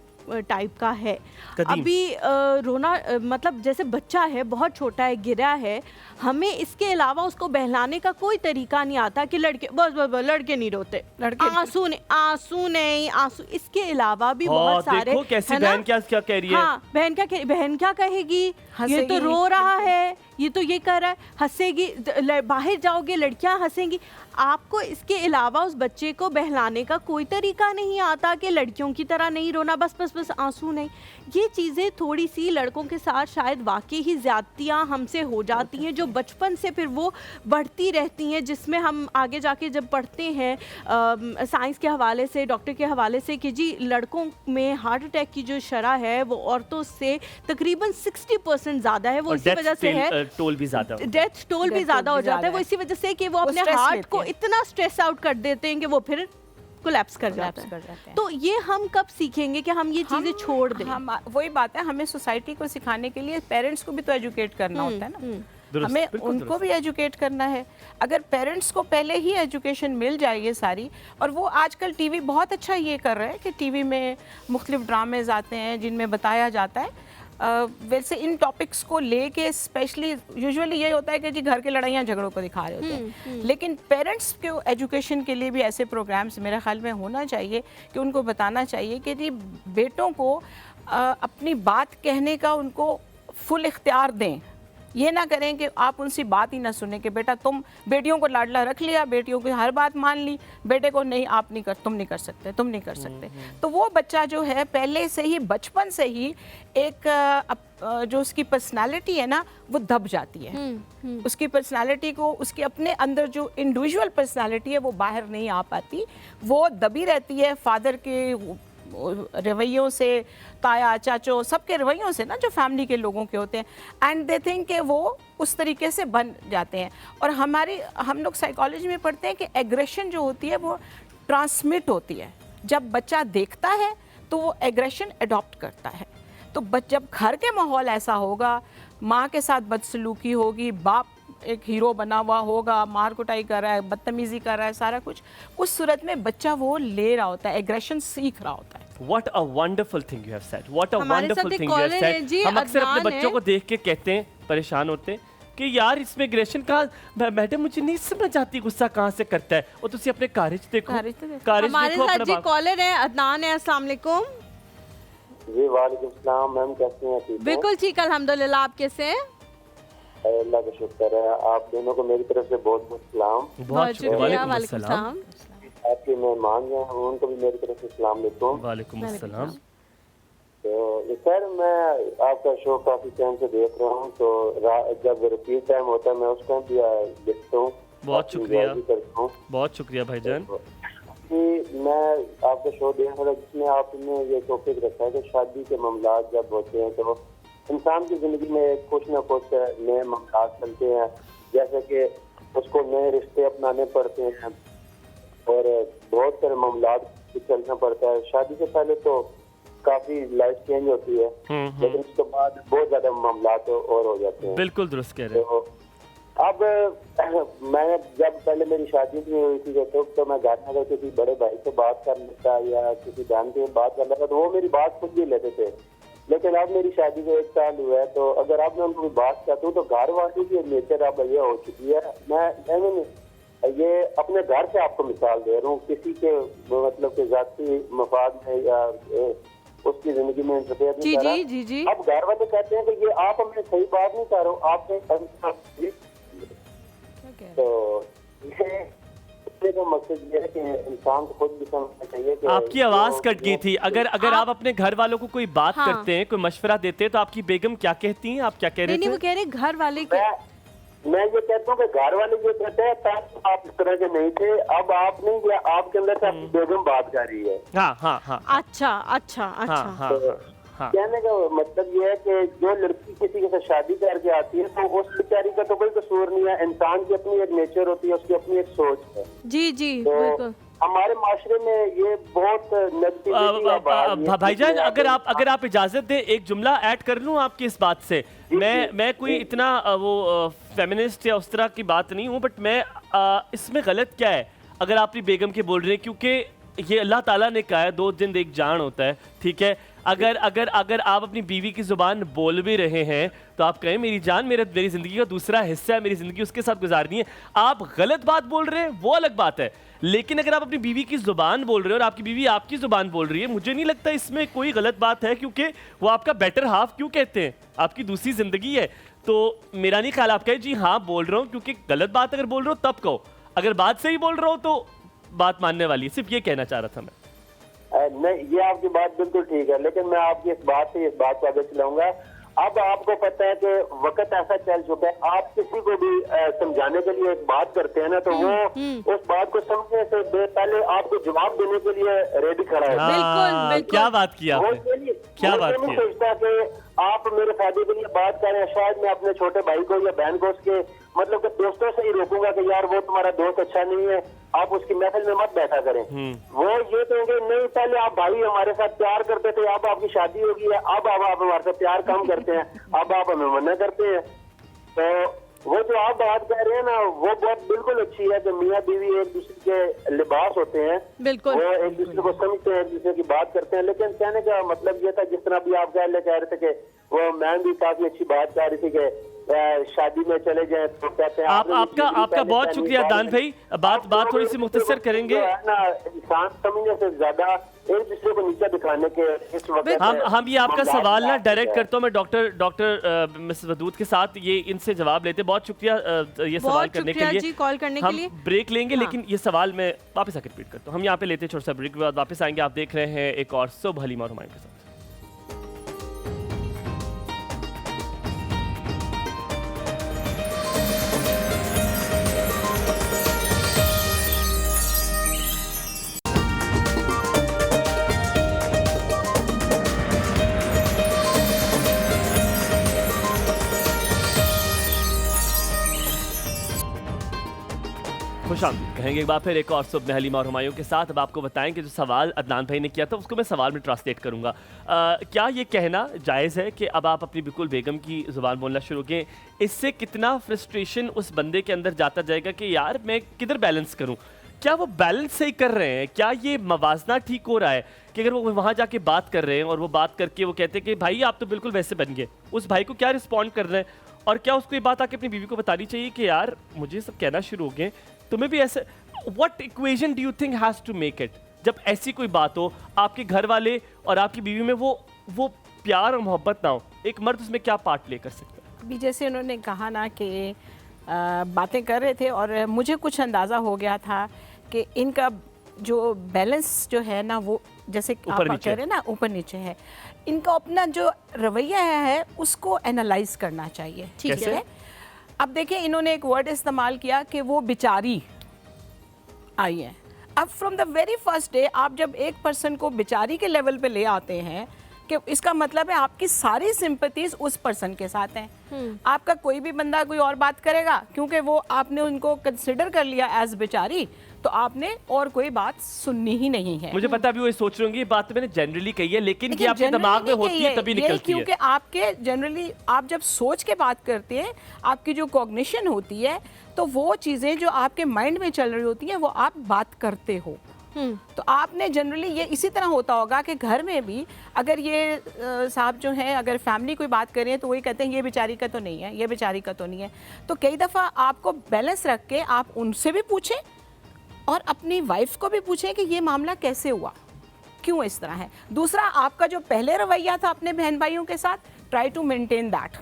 Speaker 1: टाइप का है। अभी रोना मतलब जैसे बच्चा है, बहुत छोटा है, गिरा है, हमें इसके अलावा उसको बहलाने का कोई तरीका नहीं आता कि लड़के बस लड़के नहीं रोते, आंसू नहीं, इसके अलावा भी बहुत सारे।
Speaker 2: देखो कैसी बहन क्या कह रही है।
Speaker 1: हाँ, बहन क्या कहेगी, ये तो रो रहा है, ये तो ये कर रहा है, हंसेगी, बाहर जाओगे लड़कियां हंसेंगी। आपको इसके अलावा उस बच्चे को बहलाने का कोई तरीका नहीं आता कि लड़कियों की तरह नहीं रोना, बस बस बस आंसू नहीं। ये चीज़ें थोड़ी सी लड़कों के साथ शायद वाकई ही ज़्यादतियाँ हमसे हो जाती हैं, जो बचपन से फिर वो बढ़ती रहती हैं, जिसमें हम आगे जाके जब पढ़ते हैं साइंस के हवाले से, डॉक्टर के हवाले से, कि जी लड़कों में हार्ट अटैक की जो शरह है वो औरतों से तकरीबन 60% ज़्यादा है। वो इसी वजह से है,
Speaker 2: टोल भी ज़्यादा,
Speaker 1: डेथ टोल भी ज़्यादा हो जाता है। वो इसी वजह से कि वो अपने हार्ट को इतना स्ट्रेस आउट कर देते हैं कि वो फिर कोलैप्स कर जाता है। तो ये हम कब सीखेंगे कि हम ये चीज़ें छोड़ दें?
Speaker 8: हम वही बात है, हमें सोसाइटी को सिखाने के लिए पेरेंट्स को भी तो एजुकेट करना होता है ना, हमें उनको भी एजुकेट करना है। अगर पेरेंट्स को पहले ही एजुकेशन मिल जाए ये सारी, और वो आजकल टीवी बहुत अच्छा ये कर रहे हैं कि टीवी में मुख्तलिफ ड्रामेज आते हैं जिनमें बताया जाता है वैसे इन टॉपिक्स को लेके, स्पेशली यूजुअली ये होता है कि जी घर के लड़ाइयाँ झगड़ों को दिखा रहे होते हैं, लेकिन पेरेंट्स के एजुकेशन के लिए भी ऐसे प्रोग्राम्स मेरे ख्याल में होना चाहिए कि उनको बताना चाहिए कि जी बेटों को अपनी बात कहने का उनको फुल इख्तियार दें। ये ना करें कि आप उनसी बात ही ना सुने कि बेटा तुम बेटियों को लाडला रख लिया, बेटियों की हर बात मान ली, बेटे को नहीं आप नहीं कर, तुम नहीं कर सकते, तुम नहीं कर सकते। तो वो बच्चा जो है पहले से ही बचपन से ही एक जो उसकी पर्सनालिटी है ना वो दब जाती है। उसकी पर्सनालिटी को, उसके अपने अंदर जो इंडिविजुअल पर्सनालिटी है वो बाहर नहीं आ पाती, वो दबी रहती है फादर के रवैयों से, ताया चाचो सबके रवैयों से ना, जो फैमिली के लोगों के होते हैं, एंड दे थिंक कि वो उस तरीके से बन जाते हैं। और हम लोग साइकोलॉजी में पढ़ते हैं कि एग्रेशन जो होती है वो ट्रांसमिट होती है। जब बच्चा देखता है तो वो एग्रेशन अडॉप्ट करता है। तो जब घर के माहौल ऐसा होगा, माँ के साथ बदसलूकी होगी, बाप एक हीरो बना हुआ होगा, मार कुटाई कर रहा है, बदतमीजी कर रहा है, सारा कुछ, उस सूरत में बच्चा वो ले रहा होता है, एग्रेशन सीख रहा होता है।
Speaker 2: What a wonderful thing you have said. What a wonderful thing you have said. हम अक्सर अपने बच्चों को देख के कहते हैं, परेशान होते हैं कि यार इसमें एग्रेशन का, मैडम मुझे नहीं समझ आती गुस्सा कहाँ से करता है। और तुसी अपने कारज देखो,
Speaker 1: हमारे साथ जी कॉलर है, अदनान है। अस्सलाम वालेकुम।
Speaker 9: जी वालेकुम सलाम मैम, कैसे हैं? ठीक
Speaker 1: बिल्कुल ठीक, अल्हम्दुलिल्लाह। आप कैसे हैं?
Speaker 9: अल्लाह का शुक्र है। आप दोनों को मेरी तरफ से बहुत बहुत सलाम।
Speaker 1: बहुत शुक्रिया। वालेकुम सलाम।
Speaker 9: आपके मेहमान हैं उनको भी मेरी तरफ से सलाम अलैकुम।
Speaker 2: वालेकुम अस्सलाम।
Speaker 9: तो सर मैं आपका शो काफी टाइम से देख रहा हूँ, तो जब रिपीट टाइम होता है मैं उस टाइम भी देखता हूँ।
Speaker 2: बहुत शुक्रिया, बहुत शुक्रिया भाईजान।
Speaker 9: मैं आपका शो देख रहा था जिसमें आपने ये टॉपिक रखा है कि शादी के मामलात जब होते हैं तो इंसान की जिंदगी में कुछ ना कुछ नए मामलात चलते हैं, जैसे कि उसको नए रिश्ते अपनाने पड़ते हैं और बहुत सारे मामलात चलना पड़ता है। शादी से पहले तो काफी लाइफ चेंज होती है, लेकिन उसके बाद बहुत ज्यादा मामलात और हो जाते हैं।
Speaker 2: बिल्कुल दुरुस्त कह रहे हैं।
Speaker 9: तो अब मैं जब पहले मेरी शादी नहीं हुई थी तो मैं घर में अगर किसी बड़े भाई से बात कर लेता या किसी बहन से बात कर लेता तो वो मेरी बात सुन भी लेते थे, लेकिन अब मेरी शादी को 1 साल हुआ है तो अगर अब मैं उनको बात करता हूँ तो घर वालों की नेचर अब ये हो चुकी है। मैं ये अपने घर से आपको मिसाल दे रहा हूँ, किसी के मतलब के जाती मफाद में या उसकी जिंदगी में इंटरफेयर नहीं कर रहा।
Speaker 1: जी।
Speaker 9: अब घर वाले कहते हैं कि ये आप हमें सही बात नहीं कर रहे हो, आपने तो ये मकसद ये है कि इंसान को खुद भी समझना चाहिए कि
Speaker 2: आपकी आवाज कट गई थी। अगर आप अपने घर वालों को कोई बात करते हैं, कोई मशवरा देते हैं तो आपकी बेगम क्या कहती हैं? आप क्या कह रहे थे?
Speaker 1: नहीं, वो कह रहे घर वाले
Speaker 9: मैं ये कहता हूँ कि घर वाले ये कहते हैं तब आप इस तरह के नहीं थे, अब आप नहीं, या आपके अंदर से आपकी बेगम बात कर रही है।
Speaker 2: हाँ।
Speaker 1: अच्छा।
Speaker 9: कहने का मतलब ये है कि जो लड़की किसी के साथ शादी करके आती है तो उस बेचारी का तो कोई कसूर नहीं है, इंसान की अपनी एक नेचर होती है, उसकी अपनी एक सोच है।
Speaker 1: जी
Speaker 9: तो
Speaker 1: बिल्कुल।
Speaker 9: हमारे माशरे में ये बहुत नेगेटिविटी।
Speaker 2: भाईजान अगर आप इजाजत दें एक जुमला ऐड कर लूं आपकी इस बात से। मैं कोई इतना वो फेमिनिस्ट या उस तरह की बात नहीं हूं, बट मैं इसमें गलत क्या है अगर आप अपनी बेगम के बोल रहे हैं, क्योंकि ये अल्लाह ताला ने कहा है 2 जिंद एक जान होता है, ठीक है। अगर आप अपनी बीवी की जुबान बोल भी रहे हैं तो आप कहें मेरी जान मेरी जिंदगी का दूसरा हिस्सा है, मेरी जिंदगी उसके साथ गुजारनी है। आप गलत बात बोल रहे हैं वो अलग बात है, लेकिन अगर आप अपनी बीवी की जुबान बोल रहे हो और आपकी बीवी आपकी जुबान बोल रही है, मुझे नहीं लगता इसमें कोई गलत बात है, क्योंकि वो आपका बेटर हाफ क्यों कहते हैं, आपकी दूसरी जिंदगी है। तो मेरा नहीं ख्याल आप कहे जी हाँ बोल रहा हूँ, क्योंकि गलत बात अगर बोल रहा हूँ तब कहो, अगर बात सही बोल रहा हूँ तो बात मानने वाली है। सिर्फ ये कहना चाह रहा था मैं।
Speaker 9: नहीं, ये आपकी बात बिल्कुल ठीक है, लेकिन मैं आपकी इस बात को आगे चलाऊंगा। अब आपको पता है कि वक्त ऐसा चल चुका है, आप किसी को भी समझाने के लिए एक बात करते हैं ना, तो वो उस बात को समझने से पहले आपको जवाब देने के लिए रेडी खड़ा है।
Speaker 1: बिल्कुल।
Speaker 2: क्या बात किया आपने? क्या बात
Speaker 9: नहीं सोचता कि आप मेरे फायदे के लिए बात कर रहे हैं। शायद मैं अपने छोटे भाई को या बहन को उसके मतलब कि दोस्तों से ही रोकूंगा कि यार वो तुम्हारा दोस्त अच्छा नहीं है, आप उसकी महफिल में मत बैठा करें। वो ये कहेंगे नहीं, पहले आप भाई हमारे साथ प्यार करते थे, अब आपकी शादी हो गई है, अब आप हमारे साथ प्यार कम करते हैं, अब आप हमें मना करते हैं। तो वो जो आप बात कर रहे हैं ना, वो बहुत बिल्कुल अच्छी है कि मियाँ बीवी एक दूसरे के लिबास होते हैं,
Speaker 1: बिल्कुल
Speaker 9: वो एक दूसरे को समझते हैं, एक दूसरे की बात करते हैं। लेकिन कहने का मतलब ये था, जिस तरह भी आप कह रहे थे कि वो मैम भी काफी अच्छी बात कर रही थी कि शादी में चले जाए तो कहते हैं
Speaker 2: आपका बहुत शुक्रिया दान भाई। बात थोड़ी सी मुख्तसर करेंगे
Speaker 9: ना, इंसान समझने से ज्यादा एक दूसरे को नीचे दिखाने के इस वक्त
Speaker 2: हम ये आपका सवाल ना डायरेक्ट करता हूँ मैं डॉक्टर मिसेस वदूद के साथ, ये इनसे जवाब लेते। बहुत शुक्रिया ये सवाल करने के लिए,
Speaker 1: कॉल करने के लिए।
Speaker 2: ब्रेक लेंगे लेकिन ये सवाल मैं वापस आकर रिपीट करता हूँ। हम यहाँ पे लेते छोटा सा ब्रेक, बाद वापस आएंगे। आप देख रहे हैं एक और सुबह हलीमा और हुमायूं के साथ। खुशामदीद कहेंगे एक बार फिर एक और सुबह हलीमा और हुमायूं के साथ। अब आपको बताएं कि जो सवाल अदनान भाई ने किया था उसको मैं सवाल में ट्रांसलेट करूंगा। क्या ये कहना जायज़ है कि अब आप अपनी बिल्कुल बेगम की ज़ुबान बोलना शुरू करें, इससे कितना फ्रस्ट्रेशन उस बंदे के अंदर जाता जाएगा कि यार मैं किधर बैलेंस करूं? क्या वो बैलेंस सही कर रहे हैं? क्या ये मवाजना ठीक हो रहा है कि अगर वो वहाँ जाके बात कर रहे हैं और वो बात करके वो कहते हैं कि भाई आप तो बिल्कुल वैसे बन गए, उस भाई को क्या रिस्पॉन्ड कर रहे हैं? और क्या उसको ये बात आके अपनी बीवी को बतानी चाहिए कि यार मुझे सब कहना शुरू हो गए, तुम्हें भी ऐसे? What equation do you think has to make it, जब ऐसी कोई बात हो आपके घर वाले और आपकी बीवी में वो प्यार और मोहब्बत ना हो, एक मर्द उसमें क्या पार्ट प्ले कर सकता है?
Speaker 8: अभी जैसे उन्होंने कहा ना कि बातें कर रहे थे और मुझे कुछ अंदाज़ा हो गया था कि इनका जो बैलेंस जो है ना, वो जैसे आप कह रहे हैं ना ऊपर नीचे है, इनका अपना जो रवैया है उसको एनालाइज करना चाहिए। ठीक है, अब देखिए इन्होंने एक वर्ड इस्तेमाल किया कि वो बेचारी आई है। अब from the very first day आप जब एक पर्सन को बेचारी के लेवल पे ले आते हैं कि इसका मतलब है आपकी सारी सिंपैथीज उस पर्सन के साथ हैं। आपका कोई भी बंदा कोई और बात करेगा, क्योंकि वो आपने उनको कंसिडर कर लिया एज बेचारी, तो आपने और कोई बात सुननी ही नहीं है।
Speaker 2: मुझे पता, अभी वो सोच रहे होंगे ये बात तो मैंने जनरली कही है, लेकिन ये आपके दिमाग में होती है तभी निकलती है।
Speaker 8: क्योंकि आपके जनरली आप जब सोच के बात करते हैं, आपकी जो कॉग्निशन होती है, तो वो चीज़ें जो आपके माइंड में चल रही होती हैं वो आप बात करते हो। तो आपने जनरली ये इसी तरह होता होगा कि घर में भी अगर ये साहब जो हैं अगर फैमिली कोई बात करें तो वही कहते हैं ये बेचारी का तो नहीं है, ये बेचारी का तो नहीं है। तो कई दफ़ा आपको बैलेंस रख के आप उनसे भी पूछें और अपनी वाइफ को भी पूछें कि ये मामला कैसे हुआ, क्यों इस तरह है। दूसरा, आपका जो पहले रवैया था अपने बहन भाइयों के साथ, ट्राई टू मेंटेन दैट।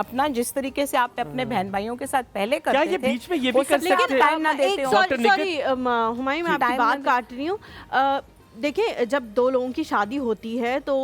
Speaker 8: अपना जिस तरीके से आप अपने बहन भाइयों के साथ पहले करते थे,
Speaker 2: क्या ये बीच में ये भी कर सकते हैं?
Speaker 8: टाइम ना देते हो।
Speaker 1: सॉरी हुमायूं, मैं आपकी बात काट रही हूँ। देखिए, जब दो लोगों की शादी होती है तो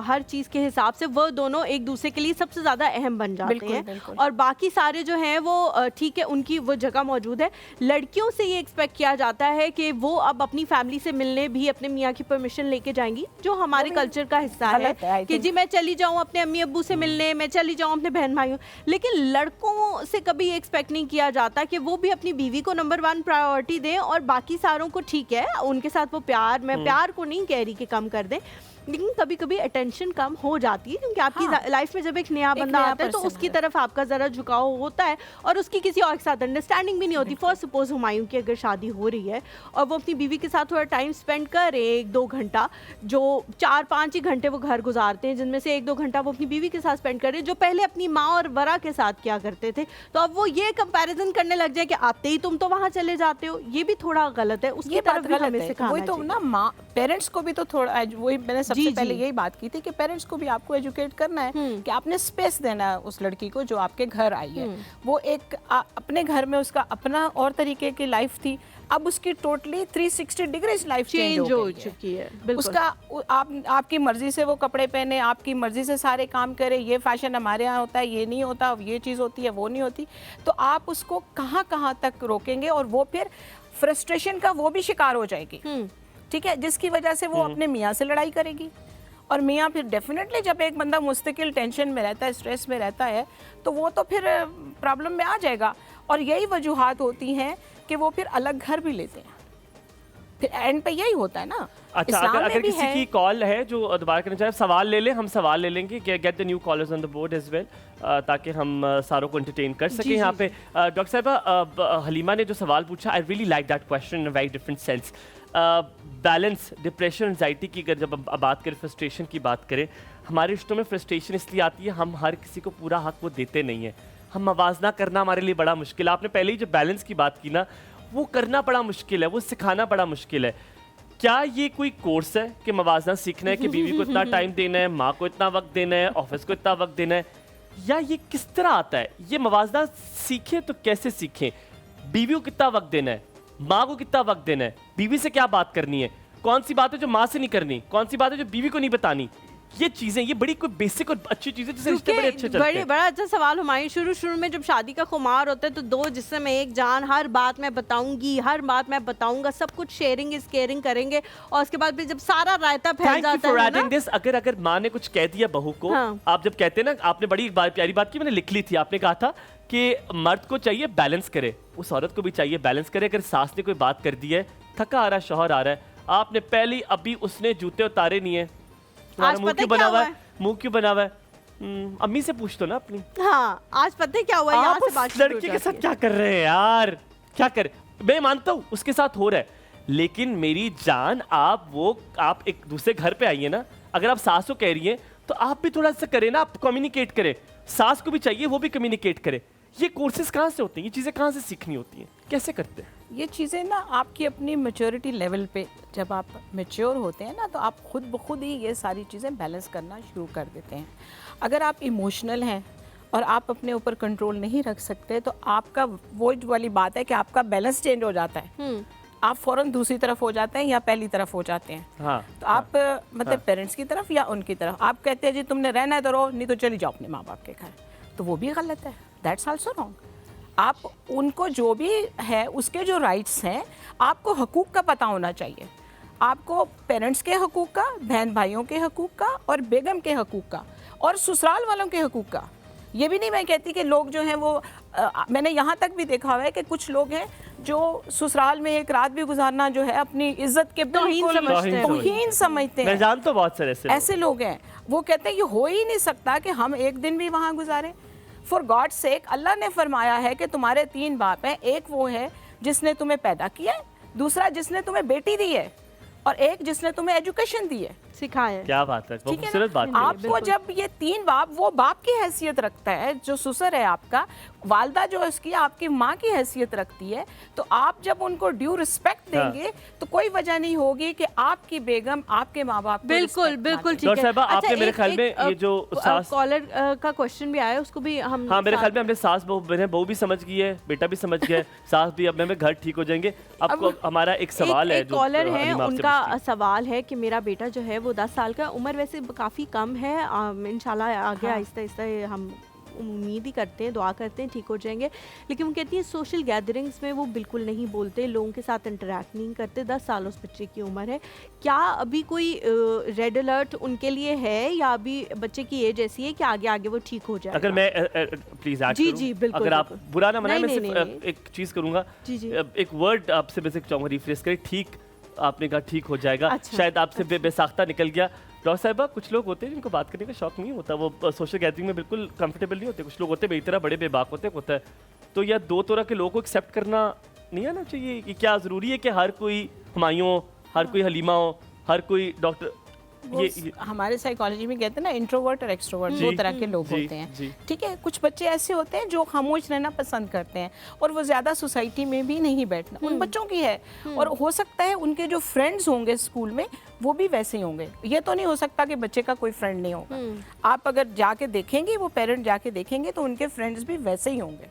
Speaker 1: हर चीज़ के हिसाब से वो दोनों एक दूसरे के लिए सबसे ज़्यादा अहम बन जाते हैं, और बाकी सारे जो हैं वो ठीक है, उनकी वो जगह मौजूद है। लड़कियों से ये एक्सपेक्ट किया जाता है कि वो अब अपनी फैमिली से मिलने भी अपने मियाँ की परमिशन लेके जाएंगी, जो हमारे कल्चर का हिस्सा है कि जी मैं चली जाऊँ अपने अम्मी अब्बू से मिलने, मैं चली जाऊँ अपने बहन भाइयों। लेकिन लड़कों से कभी एक्सपेक्ट नहीं किया जाता कि वो भी अपनी बीवी को नंबर 1 प्रायोरिटी दें, और बाकी सारों को ठीक है उनके साथ वो प्यार, मैं प्यार को नहीं कह रही कि कम कर दें, लेकिन कभी कभी अटेंशन कम हो जाती है, क्योंकि आपकी लाइफ में जब एक नया बंदा आता है तो उसकी तरफ आपका ज़रा झुकाव होता है और उसकी किसी और के साथ अंडरस्टैंडिंग भी नहीं होती। फॉर सपोज हुमायूं की अगर शादी हो रही है और वो अपनी बीवी के साथ थोड़ा टाइम स्पेंड कर रहे हैं 1-2 घंटा, जो 4-5 ही घंटे वो घर गुजारते हैं, जिनमें से 1-2 घंटा वो अपनी बीवी के साथ स्पेंड कर रहे हैं, जो पहले अपनी माँ और वरा के साथ क्या करते थे, तो अब वो ये कंपैरिजन करने लग जाए कि आते ही तुम तो वहाँ चले जाते हो। ये भी थोड़ा गलत है, उसकी तरफ भी हमें सिखाना चाहिए।
Speaker 8: वही तो ना, माँ पेरेंट्स को भी तो थोड़ा, वही मैंने सबसे पहले यही बात की थी कि पेरेंट्स को भी आपको एजुकेट करना है कि आपने स्पेस देना है उस लड़की को जो आपके घर आई है। वो एक अपने घर में उसका अपना और तरीके की लाइफ थी, अब उसकी टोटली 360 डिग्रीज लाइफ चेंज हो चुकी है। उसका आपकी मर्जी से वो कपड़े पहने, आपकी मर्जी से सारे काम करे, ये फैशन हमारे यहाँ होता है, ये नहीं होता, ये चीज़ होती है, वो नहीं होती, तो आप उसको कहाँ कहाँ तक रोकेंगे और वो फिर फ्रस्ट्रेशन का वो भी शिकार हो जाएगी, ठीक है, जिसकी वजह से वो अपने मियाँ से लड़ाई करेगी। और मियाँ फिर डेफिनेटली जब एक बंदा मुस्तकिल टेंशन में रहता है, स्ट्रेस में रहता है, तो वो तो फिर प्रॉब्लम में आ जाएगा। और यही वजूहात होती हैं कि वो फिर अलग घर भी लेते हैं, फिर एंड पे यही होता है ना।
Speaker 2: अच्छा, अगर किसी की कॉल है जो दोबारा करना चाहे, सवाल ले लें, हम सवाल ले लेंगे, get the new callers on the board as well, ताकि हम सारों को एंटरटेन कर सकें यहाँ पे। डॉक्टर साहिबा, हलीमा ने जो सवाल पूछा, I really like that question in a very different sense. Balance, depression, anxiety की अगर जब हम बात करें, फ्रस्ट्रेशन की बात करें, हमारे रिश्तों में फ्रस्ट्रेशन इसलिए आती है, हम हर किसी को पूरा हक वो देते नहीं है, हम मवाजना करना हमारे लिए बड़ा मुश्किल है। आपने पहले ही जो बैलेंस की बात की ना, वो करना बड़ा मुश्किल है, वो सिखाना बड़ा मुश्किल है। क्या ये कोई कोर्स है कि मवाजना सीखना है कि बीवी को इतना टाइम देना है, माँ को इतना वक्त देना है, ऑफिस को इतना वक्त देना है, या ये किस तरह आता है? ये मवाजना सीखें तो कैसे सीखें? बीवी को कितना वक्त देना है, माँ को कितना वक्त देना है, बीवी से क्या बात करनी है, कौन सी बात है जो माँ से नहीं करनी, कौन सी बात है जो बीवी को नहीं बतानी, ये चीजें, ये बड़ी कोई बेसिक और अच्छी चीजें जिससे रिश्ते बड़े अच्छे चलते हैं।
Speaker 1: बड़ा अच्छा सवाल हुमायूं। शुरू में जब शादी का खुमार होता है तो दो जिस्म एक जान, हर बात मैं बताऊंगी, हर बात मैं बताऊंगा, सब कुछ शेयरिंग इज केयरिंग करेंगे, और उसके बाद फिर जब सारा रायता फैल जाता है ना।
Speaker 2: अगर माँ ने कुछ कह दिया बहू को, आप जब कहते हैं ना, आपने बड़ी प्यारी बात की, मैंने लिख ली थी, आपने कहा था कि मर्द को चाहिए बैलेंस करे, उस औरत को भी चाहिए बैलेंस करे। अगर सास ने कोई बात कर दी है, थका आ रहा है, शौहर आ रहा है, आपने पहली अभी उसने जूते उतारे नहीं है, मुंह क्यों बना हुआ है, मुंह क्यों बना हुआ है, अम्मी से पूछ दो ना अपनी।
Speaker 1: हाँ, आज पता है क्या हुआ, यहाँ से बात
Speaker 2: लड़की के साथ क्या कर रहे हैं यार, क्या कर, मैं मानता हूँ उसके साथ हो रहा है, लेकिन मेरी जान, आप एक दूसरे घर पे आई है ना, अगर आप सास को कह रही हैं तो आप भी थोड़ा सा करें ना, आप कम्युनिकेट करें, सास को भी चाहिए वो भी कम्युनिकेट करे। ये कोर्सेज कहाँ से होते हैं, ये चीज़ें कहाँ से सीखनी होती हैं, कैसे करते हैं?
Speaker 8: ये चीज़ें ना आपकी अपनी मैच्योरिटी लेवल पे जब आप मैच्योर होते हैं ना, तो आप खुद ब खुद ही ये सारी चीज़ें बैलेंस करना शुरू कर देते हैं। अगर आप इमोशनल हैं और आप अपने ऊपर कंट्रोल नहीं रख सकते, तो आपका वो वाली बात है कि आपका बैलेंस चेंज हो जाता है, आप फ़ौरन दूसरी तरफ हो जाते हैं या पहली तरफ हो जाते हैं।
Speaker 2: हाँ,
Speaker 8: तो आप मतलब पेरेंट्स की तरफ या उनकी तरफ, आप कहते हैं जी तुमने रहना है तो रहो, नहीं तो चली जाओ अपने माँ बाप के घर, तो वो भी गलत है, दैट्स आल्सो रॉन्ग। आप उनको जो भी है उसके जो राइट्स हैं, आपको हकूक़ का पता होना चाहिए, आपको पेरेंट्स के हकूक़ का, बहन भाइयों के हकूक़ का, और बेगम के हकूक़ का, और ससुराल वालों के हकूक़ का। ये भी नहीं मैं कहती कि लोग जो हैं वो मैंने यहाँ तक भी देखा हुआ है कि कुछ लोग हैं जो ससुराल में एक रात भी गुजारना जो है अपनी इज्जत के तौहीन समझते हैं।
Speaker 2: मैं जानता हूं बहुत सारे
Speaker 8: ऐसे लोग हैं, वो कहते हैं ये हो ही नहीं सकता कि हम एक दिन भी वहाँ गुजारें। फॉर गॉड सेक, अल्लाह ने फरमाया है कि तुम्हारे 3 बाप हैं, एक वो है जिसने तुम्हें पैदा किया है, दूसरा जिसने तुम्हें बेटी दी है, और एक जिसने तुम्हें एजुकेशन दी है,
Speaker 1: सिखाया।
Speaker 2: क्या बात है, बहुत खूबसूरत बात है।
Speaker 8: आपको जब ये 3 बाप, वो बाप की हैसियत रखता है, जो ससुर है आपका, वालदा जो उसकी आपकी माँ की हैसियत रखती है, तो आप जब उनको ड्यू रिस्पेक्ट देंगे तो कोई वजह नहीं होगी कि आपकी बेगम आपके माँ बाप को
Speaker 1: बिल्कुल बिल्कुल ठीक
Speaker 2: है। आपने मेरे ख्याल में ये जो सास
Speaker 1: कॉलर का क्वेश्चन भी आया, उसको भी हम,
Speaker 2: हाँ मेरे ख्याल में हमने सास बहू भी समझ गई है, बेटा भी समझ गया है, सास भी अब घर ठीक हो जाएंगे। अब हमारा एक सवाल है,
Speaker 1: कॉलर है, उनका सवाल है कि मेरा बेटा जो है वो 10 साल का, उम्र वैसे काफ़ी कम है, इंशाल्लाह आगे आहिस्ता आहिस्ता हम उम्मीद ही करते हैं, दुआ करते हैं ठीक हो जाएंगे, लेकिन वो कहती है सोशल गैदरिंग्स में वो बिल्कुल नहीं बोलते, लोगों के साथ इंटरेक्ट नहीं करते, 10 साल उस बच्चे की उम्र है। क्या अभी कोई रेड अलर्ट उनके लिए है, या अभी बच्चे की एज ऐसी है कि आगे आगे वो ठीक हो जाए?
Speaker 2: अगर मैं प्लीज
Speaker 1: जी बिल्कुल,
Speaker 2: अगर आप बुरा ना मनाएं, मैं सिर्फ एक चीज़ करूँगा, एक वर्ड आपसे बेसिक चाहूँगा रिफ्रेश करें, ठीक, आपने कहा ठीक हो जाएगा। अच्छा, शायद आपसे बेसाख्ता निकल गया। डॉक्टर साहिबा, कुछ लोग होते हैं जिनको बात करने का शौक नहीं होता, वो सोशल गैदरिंग में बिल्कुल कंफर्टेबल नहीं होते, कुछ लोग होते हैं मेरी तरह बड़े बेबाक होता है, तो यह 2 तरह के लोगों को एक्सेप्ट करना नहीं आना चाहिए कि क्या ज़रूरी है कि हर कोई हुमायूं हो, हर कोई हलीमा हो, हर कोई डॉक्टर,
Speaker 8: हमारे साइकोलॉजी में कहते हैं ना इंट्रोवर्ट और एक्सट्रोवर्ट, दो तरह के लोग होते हैं। ठीक है, कुछ बच्चे ऐसे होते हैं जो खामोश रहना पसंद करते हैं और वो ज़्यादा सोसाइटी में भी नहीं बैठना, उन बच्चों की है। और हो सकता है उनके जो फ्रेंड्स होंगे स्कूल में वो भी वैसे ही होंगे। ये तो नहीं हो सकता कि बच्चे का कोई फ्रेंड नहीं होगा। आप अगर जाके देखेंगे, वो पेरेंट जाके देखेंगे तो उनके फ्रेंड्स भी वैसे ही होंगे।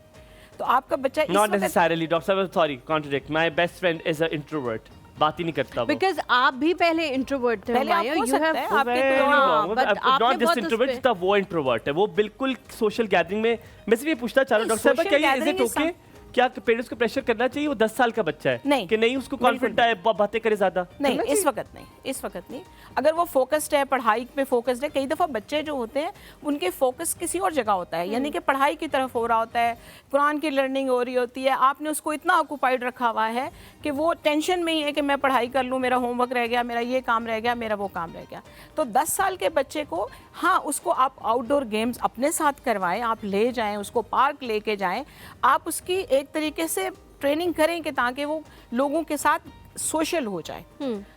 Speaker 8: तो आपका बच्चा
Speaker 2: नॉट नेसेसरली, डॉक्टर साहब sorry contradict, my best friend is a introvert, बात ही नहीं करता वो।
Speaker 1: बिकॉज़ आप भी पहले इंट्रोवर्ट थे,
Speaker 8: पहले आप हो सकता है, आपके
Speaker 2: नॉट जस्ट इंट्रोवर्ट था, वो इंट्रोवर्ट है, वो बिल्कुल सोशल गैदरिंग में। मैं सिर्फ ये पूछना चाह रहा हूं डॉक्टर साहब, क्या ये इज इट ओके, क्या पेरेंट्स को प्रेशर करना चाहिए? वो 10 साल का बच्चा है,
Speaker 8: नहीं
Speaker 2: कि नहीं उसको कॉन्फिडेंट है, बातें करे ज्यादा?
Speaker 8: नहीं, इस वक्त नहीं, इस वक्त नहीं। अगर वो फोकस्ड है, पढ़ाई पे फोकस्ड है, कई दफ़ा बच्चे जो होते हैं उनके फोकस किसी और जगह होता है, यानी कि पढ़ाई की तरफ हो रहा होता है, कुरान की लर्निंग हो रही होती है, आपने उसको इतना ऑक्यूपाइड रखा हुआ है कि वो टेंशन में ही है कि मैं पढ़ाई कर लूँ, मेरा होमवर्क रह गया, मेरा ये काम रह गया, मेरा वो काम रह गया। तो 10 साल के बच्चे को, हाँ, उसको आप आउटडोर गेम्स अपने साथ करवाएं, आप ले जाएं, उसको पार्क लेके जाएं, आप उसकी एक तरीके से ट्रेनिंग करें कि ताकि वो लोगों के साथ सोशल हो जाए।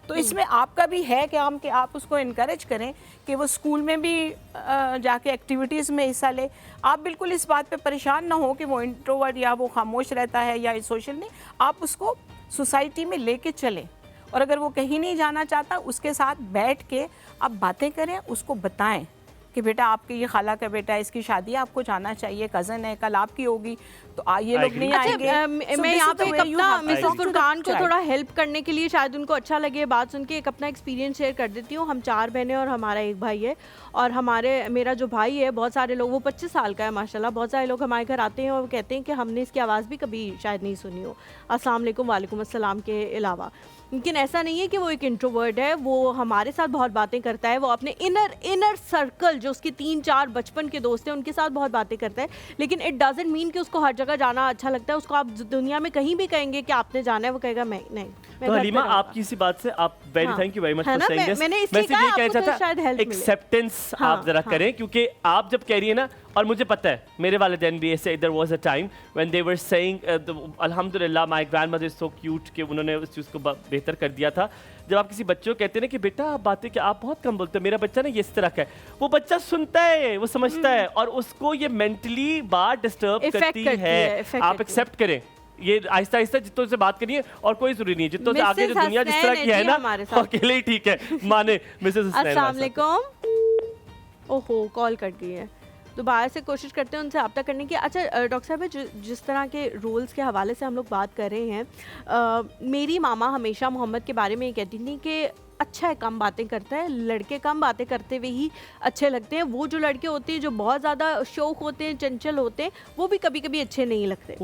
Speaker 8: तो इसमें आपका भी है कि आप उसको इनकरेज करें कि वो स्कूल में भी जाके एक्टिविटीज़ में हिस्सा ले। आप बिल्कुल इस बात पे परेशान ना हो कि वो इंट्रोवर्ट या वो खामोश रहता है या सोशल नहीं, आप उसको सोसाइटी में लेके चलें। और अगर वो कहीं नहीं जाना चाहता, उसके साथ बैठ के आप बातें करें, उसको बताएं कि बेटा आपके ये खाला का बेटा है, इसकी शादी है, आपको जाना चाहिए, कज़न है, कल आपकी होगी, तो ये लोग नहीं आएंगे।
Speaker 1: मैं यहाँ पे एक अपना मिसेस फुरकान को थोड़ा हेल्प करने के लिए, शायद उनको अच्छा लगे बात सुन के, एक अपना एक्सपीरियंस शेयर कर देती हूँ। हम 4 बहनें और हमारा एक भाई है। और मेरा जो भाई है, बहुत सारे लोग, वो 25 साल का है माशाल्लाह, बहुत सारे लोग हमारे घर आते हैं और कहते हैं कि हमने इसकी आवाज़ भी कभी शायद नहीं सुनी हो, अस्सलाम वालेकुम, वालेकुम अस्सलाम के अलावा। लेकिन ऐसा नहीं है कि वो एक इंट्रोवर्ट है, वो हमारे साथ बहुत बातें करता है, वो अपने इनर सर्कल जो उसके 3-4 बचपन के दोस्त हैं उनके साथ बहुत बातें करता है। लेकिन इट डजंट मीन कि उसको हर जगह जाना अच्छा लगता है। उसको आप दुनिया में कहीं भी कहेंगे कि आपने जाना है, वो कहेगा मैं नहीं।
Speaker 2: तो हलीमा, आपकी इसी बात से आप thank you very much for saying this.
Speaker 1: मैंने
Speaker 2: मैं
Speaker 1: इसलिए
Speaker 2: सिर्फ ये कहना चाहता था, एक्सेप्टेंस आप जरा करें, क्योंकि आप जब कह रही है ना, और मुझे पता है मेरे वालिदैन भी ऐसे, there was a time when they were saying अल्हम्दुलिल्लाह my grandmother is so cute, कि उन्होंने उस चीज़ को बेहतर कर दिया था। जब आप किसी बच्चे को कहते हैं ना कि बेटा आप बातें कि आप बहुत कम बोलते हो, मेरा बच्चा ना ये इस तरह का है, वो बच्चा सुनता है, वो समझता है, और उसको ये मेंटली बात डिस्टर्ब करती है। आप एक्सेप्ट करें, ये आहिस्ता आहिस्ता जितनों से बात करिए, और कोई जरूरी नहीं है, जितनों से आगे जो दुनिया जिस तरह की है ना, अकेले ही ठीक है, माने मिसेस
Speaker 1: अस्सलाम वालेकुम। ओहो, कॉल कट गई है, दोबारा से कोशिश करते हैं उनसे रब्ता करने की। अच्छा डॉक्टर साहब, जिस तरह के रोल्स के हवाले से हम लोग बात कर रहे हैं, मेरी मामा हमेशा मोहम्मद के बारे में ये कहती थी कि अच्छा है, कम बातें करता है, लड़के कम बातें करते हुए ही अच्छे लगते हैं। वो जो लड़के होते हैं जो बहुत ज़्यादा शौक होते हैं, चंचल होते हैं, वो भी कभी कभी अच्छे नहीं लगते।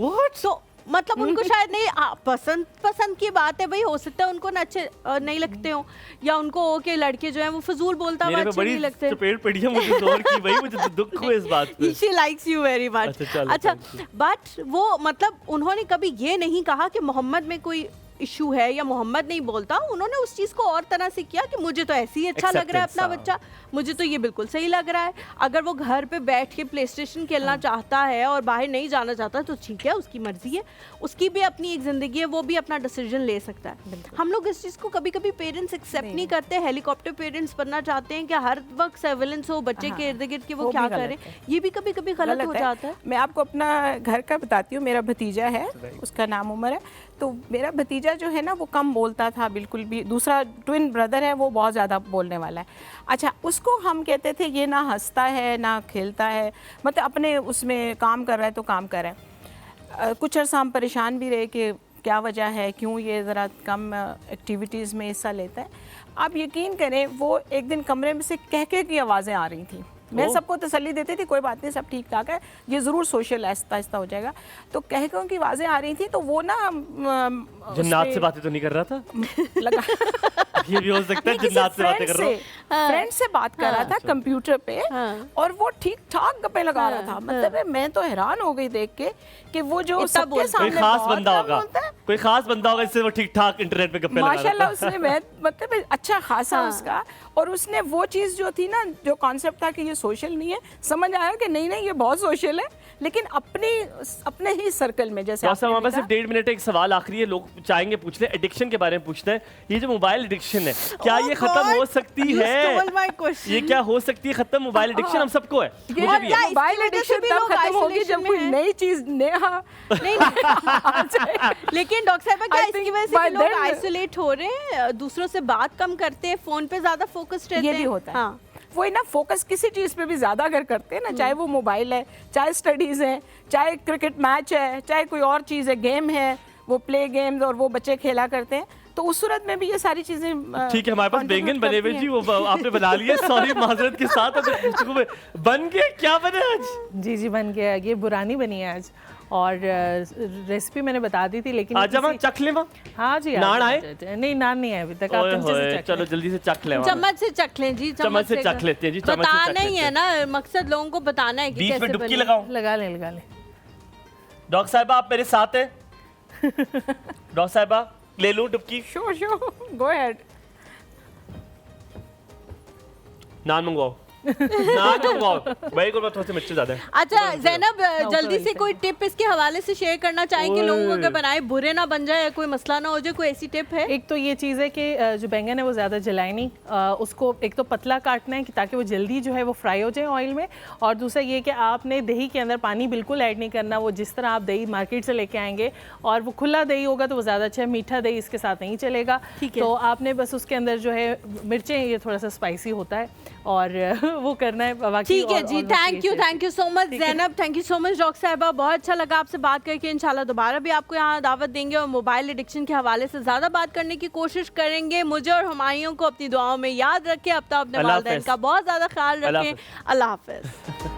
Speaker 1: तो मतलब उनको शायद नहीं, पसंद की बात है भाई, हो सकता है उनको ना अच्छे नहीं लगते हो, या उनको हो कि लड़के जो हैं वो फजूल बोलता हुआ अच्छे नहीं लगते।
Speaker 2: चपेट पड़ी है मुझे जोर की भाई, मुझे दुख हुआ इस बात पे।
Speaker 1: She likes you very much। अच्छा, बट वो मतलब उन्होंने कभी ये नहीं कहा कि मोहम्मद में कोई इशू है या मोहम्मद नहीं बोलता। उन्होंने उस चीज़ को और तरह से किया कि मुझे तो ऐसे ही अच्छा लग रहा है अपना बच्चा, मुझे तो ये बिल्कुल सही लग रहा है। अगर वो घर पे बैठ के प्ले स्टेशन खेलना चाहता है और बाहर नहीं जाना चाहता तो ठीक है, उसकी मर्जी है, उसकी भी अपनी एक ज़िंदगी है, वो भी अपना डिसीजन ले सकता है। हम लोग इस चीज़ को कभी कभी पेरेंट्स एक्सेप्ट नहीं करते। हेलीकॉप्टर पेरेंट्स बनना चाहते हैं कि हर वक्त सर्विलेंस हो बच्चे के इर्द गिर्द, कि वो क्या करें, ये भी कभी कभी गलत हो जाता है।
Speaker 8: मैं आपको अपना घर का बताती हूँ। मेरा भतीजा है, उसका नाम उमर है। तो मेरा भतीजा जो है ना, वो कम बोलता था बिल्कुल भी। दूसरा ट्विन ब्रदर है, वो बहुत ज़्यादा बोलने वाला है। अच्छा, उसको हम कहते थे ये ना हंसता है ना खेलता है, मतलब अपने उसमें काम कर रहा है तो काम कर रहा है। कुछ अर्सा हम परेशान भी रहे कि क्या वजह है, क्यों ये ज़रा कम एक्टिविटीज़ में हिस्सा लेता है। आप यकीन करें, वो एक दिन कमरे में से कहके की आवाज़ें आ रही थी। मैं सबको तसल्ली देती थी, कोई बात नहीं, सब ठीक ठाक है, ये ज़रूर सोशल आहिस्ता आहिस्ता हो जाएगा। तो कह के उनकी आवाज़ें आ रही थी, तो वो ना
Speaker 2: जन्नात से बातें तो नहीं कर रहा था
Speaker 8: लगा
Speaker 2: ये भी हो सकता है, जन्नात से बातें कर रहा हूं।
Speaker 8: फ्रेंड से बात कर रहा था कंप्यूटर पे, और वो ठीक ठाक गप्पे लगा रहा था। मतलब मैं तो हैरान हो गई देख के कि वो जो सबके सामने
Speaker 2: कोई खास बंदा होगा, कोई खास बंदा होगा जिससे वो ठीक ठाक इंटरनेट पे गप्पे लगा रहा था।
Speaker 8: माशाल्लाह उसने मतलब अच्छा खासा उसका, और उसने वो चीज़ जो थी ना, जो कॉन्सेप्ट था कि ये सोशल नहीं है, समझ आया कि नहीं ये बहुत सोशल है। लेकिन अपने ही सर्कल में। जैसे
Speaker 2: हमारे पास सिर्फ 1.5 मिनट, एक सवाल आखिरी है, लोग चाहेंगे पूछने, एडिक्शन के बारे में पूछते हैं। ये जो मोबाइल एडिक्शन है, क्या ये खत्म हो सकती है? ये क्या हो सकती है खत्म? मोबाइल एडिक्शन हम सबको है, मुझे भी है।
Speaker 8: मोबाइल एडिक्शन तब खत्म होगी जब कोई नई चीज नया नहीं
Speaker 1: लेकिन डॉक्टर साहब क्या इसकी वजह से लोग आइसोलेट हो रहे हैं, दूसरों से बात कम करते हैं, फोन पे ज्यादा फोकस्ड रहते हैं?
Speaker 8: ये भी होता है। हाँ, वही ना, फोकस किसी चीज पे भी ज्यादा अगर करते हैं ना, चाहे वो मोबाइल है, चाहे स्टडीज है, चाहे क्रिकेट मैच है, चाहे कोई और चीज है, गेम है, वो प्ले गेम्स और वो बच्चे खेला करते हैं, तो उस सूरत में भी ये सारी चीजें
Speaker 2: ठीक है। हमारे पास बैंगन बने हुए जी, वो आपने बना लिए, सॉरी माजरत के साथ। बन गए, क्या बने आज?
Speaker 5: जी बन गया, ये बुरानी बनी है आज, और रेसिपी मैंने बता दी थी, लेकिन
Speaker 2: आज हम चख ले।
Speaker 5: हाँ जी,
Speaker 2: नान आए?
Speaker 5: नहीं, नान नहीं है अभी तक। आप
Speaker 2: चलो जल्दी से चख ले,
Speaker 1: चम्मच से चख लें जी,
Speaker 2: चम्मच से चख लेते हैं जी।
Speaker 1: बताना ही है ना, मकसद लोगों को बताना है कि
Speaker 2: बीच
Speaker 1: कैसे
Speaker 2: में डुबकी
Speaker 1: बने।
Speaker 5: लगा ले।
Speaker 2: डॉक्टर साहिबा आप मेरे साथ हैं? डॉक्टर साहिबा ले लूं डुबकी?
Speaker 8: Sure, go ahead.
Speaker 2: नान मंगवाओ। वेरी गुड, थोड़े से मिर्च ज्यादा है।
Speaker 1: अच्छा ज़ैनब, जल्दी से कोई टिप इसके हवाले से शेयर करना चाहेंगे लोगों को, अगर बनाए बुरे ना बन जाए, कोई मसला ना हो जाए, कोई ऐसी टिप है?
Speaker 5: एक तो ये चीज़ है कि जो बैंगन है वो ज़्यादा जलाए नहीं, उसको एक तो पतला काटना है कि ताकि वो जल्दी जो है वो फ्राई हो जाए ऑयल में, और दूसरा ये कि आपने दही के अंदर पानी बिल्कुल ऐड नहीं करना। वो जिस तरह आप दही मार्केट से लेके आएंगे, और वो खुला दही होगा तो वो ज़्यादा अच्छा है, मीठा दही इसके साथ नहीं चलेगा। तो आपने बस उसके अंदर जो है मिर्चें, ये थोड़ा सा स्पाइसी होता है, और वो करना है।
Speaker 1: ठीक है जी, thank you so much Zainab, thank you so much doctor साहिबा, बहुत अच्छा लगा आपसे बात करके। इंशाल्लाह दोबारा भी आपको यहाँ दावत देंगे और मोबाइल एडिक्शन के हवाले से ज़्यादा बात करने की कोशिश करेंगे। मुझे और हुमायूं को अपनी दुआओं में याद रखें, अपना अपने वालिदैन का बहुत ज़्यादा ख्याल रखें। अल्लाह हाफ़िज़।